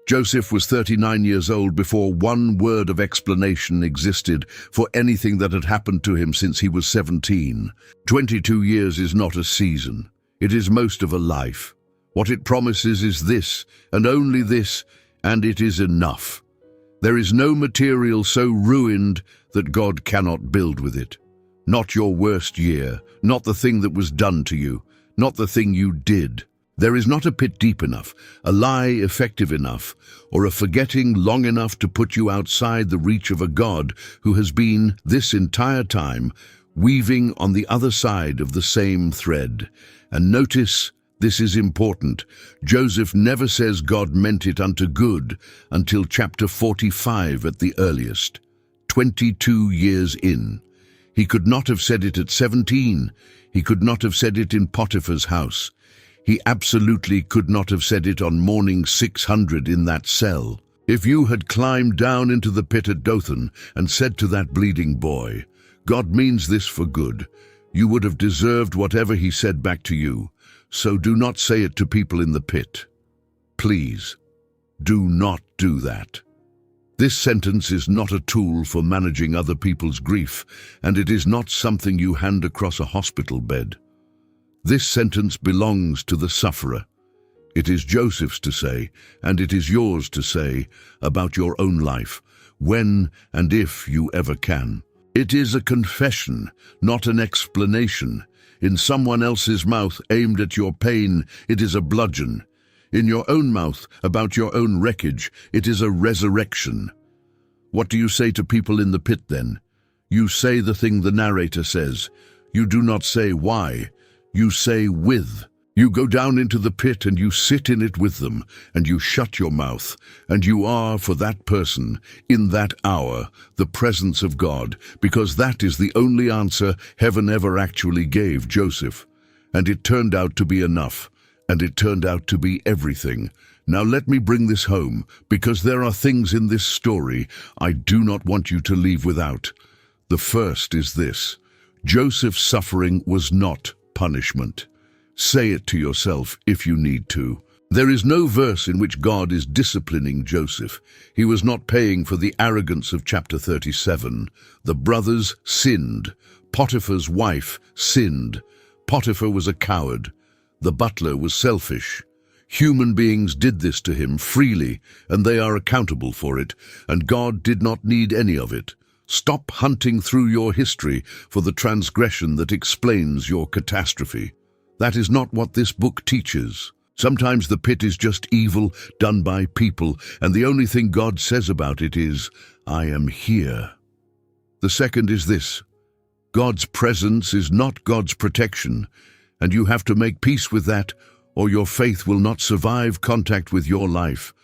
S1: Joseph was 39 years old before 1 word of explanation existed for anything that had happened to him since he was 17. 22 years is not a season. It is most of a life. What it promises is this, and only this, and it is enough. There is no material so ruined that God cannot build with it. Not your worst year, not the thing that was done to you, not the thing you did. There is not a pit deep enough, a lie effective enough, or a forgetting long enough to put you outside the reach of a God who has been, this entire time, weaving on the other side of the same thread. And notice This is important. Joseph never says God meant it unto good until chapter 45 at the earliest, 22 years in. He could not have said it at 17. He could not have said it in Potiphar's house. He absolutely could not have said it on morning 600 in that cell. If you had climbed down into the pit at Dothan and said to that bleeding boy, God means this for good, you would have deserved whatever he said back to you. So do not say it to people in the pit. Please, do not do that. This sentence is not a tool for managing other people's grief, and it is not something you hand across a hospital bed. This sentence belongs to the sufferer. It is Joseph's to say, and it is yours to say, about your own life, when and if you ever can. It is a confession, not an explanation. In someone else's mouth aimed at your pain, it is a bludgeon. In your own mouth, about your own wreckage, it is a resurrection. What do you say to people in the pit then? You say the thing the narrator says. You do not say why. You say with. You go down into the pit and you sit in it with them, and you shut your mouth, and you are, for that person, in that hour, the presence of God, because that is the only answer heaven ever actually gave Joseph. And it turned out to be enough, and it turned out to be everything. Now let me bring this home, because there are things in this story I do not want you to leave without. The first is this: Joseph's suffering was not punishment. Say it to yourself if you need to. There is no verse in which God is disciplining Joseph. He was not paying for the arrogance of chapter 37. The brothers sinned. Potiphar's wife sinned. Potiphar was a coward. The butler was selfish. Human beings did this to him freely, and they are accountable for it, and God did not need any of it. Stop hunting through your history for the transgression that explains your catastrophe. That is not what this book teaches. Sometimes the pit is just evil done by people, and the only thing God says about it is, I am here. The second is this: God's presence is not God's protection, and you have to make peace with that, or your faith will not survive contact with your life.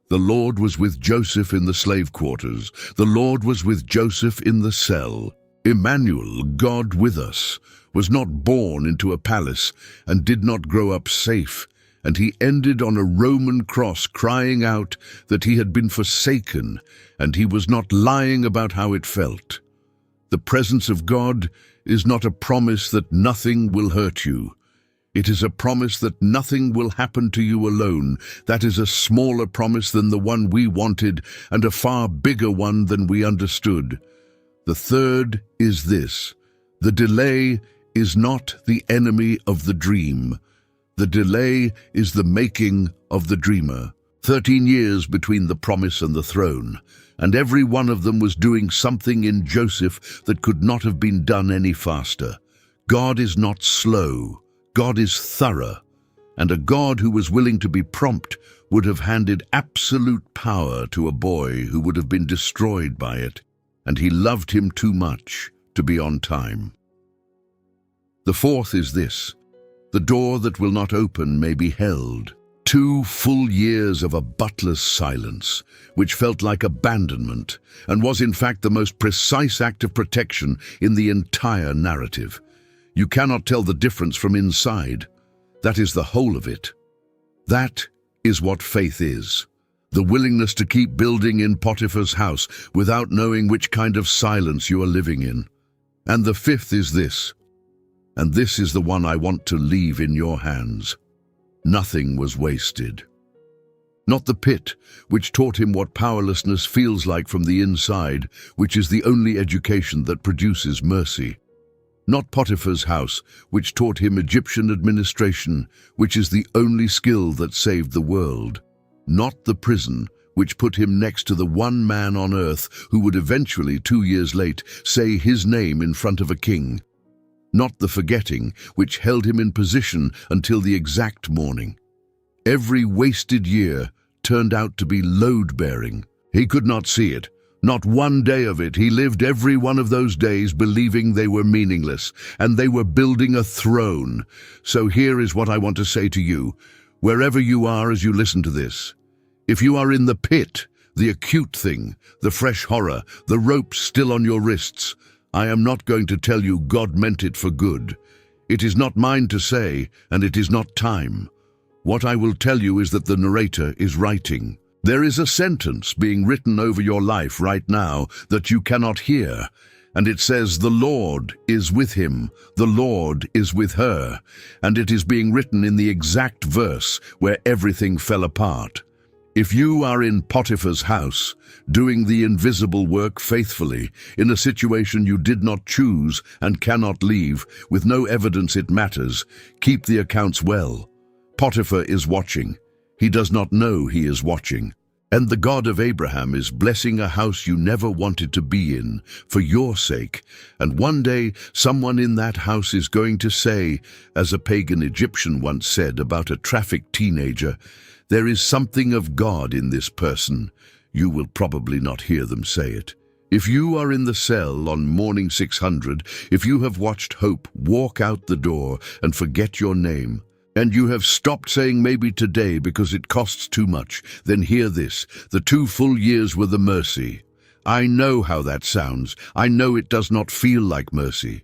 S1: The Lord was with Joseph in the slave quarters. The Lord was with Joseph in the cell. Emmanuel, God with us, was not born into a palace and did not grow up safe, and he ended on a Roman cross crying out that he had been forsaken, and he was not lying about how it felt. The presence of God is not a promise that nothing will hurt you. It is a promise that nothing will happen to you alone. That is a smaller promise than the one we wanted, and a far bigger one than we understood. The third is this: the delay is not the enemy of the dream. The delay is the making of the dreamer. 13 years between the promise and the throne, and every one of them was doing something in Joseph that could not have been done any faster. God is not slow. God is thorough, and a God who was willing to be prompt would have handed absolute power to a boy who would have been destroyed by it, and he loved him too much to be on time. The fourth is this: the door that will not open may be held. 2 full years of a butler's silence, which felt like abandonment, and was in fact the most precise act of protection in the entire narrative. You cannot tell the difference from inside. That is the whole of it. That is what faith is. The willingness to keep building in Potiphar's house without knowing which kind of silence you are living in. And the fifth is this, and this is the one I want to leave in your hands: nothing was wasted. Not the pit, which taught him what powerlessness feels like from the inside, which is the only education that produces mercy. Not Potiphar's house, which taught him Egyptian administration, which is the only skill that saved the world. Not the prison, which put him next to the one man on earth who would eventually, 2 years late, say his name in front of a king. Not the forgetting, which held him in position until the exact morning. Every wasted year turned out to be load-bearing. He could not see it, Not one day of it. He lived every one of those days believing they were meaningless, and they were building a throne. So here is what I want to say to you, wherever you are as you listen to this. If you are in the pit, the acute thing, the fresh horror, the ropes still on your wrists, I am not going to tell you God meant it for good. It is not mine to say, and it is not time. What I will tell you is that the narrator is writing. There is a sentence being written over your life right now that you cannot hear, and it says, "The Lord is with him, the Lord is with her," and it is being written in the exact verse where everything fell apart. If you are in Potiphar's house, doing the invisible work faithfully, in a situation you did not choose and cannot leave, with no evidence it matters, keep the accounts well. Potiphar is watching. He does not know he is watching. And the God of Abraham is blessing a house you never wanted to be in, for your sake. And one day, someone in that house is going to say, as a pagan Egyptian once said about a trafficked teenager, "There is something of God in this person." You will probably not hear them say it. If you are in the cell on morning 600, if you have watched hope walk out the door and forget your name, and you have stopped saying maybe today because it costs too much, then hear this. The 2 full years were the mercy. I know how that sounds. I know it does not feel like mercy.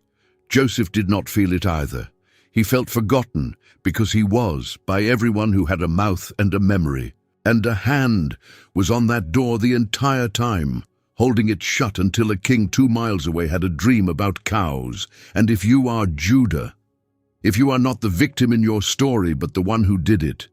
S1: Joseph did not feel it either. He felt forgotten because he was, by everyone who had a mouth and a memory. And a hand was on that door the entire time, holding it shut until a king 2 miles away had a dream about cows. And if you are Judah, if you are not the victim in your story but the one who did it,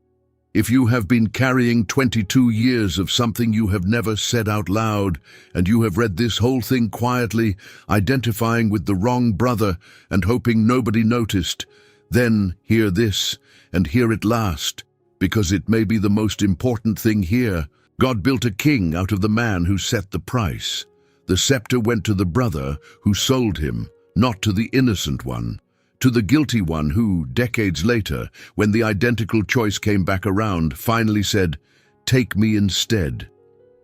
S1: if you have been carrying 22 years of something you have never said out loud, and you have read this whole thing quietly, identifying with the wrong brother and hoping nobody noticed, then hear this, and hear it last, because it may be the most important thing here. God built a king out of the man who set the price. The scepter went to the brother who sold him, not to the innocent one. To the guilty one who, decades later, when the identical choice came back around, finally said, "Take me instead."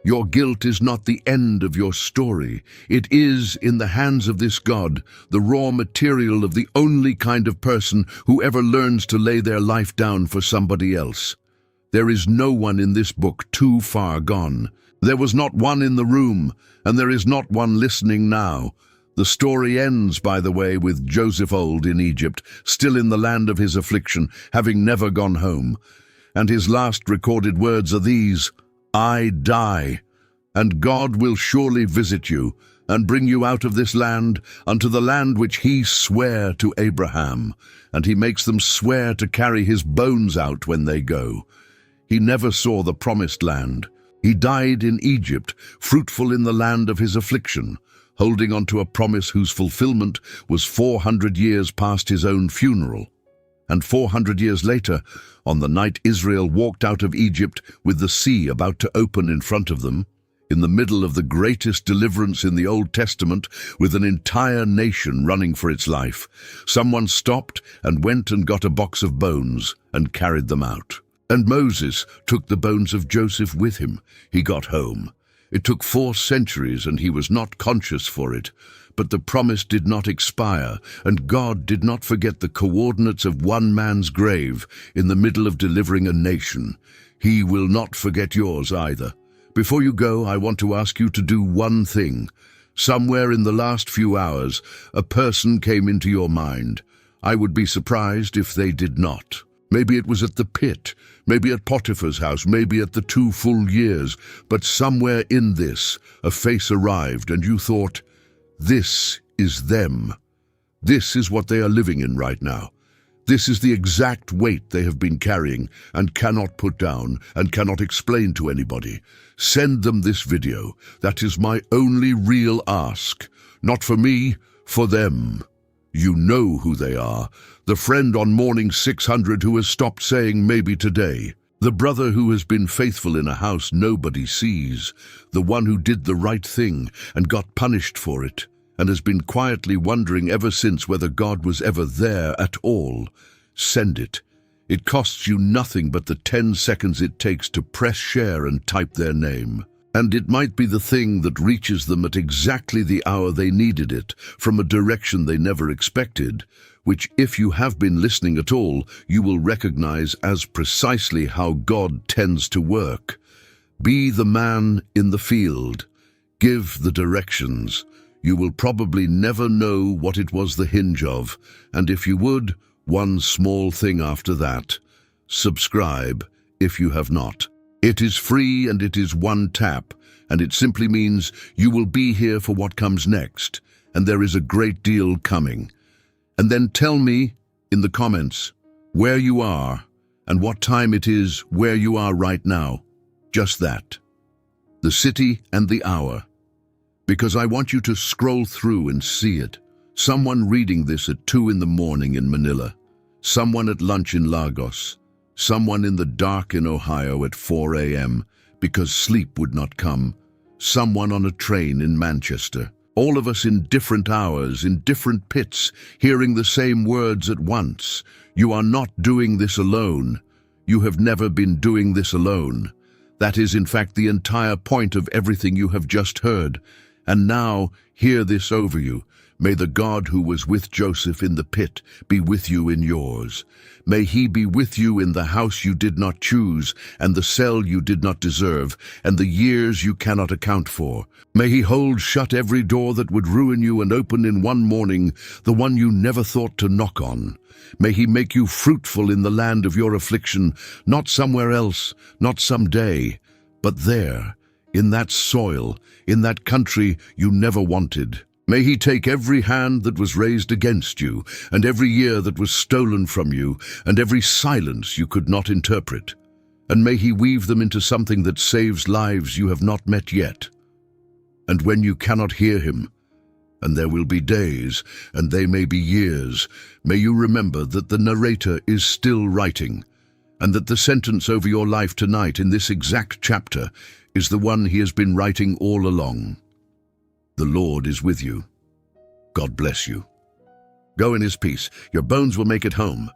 S1: Your guilt is not the end of your story. It is, in the hands of this God, the raw material of the only kind of person who ever learns to lay their life down for somebody else. There is no one in this book too far gone. There was not one in the room, and there is not one listening now. The story ends, by the way, with Joseph old in Egypt, still in the land of his affliction, having never gone home. And his last recorded words are these, "I die, and God will surely visit you, and bring you out of this land unto the land which he sware to Abraham." And he makes them swear to carry his bones out when they go. He never saw the promised land. He died in Egypt, fruitful in the land of his affliction, holding on to a promise whose fulfillment was 400 years past his own funeral. And 400 years later, on the night Israel walked out of Egypt with the sea about to open in front of them, in the middle of the greatest deliverance in the Old Testament, with an entire nation running for its life, someone stopped and went and got a box of bones and carried them out. And Moses took the bones of Joseph with him. He got home. It took 4 centuries and he was not conscious for it, but the promise did not expire, and God did not forget the coordinates of one man's grave in the middle of delivering a nation. He will not forget yours either. Before you go, I want to ask you to do one thing. Somewhere in the last few hours, a person came into your mind. I would be surprised if they did not. Maybe it was at the pit, maybe at Potiphar's house, maybe at the 2 full years, but somewhere in this, a face arrived and you thought, this is them. This is what they are living in right now. This is the exact weight they have been carrying and cannot put down and cannot explain to anybody. Send them this video. That is my only real ask. Not for me, for them. You know who they are. The friend on morning 600 who has stopped saying maybe today. The brother who has been faithful in a house nobody sees. The one who did the right thing and got punished for it, and has been quietly wondering ever since whether God was ever there at all. Send it. It costs you nothing but the 10 seconds it takes to press share and type their name. And it might be the thing that reaches them at exactly the hour they needed it, from a direction they never expected, which, if you have been listening at all, you will recognize as precisely how God tends to work. Be the man in the field. Give the directions. You will probably never know what it was the hinge of, and if you would, one small thing after that. Subscribe if you have not. It is free and it is one tap, and it simply means you will be here for what comes next, and there is a great deal coming. And then tell me in the comments where you are and what time it is where you are right now. Just that. The city and the hour. Because I want you to scroll through and see it. Someone reading this at 2 in the morning in Manila. Someone at lunch in Lagos. Someone in the dark in Ohio at 4 a.m. because sleep would not come. Someone on a train in Manchester. All of us in different hours, in different pits, hearing the same words at once. You are not doing this alone. You have never been doing this alone. That is, in fact, the entire point of everything you have just heard. And now, hear this over you. May the God who was with Joseph in the pit be with you in yours. May he be with you in the house you did not choose, and the cell you did not deserve, and the years you cannot account for. May he hold shut every door that would ruin you and open in one morning the one you never thought to knock on. May he make you fruitful in the land of your affliction, not somewhere else, not someday, but there, in that soil, in that country you never wanted. May he take every hand that was raised against you, and every year that was stolen from you, and every silence you could not interpret, and may he weave them into something that saves lives you have not met yet. And when you cannot hear him, and there will be days, and they may be years, may you remember that the narrator is still writing, and that the sentence over your life tonight in this exact chapter is the one he has been writing all along. The Lord is with you. God bless you. Go in his peace. Your bones will make it home.